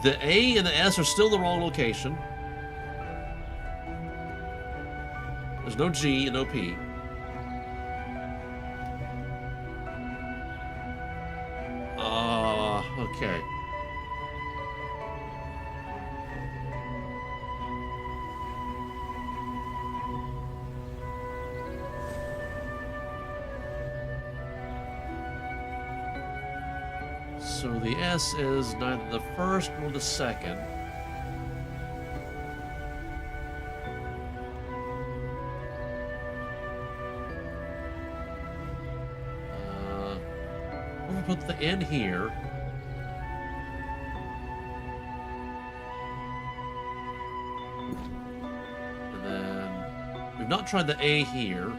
The A and the S are still in the wrong location. There's no G and no P. Okay. So the S is neither the first nor the second. I'm gonna put the N here. And then we've not tried the A here.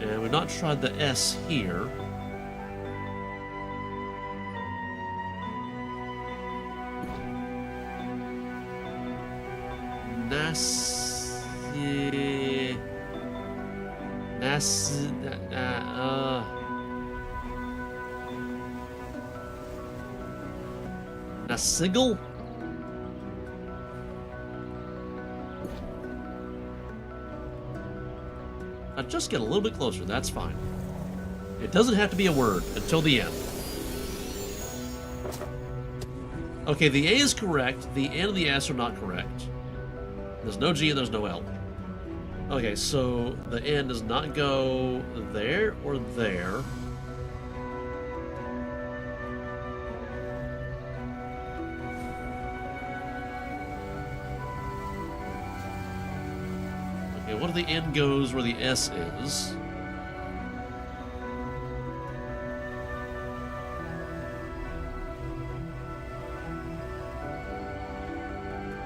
And we've not tried the S here. Nasigil? Now just get a little bit closer, that's fine. It doesn't have to be a word until the end. Okay, the A is correct, the N and the S are not correct. There's no G and there's no L. Okay, so the N does not go there or there. Okay, what if the N goes where the S is?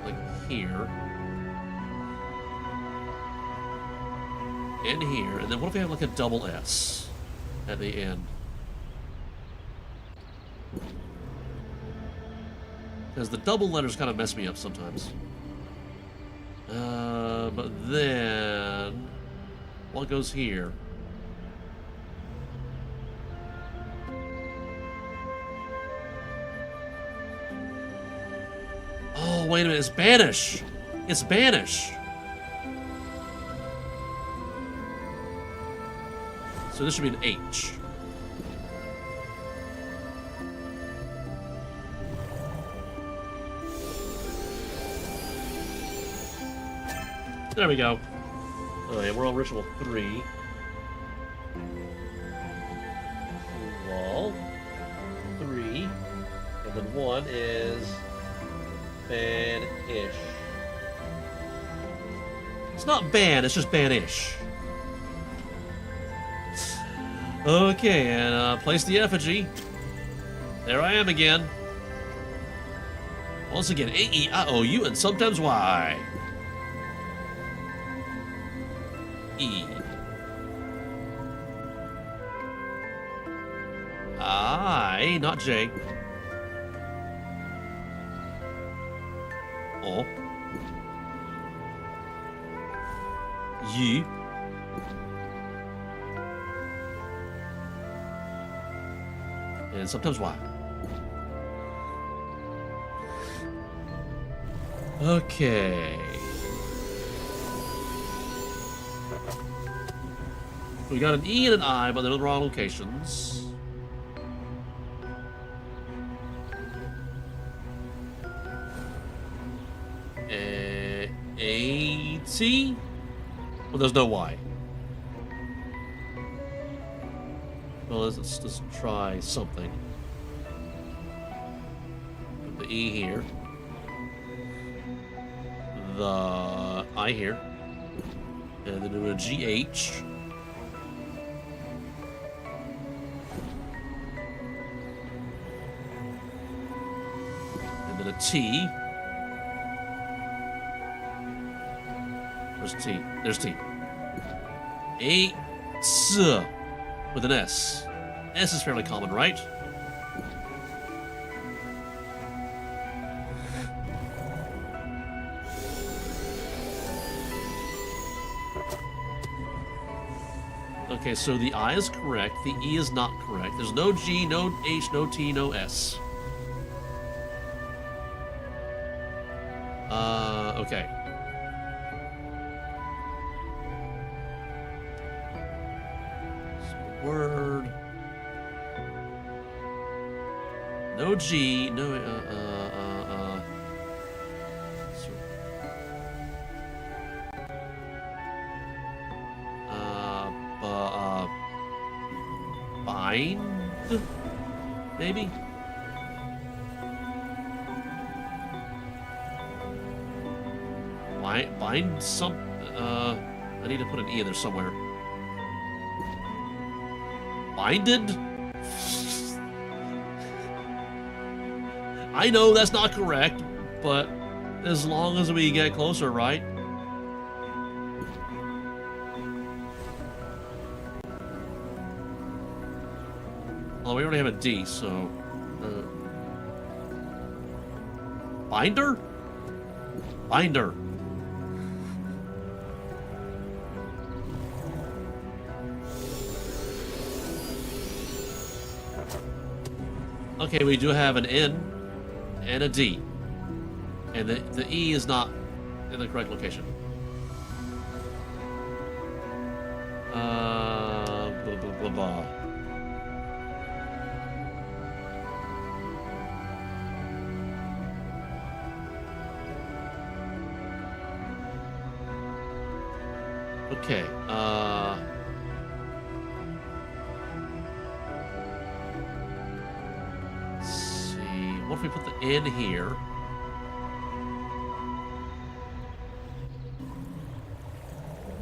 Like here. In here, and then what if we have like a double S at the end? Because the double letters kind of mess me up sometimes. But then what goes here? Oh, wait a minute, it's Banish! It's Banish! So this should be an H. There we go. Alright, we're on ritual 3. Wall. 3. And then 1 is Banish. It's not ban, it's just Banish. Okay, and place the effigy. There I am again. Once again, A-E-I-O-U and sometimes Y. E. I, not J. O. U. And sometimes Y. Okay. We got an E and an I, but they're in the wrong locations. A-T? Well, there's no Y. Well, let's just try something. Put the E here. The I here. And then do a GH. T. Where's T? There's T. A S with an S. S is fairly common, right? Okay, so the I is correct, the E is not correct. There's no G, no H, no T, no S. Okay. So word. No G, no, bind? Maybe? Bind some, I need to put an E in there somewhere. Binded? I know that's not correct, but as long as we get closer, right? Well, we already have a D, so... binder? Binder. Okay, we do have an N and a D. And the E is not in the correct location. Blah, blah, blah, blah. Okay, let's see, what if we put the N here?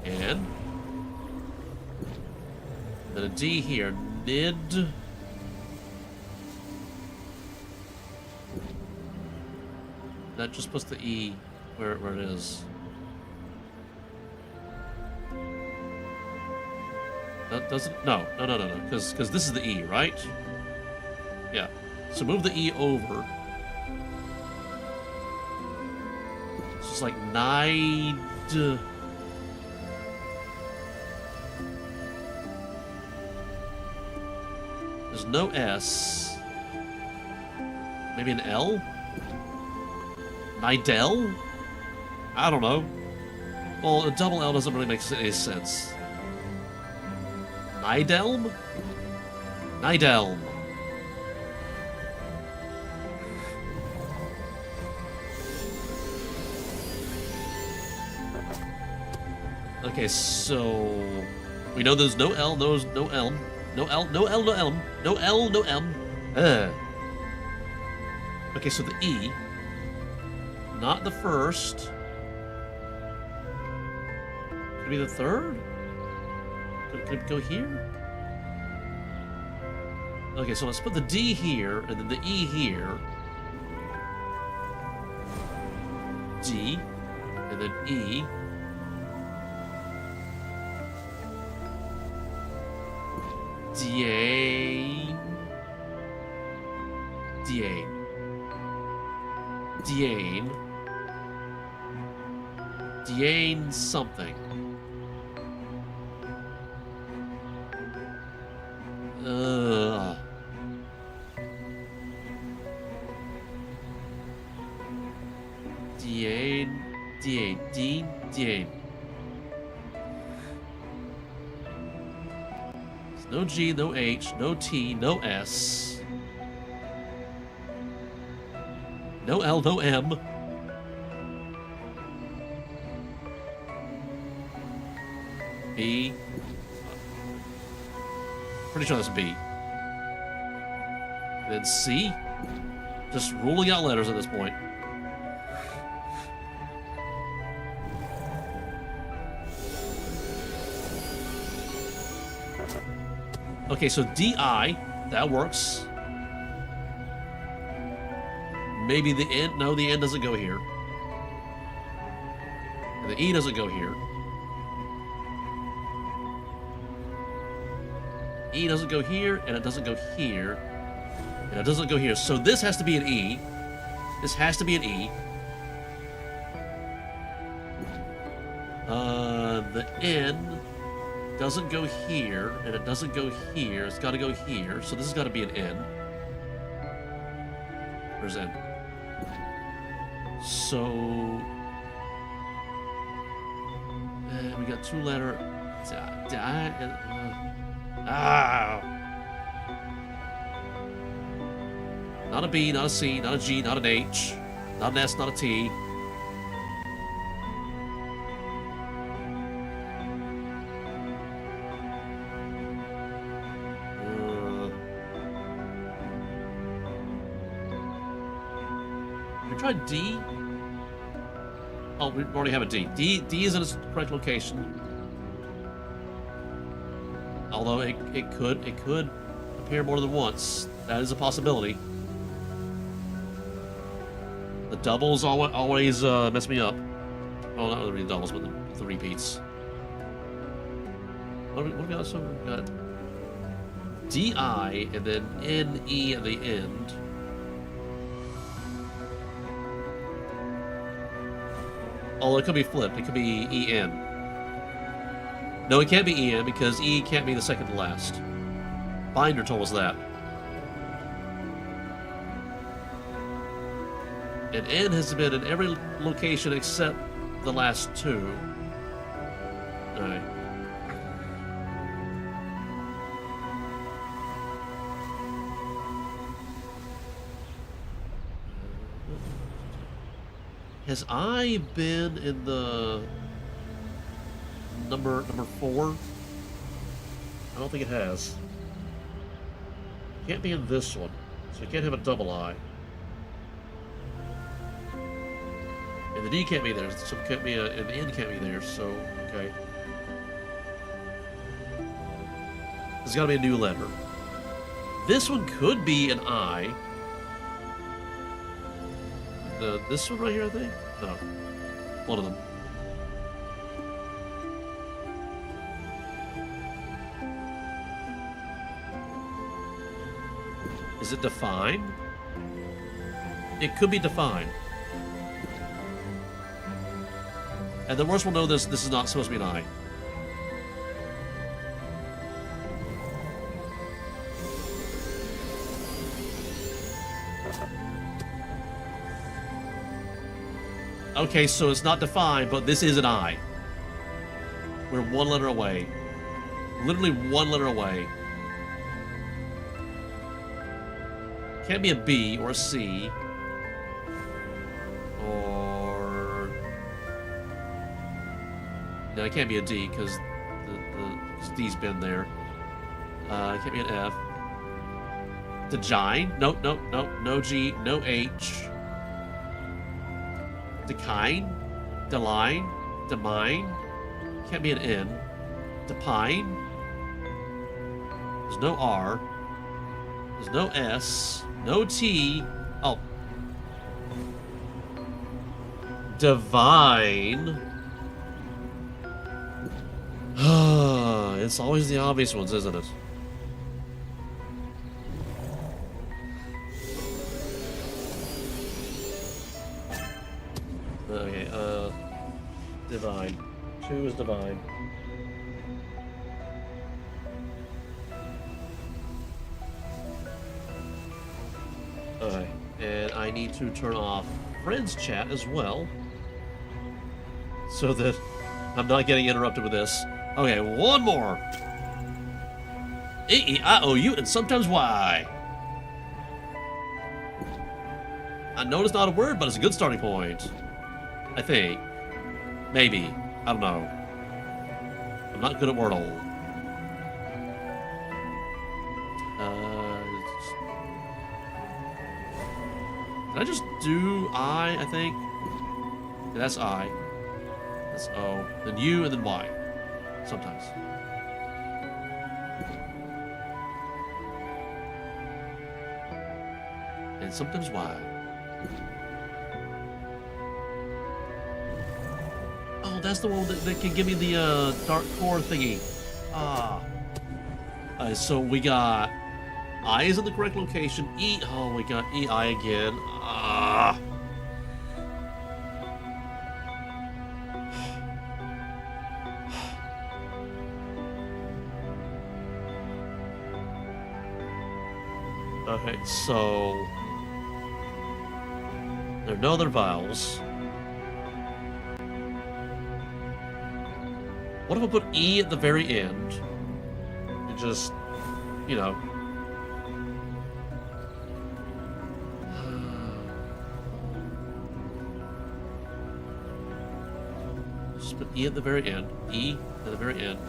And then a D here, NID. That just puts the E where it is. That doesn't, no, because this is the E, right? Yeah. So move the E over. It's just like nide. There's no S. Maybe an L? Nidel? I don't know. Well, a double L doesn't really make any sense. Nidelm? Nidelm. Okay, so we know there's no L, no Elm. No L, no L, no Elm. No L, no M. Okay, so the E. Not the first. Could it be the third? Could it go here? Okay, so let's put the D here, and then the E here. D, and then E. Diane. Diane. Diane. Diane something. Diane. No G, no H, no T, no S. No L, no M. B. Pretty sure that's B. And then C. Just ruling out letters at this point. Okay, so DI, that works. maybe the N. No, the N doesn't go here. And the E doesn't go here. E doesn't go here, and it doesn't go here. And it doesn't go here. So this has to be an E. This has to be an E. The N doesn't go here, and it doesn't go here. It's got to go here. So this has got to be an N. Where's N? So we got two letter. Not a B, not a C, not a G, not an H, not an S, not a T. We tried D. Oh, we already have a D. D is in its correct location. Although it could appear more than once. That is a possibility. The doubles always mess me up. Oh, not really the doubles, but the repeats. What do we also got? DI and then NE at the end. Oh, it could be flipped. It could be EN. No, it can't be EN because E can't be the second to last. Binder told us that. And N has been in every location except the last two. Alright. Has I been in the number 4? I don't think it has. Can't be in this one, so it can't have a double I. And the D can't be there, so it can't be and the N can't be there, so okay. There's got to be a new letter. This one could be an I. This one right here, I think? No. One of them. Is it defined? It could be defined. And the worst will know this is not supposed to be an I. Okay, so it's not defined, but this is an I. We're one letter away. Literally one letter away. Can't be a B or a C. Or... No, it can't be a D, because the D's been there. It can't be an F. Degine? Nope, nope, nope. No G, no H. Dekine, Deline, Demine, can't be an N. Depine, there's no R, there's no S, no T, oh. Divine. It's always the obvious ones, isn't it? Okay, divine. 2 is divine. Alright, and I need to turn off friends chat as well, so that I'm not getting interrupted with this. Okay, one more. A-E-I-O-U and sometimes Y. I know it's not a word, but it's a good starting point. I think. Maybe. I don't know. I'm not good at Wordle. Did I just do I think? Yeah, that's I. That's O. Then U and then Y. Sometimes. And sometimes Y. that's the one that can give me the dark core thingy. Ah. So we got I is in the correct location. E. Oh, we got EI again. Ah. Okay, so there are no other vowels. What if I put E at the very end? And just, you know. Just put E at the very end. E at the very end.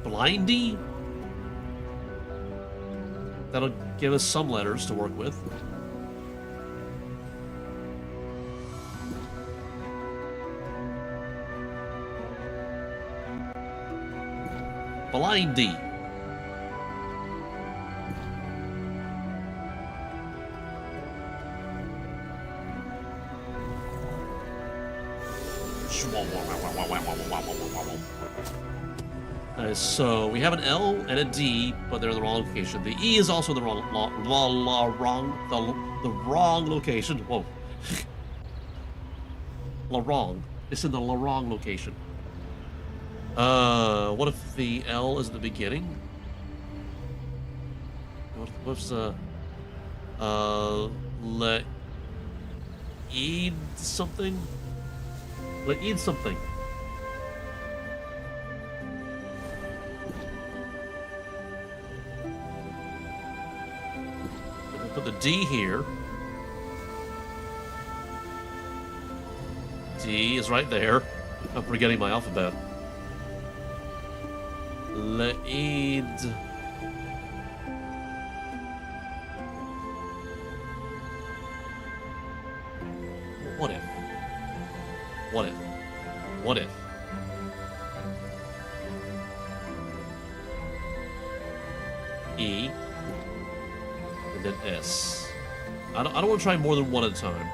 Blindy? That'll give us some letters to work with. Blindy. So we have an L and a D, but they're in the wrong location. The E is also in the wrong location. Whoa. Wrong. It's in the wrong location. What if the L is at the beginning? What's the let eat something? Let eat something. Put the D here. D is right there. I'm forgetting my alphabet. Leid. What if? What if? What if? E. And then S. I don't want to try more than one at a time.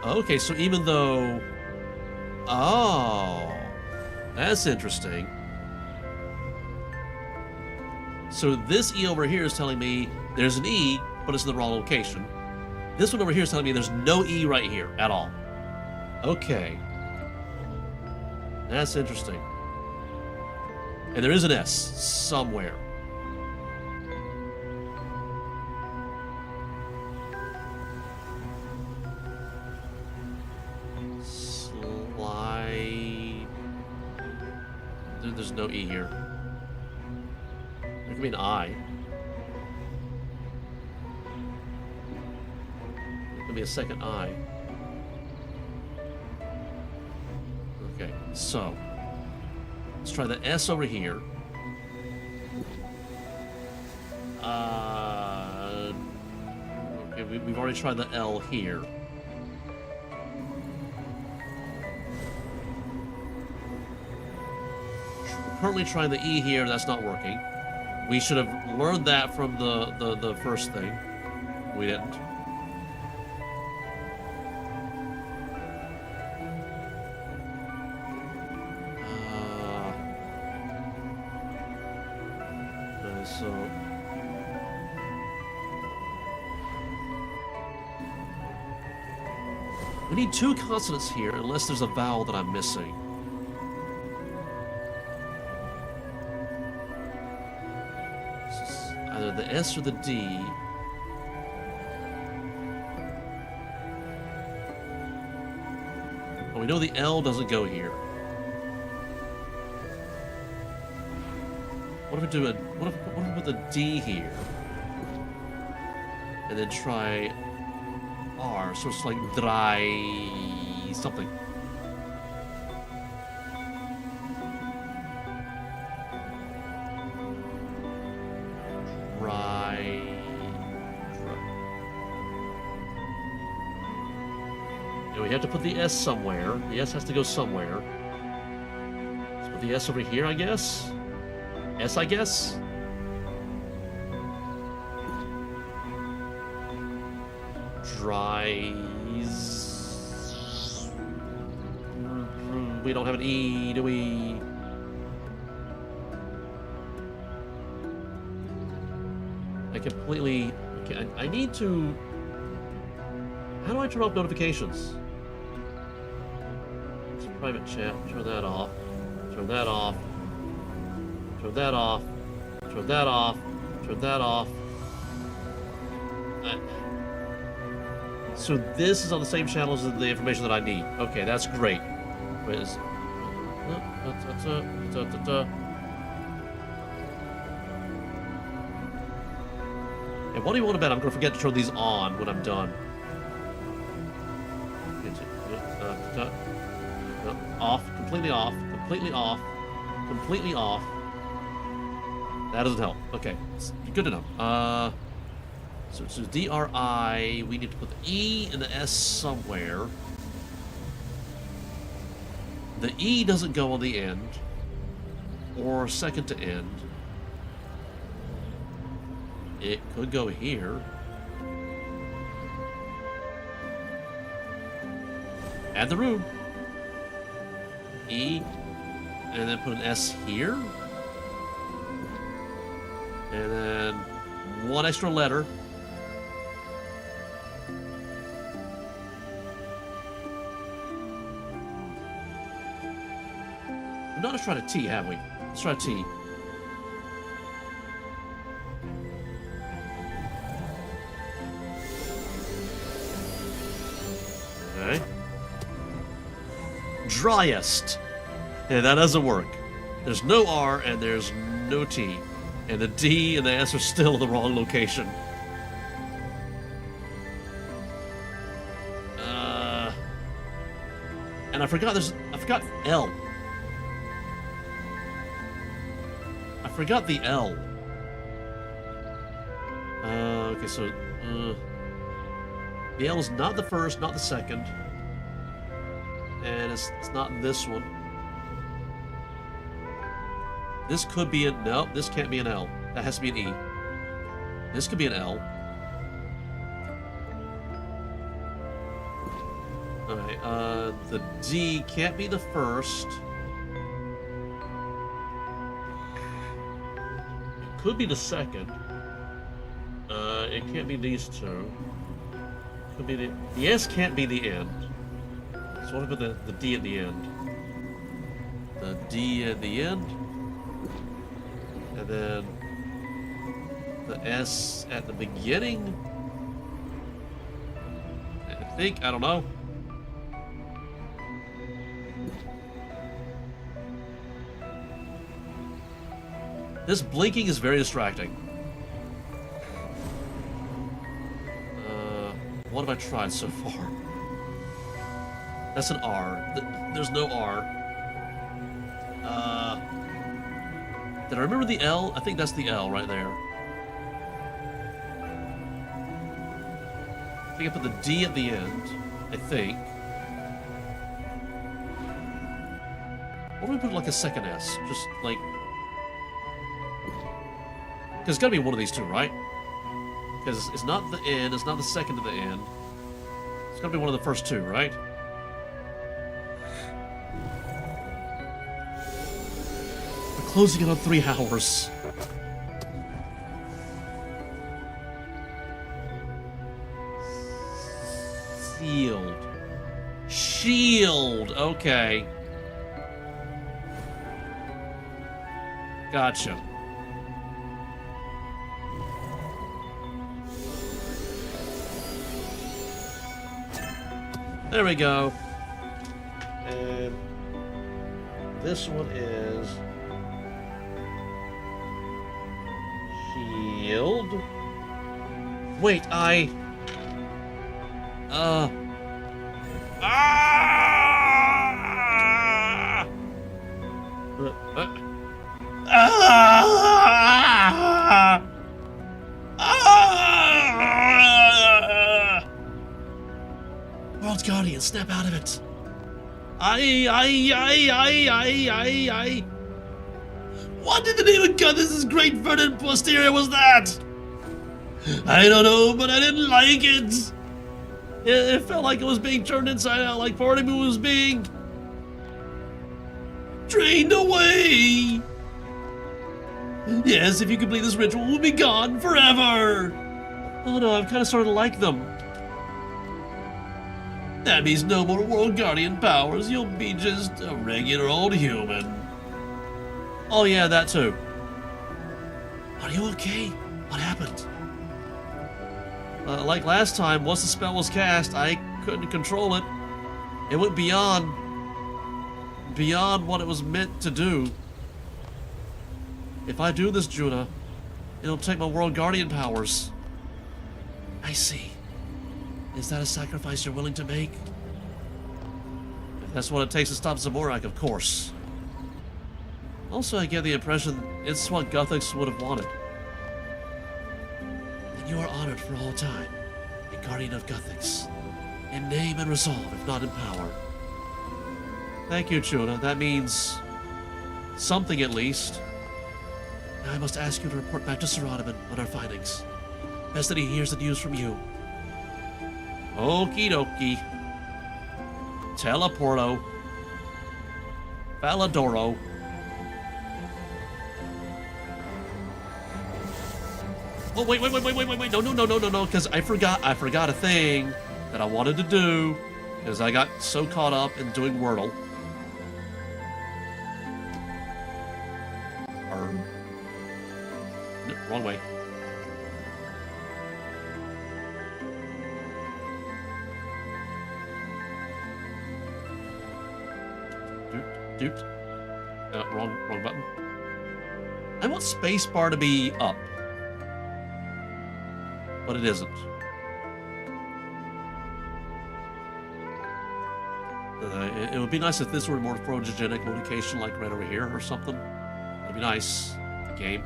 Okay, so even though... Oh, that's interesting. So this E over here is telling me there's an E, but it's in the wrong location. This one over here is telling me there's no E right here at all. Okay. That's interesting. And there is an S somewhere. There's no E here. There could be an I. There could be a second I. Okay, so let's try the S over here. Okay, we've already tried the L here. Currently trying the E here, that's not working. We should have learned that from the first thing. We didn't. So we need two consonants here, unless there's a vowel that I'm missing. Either the S or the D. Well, we know the L doesn't go here. What if we do what if we put the D here? And then try R, so it's like dry something. Yeah, we have to put the S somewhere. The S has to go somewhere. Let's put the S over here, I guess. S, I guess. Dries. We don't have an E, do we? I completely... Okay, I need to... How do I turn off notifications? It's a private chat. Turn that off. Turn that off. Turn that off. Turn that off. Turn that off. So this is on the same channel as the information that I need. Okay, that's great. Wait, is... And what do you want to bet? I'm going to forget to turn these on when I'm done. Off, completely off, completely off, completely off. That doesn't help. Okay, it's good enough. So it's DRI. We need to put the E and the S somewhere. The E doesn't go on the end, or second to end. It could go here. Add the room. E, and then put an S here. And then one extra letter. We've not tried a T, have we? Let's try a T. Okay. Driest. Yeah, that doesn't work. There's no R and there's no T. And the D and the S are still in the wrong location. And I forgot L. I forgot the L. Okay, so the L is not the first, not the second. And it's not this one. This could be a... No, this can't be an L. That has to be an E. This could be an L. Alright, the D can't be the first. It could be the second. It can't be these two. Could be the S can't be the end. So what about the D at the end? The D at the end. And then the S at the beginning. I think, I don't know. This blinking is very distracting. What have I tried so far? That's an R. There's no R. Did I remember the L? I think that's the L right there. I think I put the D at the end. I think. Or we put like a second S? Just like... Because it's got to be one of these two, right? Because it's not the end, it's not the second to the end. It's got to be one of the first two, right? We're closing it on 3 hours. Sealed. Shield. Okay. Gotcha. There we go. And this one is shield. Wait, Guardian, snap out of it. What in the name of God, this is great verdant posterior was that? I don't know, but I didn't like it. It felt like it was being turned inside out, like part of me was being drained away. Yes, if you complete this ritual, we'll be gone forever. Oh no, I'm kind of starting to like them. That means no more World Guardian powers. You'll be just a regular old human. Oh yeah, that too. Are you okay? What happened? Like last time, once the spell was cast, I couldn't control it. It went beyond what it was meant to do. If I do this, Juna, it'll take my World Guardian powers. I see. Is that a sacrifice you're willing to make? If that's what it takes to stop Zamorak, of course. Also, I get the impression it's what Guthix would have wanted. Then you are honored for all time, a Guardian of Guthix. In name and resolve, if not in power. Thank you, Juna. That means something at least. Now I must ask you to report back to Sir Ottoman on our findings. Best that he hears the news from you. Okie dokie. Teleporto. Valadoro. Oh, wait, no, because I forgot a thing that I wanted to do, because I got so caught up in doing Wordle. No, wrong way. Doot. Wrong button. I want spacebar to be up, but it isn't. It would be nice if this were a more photogenic location, like right over here or something. That'd be nice. Game.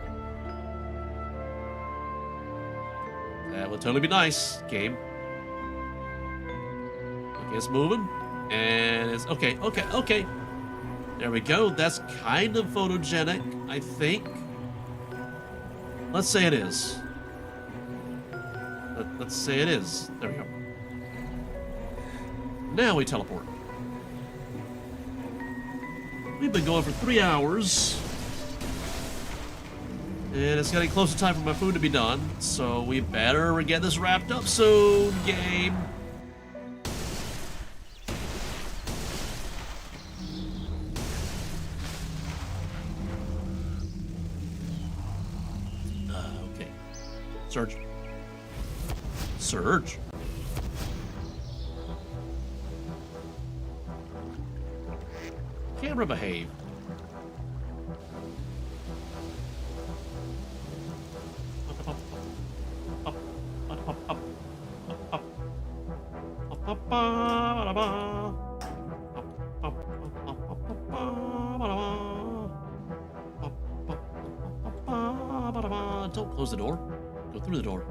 That would totally be nice. Game. Okay, it's moving. And it's... Okay. There we go. That's kind of photogenic, I think. Let's say it is. Let's say it is. There we go. Now we teleport. We've been going for 3 hours. And it's getting close to time for my food to be done. So we better get this wrapped up soon, game. Okay. Surge. Camera behave. Don't close the door. Go through the door.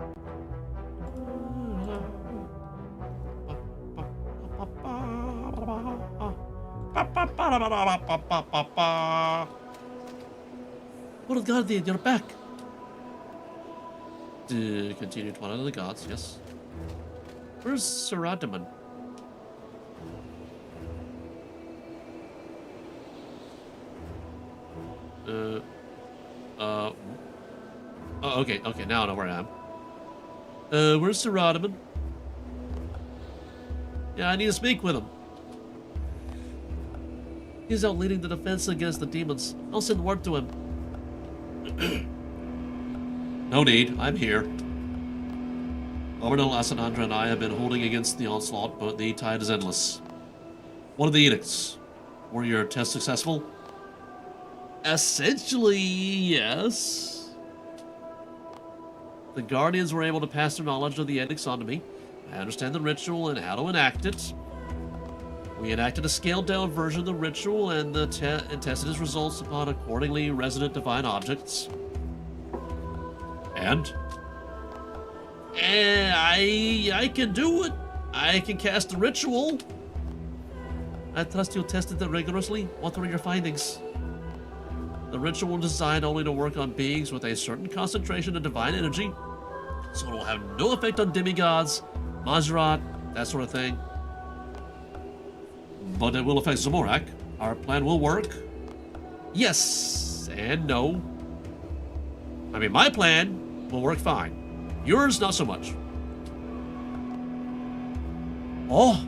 What of God, you're back. Continue Twilight of the Gods, yes. Where's Sir Ottoman? Oh, okay, now I know where I am. Where's Sir Ottoman? Yeah, I need to speak with him. He's out leading the defense against the demons. I'll send word to him. No need, I'm here. Overdell, Asanandra, and I have been holding against the onslaught, but the tide is endless. What are the edicts? Were your tests successful? Essentially, yes. The Guardians were able to pass their knowledge of the edicts on to me. I understand the ritual and how to enact it. We enacted a scaled-down version of the ritual and tested its results upon accordingly resonant divine objects. And? I can do it. I can cast a ritual. I trust you tested it rigorously. What were your findings? The ritual was designed only to work on beings with a certain concentration of divine energy, so it will have no effect on demigods, Mazrat, that sort of thing. But it will affect Zamorak. Our plan will work. Yes and no. I mean, my plan will work fine. Yours, not so much. Oh.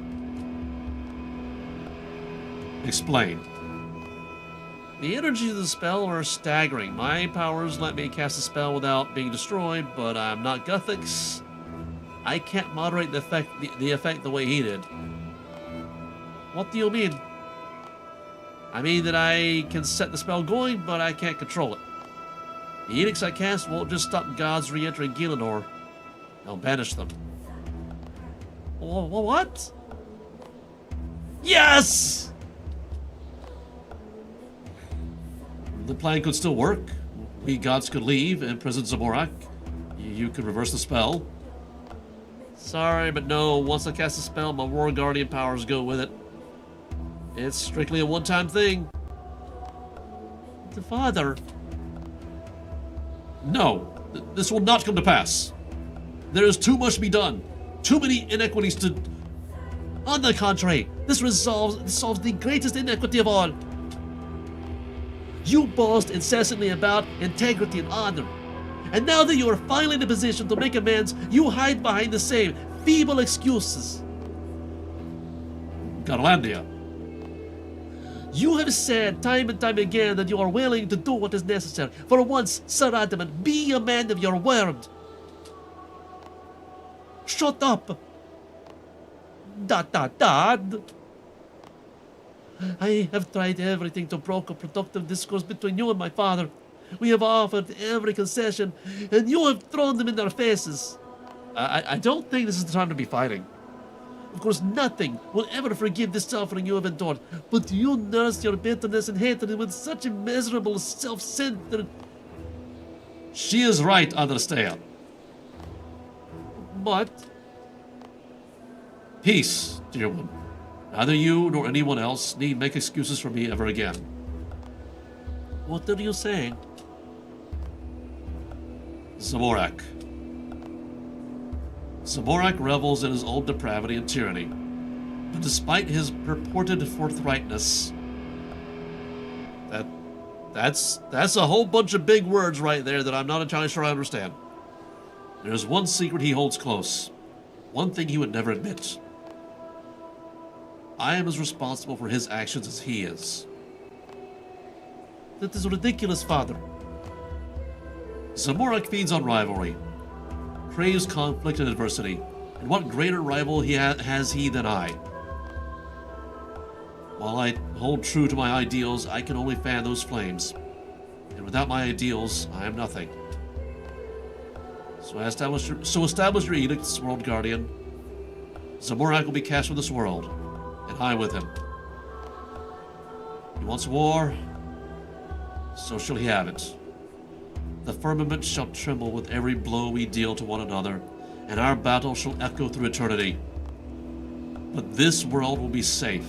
Explain. The energies of the spell are staggering. My powers let me cast a spell without being destroyed, but I'm not Guthix. I can't moderate the effect the way he did. What do you mean? I mean that I can set the spell going, but I can't control it. The edicts I cast won't just stop gods re-entering Gielinor. They'll banish them. What? Yes! The plan could still work. We gods could leave and imprison Zamorak. You could reverse the spell. Sorry, but no. Once I cast a spell, my War Guardian powers go with it. It's strictly a one-time thing. The Father. No, this will not come to pass. There is too much to be done. Too many inequities to... On the contrary, this solves the greatest inequity of all. You boast incessantly about integrity and honor. And now that you are finally in a position to make amends, you hide behind the same feeble excuses. Garlandia. You have said time and time again that you are willing to do what is necessary. For once, Sir Adamant, be a man of your word. Shut up. Dad. I have tried everything to broker productive discourse between you and my father. We have offered every concession, and you have thrown them in our faces. I don't think this is the time to be fighting. Of course, nothing will ever forgive the suffering you have endured, but you nurse your bitterness and hatred with such a miserable, self-centered... She is right, Adrastea. But... Peace, dear one. Neither you nor anyone else need make excuses for me ever again. What are you saying? Zamorak. Zamorak revels in his old depravity and tyranny, but despite his purported forthrightness, that's a whole bunch of big words right there that I'm not entirely sure I understand. There's one secret he holds close, one thing he would never admit. I am as responsible for his actions as he is. That is ridiculous, Father. Zamorak feeds on rivalry, craves conflict and adversity, and what greater rival has he than I? While I hold true to my ideals, I can only fan those flames, and without my ideals, I am nothing. So establish your edicts, World Guardian. Zamorak will be cast from this world, and I with him. He wants war, so shall he have it. The firmament shall tremble with every blow we deal to one another, and our battle shall echo through eternity. But this world will be safe.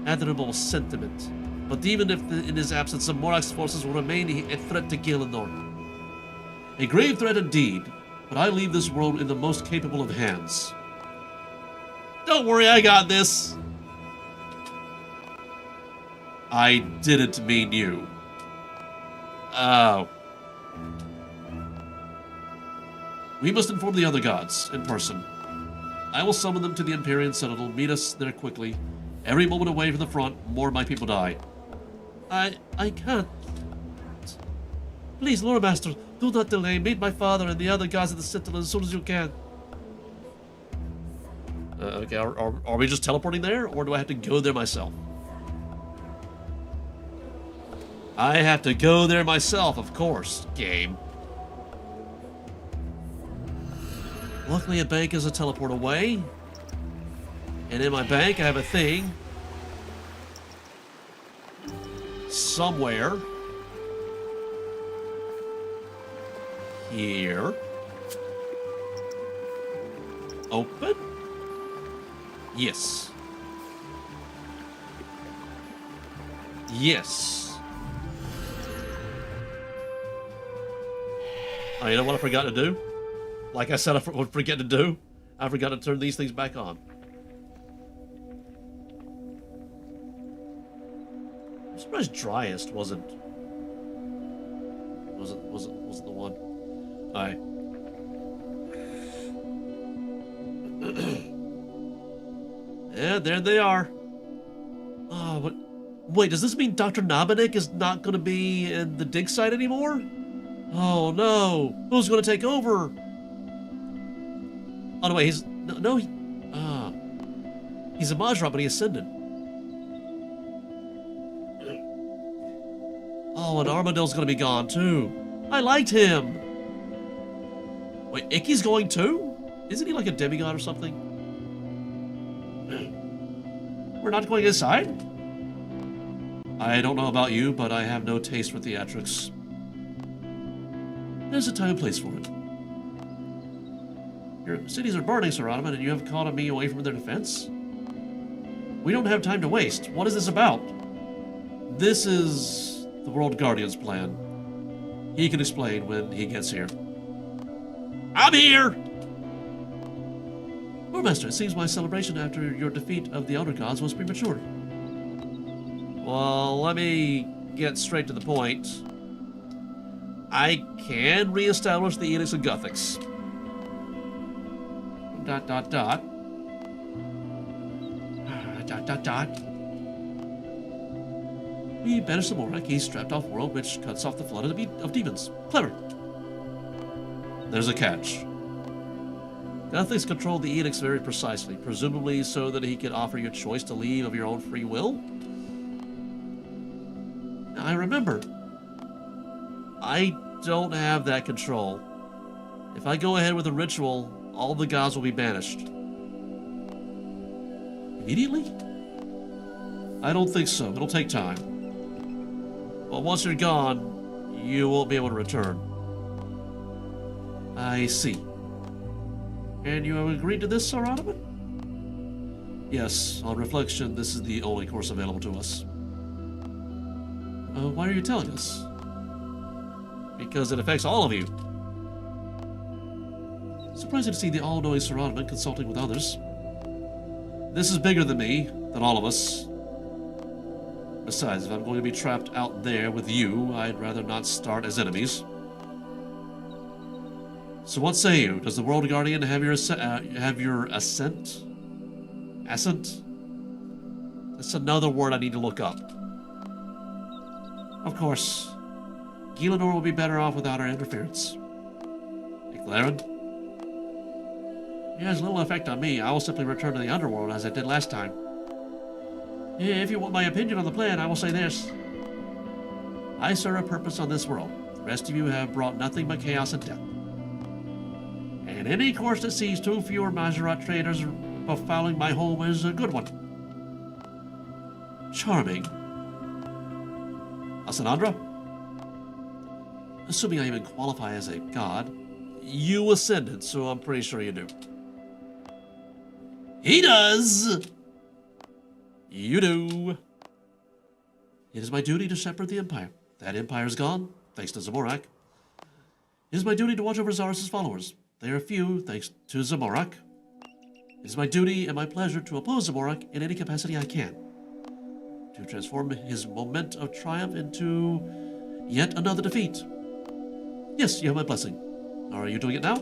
Admirable sentiment. But even if in his absence, Zamorak's forces will remain a threat to Gielinor. A grave threat indeed, but I leave this world in the most capable of hands. Don't worry, I got this. I didn't mean you. Oh. We must inform the other gods in person. I will summon them to the Empyrean Citadel. Meet us there quickly. Every moment away from the front, more of my people die. I can't. Please, Loremaster, do not delay. Meet my father and the other gods at the Citadel as soon as you can. Okay, are we just teleporting there, or do I have to go there myself? I have to go there myself, of course, game. Luckily, a bank is a teleport away. And in my bank, I have a thing. Somewhere. Here. open? Yes. Yes. Oh, you know what I forgot to do? Like I said I would forget to do? I forgot to turn these things back on. I'm surprised Driest wasn't the one. Alright. Yeah, there they are. Oh, what? Wait, does this mean Dr. Nabanik is not going to be in the dig site anymore? Oh no! Who's going to take over? Oh no, wait, he's he's a Majra, but he ascended. Oh, and Armadill's going to be gone too. I liked him. Wait, Icky's going too? Isn't he like a demigod or something? We're not going inside? I don't know about you, but I have no taste for theatrics. There's a time and place for it. Your cities are burning, Sir Ottoman, and you have called me away from their defense? We don't have time to waste. What is this about? This is the World Guardian's plan. He can explain when he gets here. I'm here! Loremaster, it seems my celebration after your defeat of the Elder Gods was premature. Well, let me get straight to the point. I can reestablish the Edicts of Guthix. ... We banish Zamorak, he's strapped off world, which cuts off the flood of demons. Clever. There's a catch. Guthix controlled the edicts very precisely, presumably so that he could offer you a choice to leave of your own free will? Now, I remember. I don't have that control. If I go ahead with the ritual, all the gods will be banished. Immediately? I don't think so. It'll take time. But once you're gone, you won't be able to return. I see. And you have agreed to this, Sir Ottoman? Yes, on reflection, this is the only course available to us. Why are you telling us? Because it affects all of you. Surprising to see the all-knowing Sir Ottoman consulting with others. This is bigger than me, than all of us. Besides, if I'm going to be trapped out there with you, I'd rather not start as enemies. So what say you? Does the World Guardian have your assent? Assent? That's another word I need to look up. Of course. Gielinor will be better off without our interference. McLaren? It has little effect on me. I will simply return to the underworld as I did last time. If you want my opinion on the plan, I will say this. I serve a purpose on this world. The rest of you have brought nothing but chaos and death. And any course that sees too fewer Majorat traders befouling my home is a good one. Charming. Asanandra? Assuming I even qualify as a god, you ascended, so I'm pretty sure you do. He does! You do. It is my duty to shepherd the Empire. That Empire is gone, thanks to Zamorak. It is my duty to watch over Zarus' followers. They are few, thanks to Zamorak. It is my duty and my pleasure to oppose Zamorak in any capacity I can. To transform his moment of triumph into yet another defeat. Yes, you have my blessing. Are you doing it now?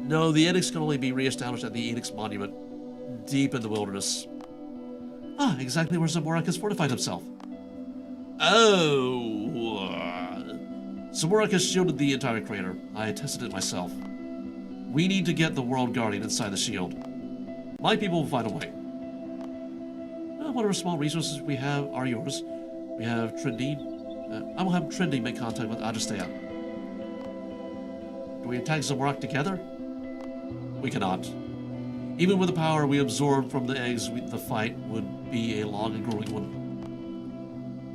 No, the edicts can only be reestablished at the Edicts Monument, deep in the wilderness. Ah, exactly where Zamorak has fortified himself. Oh. Zamorak has shielded the entire crater. I tested it myself. We need to get the World Guardian inside the shield. My people will find a way. Whatever small resources we have are yours. We have Trendine. I will have Trendine make contact with Adestea. Do we attack Zamorak together? We cannot. Even with the power we absorb from the eggs, the fight would be a long and grueling one.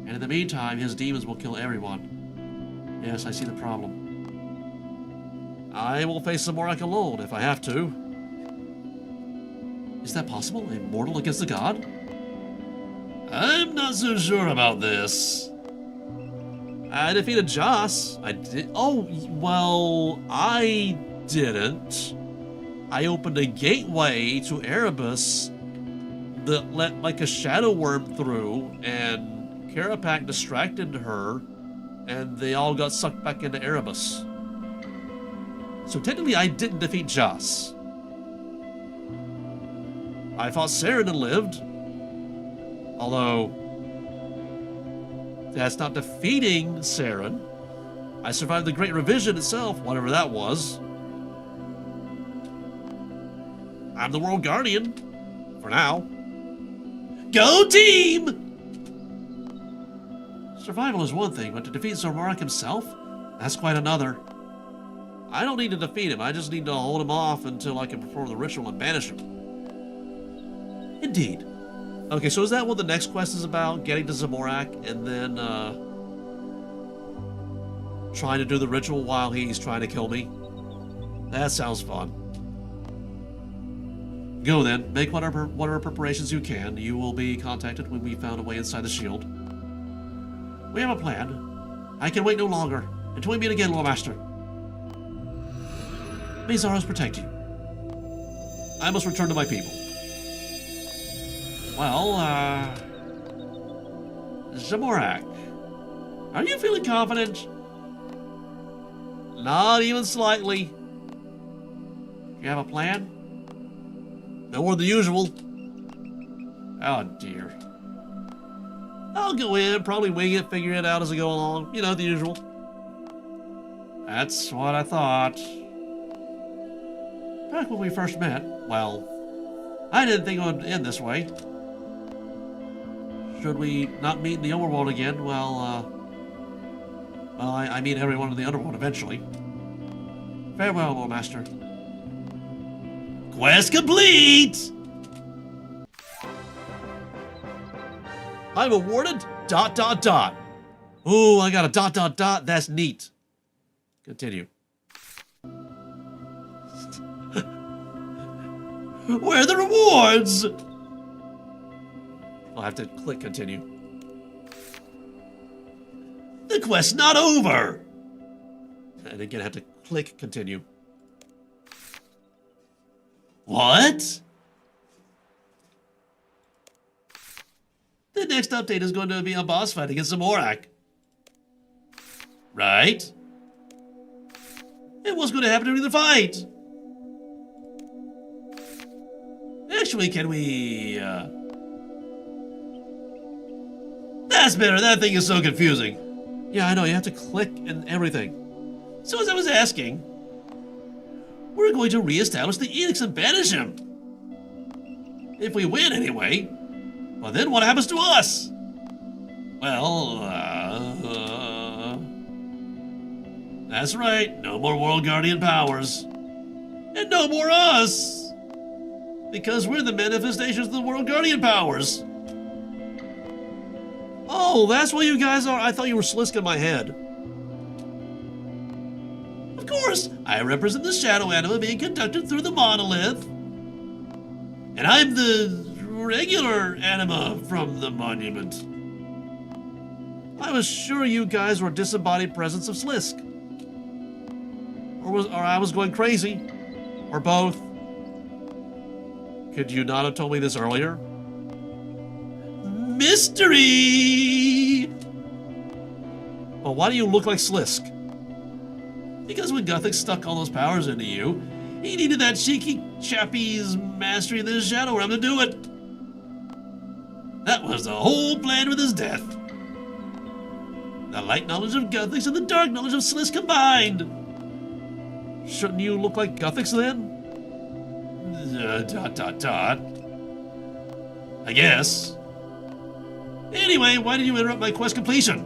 And in the meantime, his demons will kill everyone. Yes, I see the problem. I will face Zamorak alone if I have to. Is that possible? A mortal against a god? I'm not so sure about this. I defeated Joss. I did. Oh, well, I didn't. I opened a gateway to Erebus that let like a shadow worm through, and Karapak distracted her, and they all got sucked back into Erebus. So technically, I didn't defeat Joss. I fought Saren and lived. Although, that's not defeating Saren. I survived the Great Revision itself, whatever that was. I'm the World Guardian. For now. Go team! Survival is one thing, but to defeat Zamorak himself? That's quite another. I don't need to defeat him, I just need to hold him off until I can perform the ritual and banish him. Indeed. Okay, so is that what the next quest is about? Getting to Zamorak and then, trying to do the ritual while he's trying to kill me? That sounds fun. Go then, make whatever preparations you can. You will be contacted when we found a way inside the shield. We have a plan. I can wait no longer. Until we meet again, Loremaster. May Zaros protect you. I must return to my people. Well, Zamorak, are you feeling confident? Not even slightly. You have a plan? No more than usual. Oh dear. I'll go in, probably wing it, figure it out as I go along. You know, the usual. That's what I thought. Back when we first met, well, I didn't think it would end this way. Should we not meet in the overworld again, well, I meet everyone in the underworld eventually. Farewell, Loremaster. Quest complete! I'm awarded ... Ooh, I got a ... That's neat. Continue. Where are the rewards? I'll have to click continue. The quest's not over! And again, I have to click continue. What? The next update is going to be a boss fight against Zamorak. Right? And what's going to happen during the fight? Actually, can we, That's better, that thing is so confusing. Yeah, I know, you have to click and everything. So as I was asking, we're going to re-establish the edicts and banish him. If we win, anyway. Well, then what happens to us? Well, that's right, no more World Guardian powers. And no more us. Because we're the manifestations of the World Guardian powers. Oh, that's what you guys are? I thought you were Slisk in my head. Of course, I represent the shadow anima being conducted through the monolith. And I'm the regular anima from the monument. I was sure you guys were disembodied presence of Slisk. Or I was going crazy. Or both. Could you not have told me this earlier? Mystery! Well, why do you look like Slisk? Because when Guthix stuck all those powers into you, he needed that cheeky chappie's mastery of the shadow realm to do it. That was the whole plan with his death. The light knowledge of Guthix and the dark knowledge of Slisk combined. Shouldn't you look like Guthix then? I guess. Anyway, why did you interrupt my quest completion?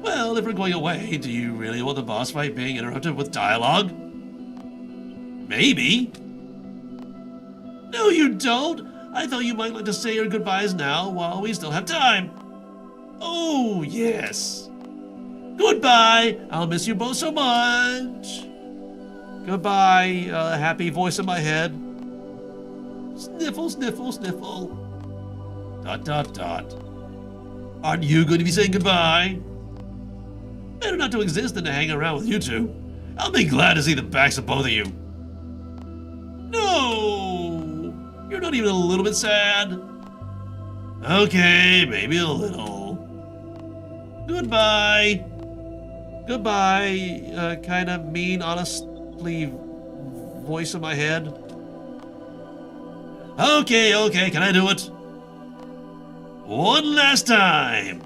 Well, if we're going away, do you really want the boss fight being interrupted with dialogue? Maybe. No, you don't. I thought you might like to say your goodbyes now while we still have time. Oh, yes. Goodbye. I'll miss you both so much. Goodbye, happy voice in my head. Sniffle, sniffle, sniffle. Dot, dot, dot. Aren't you going to be saying goodbye? Better not to exist than to hang around with you two. I'll be glad to see the backs of both of you. No! You're not even a little bit sad? Okay, maybe a little. Goodbye. Goodbye, kind of mean, honestly voice in my head. Okay, can I do it? One last time.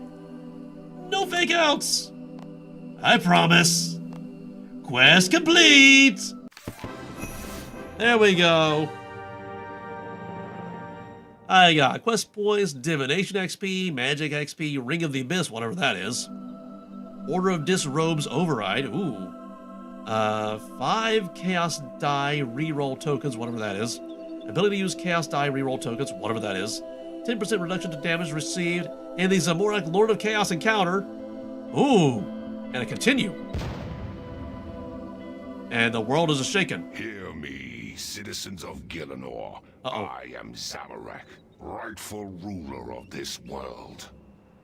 No fake outs. I promise. Quest complete. There we go. I got quest points, divination XP, magic XP, ring of the abyss, whatever that is. Order of Disrobes override. Ooh. 5 chaos die reroll tokens, whatever that is. Ability to use chaos die reroll tokens, whatever that is. 10% reduction to damage received in the Zamorak Lord of Chaos encounter. Ooh. And a continue. And the world is a-shaken. Hear me, citizens of Gielinor. I am Zamorak, rightful ruler of this world.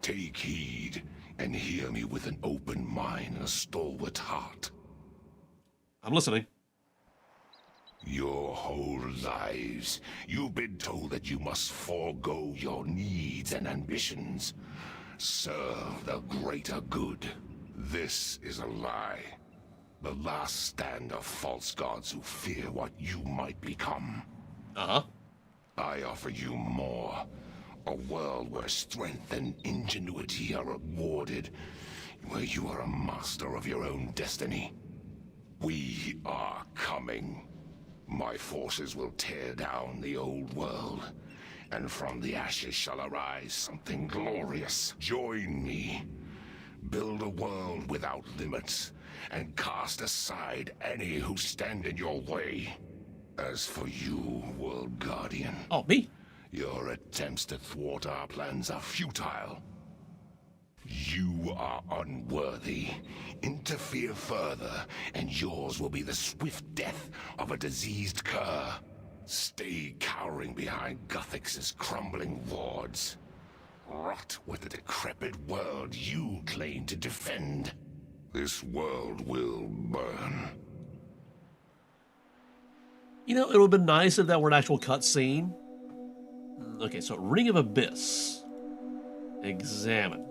Take heed and hear me with an open mind and a stalwart heart. I'm listening. Your whole lives, you've been told that you must forego your needs and ambitions. Serve the greater good. This is a lie. The last stand of false gods who fear what you might become. Uh-huh. I offer you more. A world where strength and ingenuity are rewarded. Where you are a master of your own destiny. We are coming. My forces will tear down the old world. And from the ashes shall arise something glorious. Join me. Build a world without limits. And cast aside any who stand in your way. As for you, World Guardian. Oh, me? Your attempts to thwart our plans are futile. You are unworthy. Interfere further, and yours will be the swift death of a diseased cur. Stay cowering behind Guthix's crumbling wards. Rot with the decrepit world you claim to defend. This world will burn. You know, it would have been nice if that were an actual cutscene. Okay, so Ring of Abyss. Examine.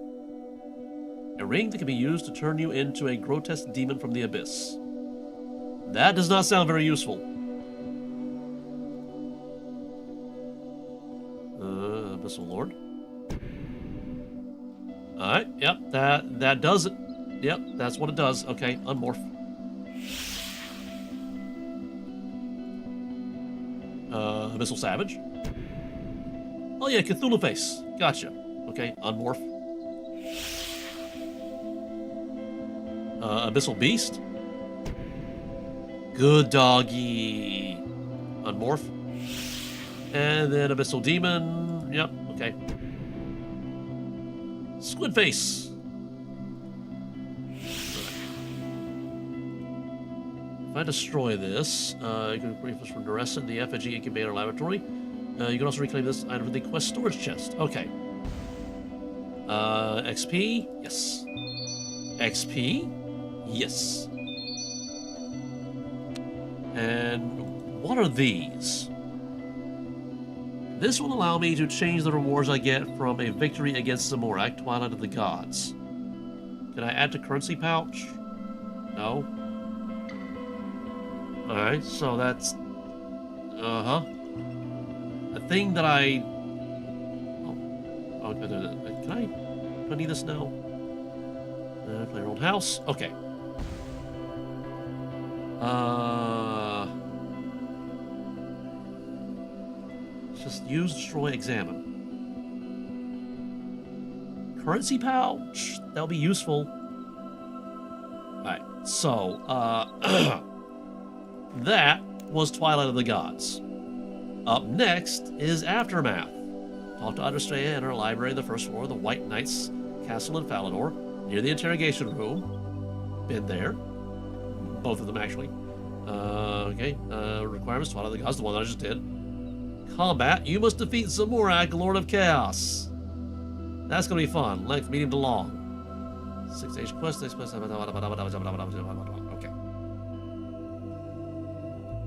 A ring that can be used to turn you into a grotesque demon from the abyss. That does not sound very useful. Abyssal Lord. Alright, yep, that does it. Yep, that's what it does. Okay, unmorph. Abyssal Savage. Oh yeah, Cthulhu Face. Gotcha. Okay, unmorph. Abyssal Beast. Good doggy. Unmorph. And then Abyssal Demon. Yep, okay. Squid Face. If I destroy this, you can reclaim this from Naressa in the effigy incubator laboratory. You can also reclaim this item from the quest storage chest. Okay. XP? Yes. XP? Yes. And what are these? This will allow me to change the rewards I get from a victory against Zamorak, Twilight of the Gods. Can I add to currency pouch? No. Alright, so that's... Uh-huh. A thing that I... Oh, can I need this now? Play your old house? Okay. Just use, destroy, examine. Currency pouch? That'll be useful. Alright, so, that was Twilight of the Gods. Up next is Aftermath. Talk to Adrestrea in her library on the first floor of the White Knight's Castle in Falador, near the interrogation room. Been there. Both of them, actually. Okay. Requirements, Twilight of the Gods, the one that I just did. Combat, you must defeat Zamorak, Lord of Chaos. That's gonna be fun. Length, medium to long. 6 quest, okay.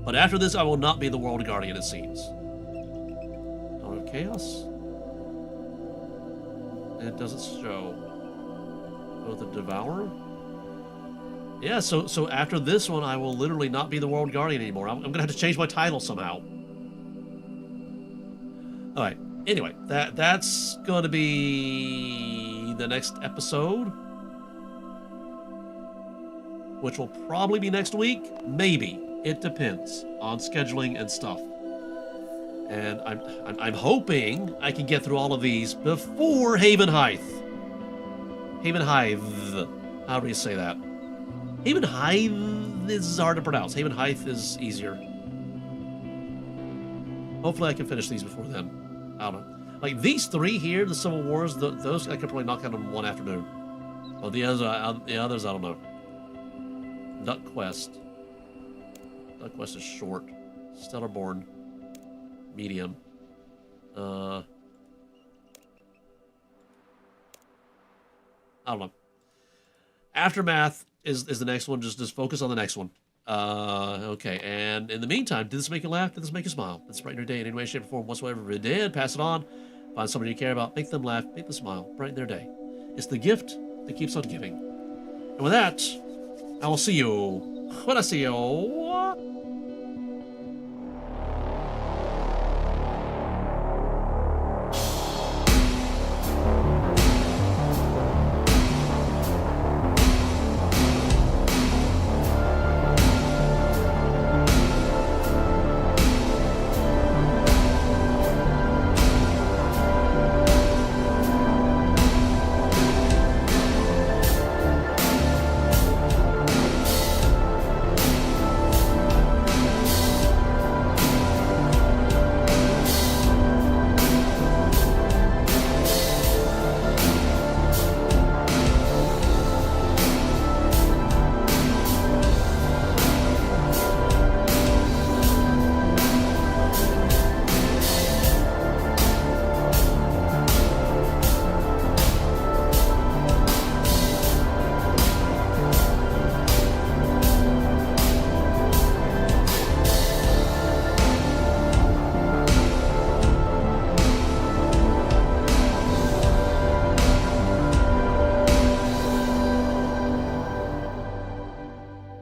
But after this, I will not be the World Guardian, it seems. Lord of Chaos? It doesn't show. Oh, the Devourer? Yeah, so after this one, I will literally not be the World Guardian anymore. I'm gonna have to change my title somehow. Alright, anyway, that's gonna be the next episode. Which will probably be next week. Maybe. It depends on scheduling and stuff. And I'm hoping I can get through all of these before Haven Height. Haven Height. How do you say that? Haven Height is hard to pronounce. Haven Height is easier. Hopefully I can finish these before then. I don't know. Like these three here, the Civil Wars, those I could probably knock out in one afternoon. Well, the others I don't know. Duck Quest. Duck Quest is short. Stellarborn. Medium. I don't know. Aftermath is the next one. Just focus on the next one. Okay, and in the meantime, did this make you laugh? Did this make you smile? Did this brighten your day in any way, shape, or form whatsoever? If it did, pass it on. Find somebody you care about. Make them laugh. Make them smile. Brighten their day. It's the gift that keeps on giving. And with that, I will see you when I see you.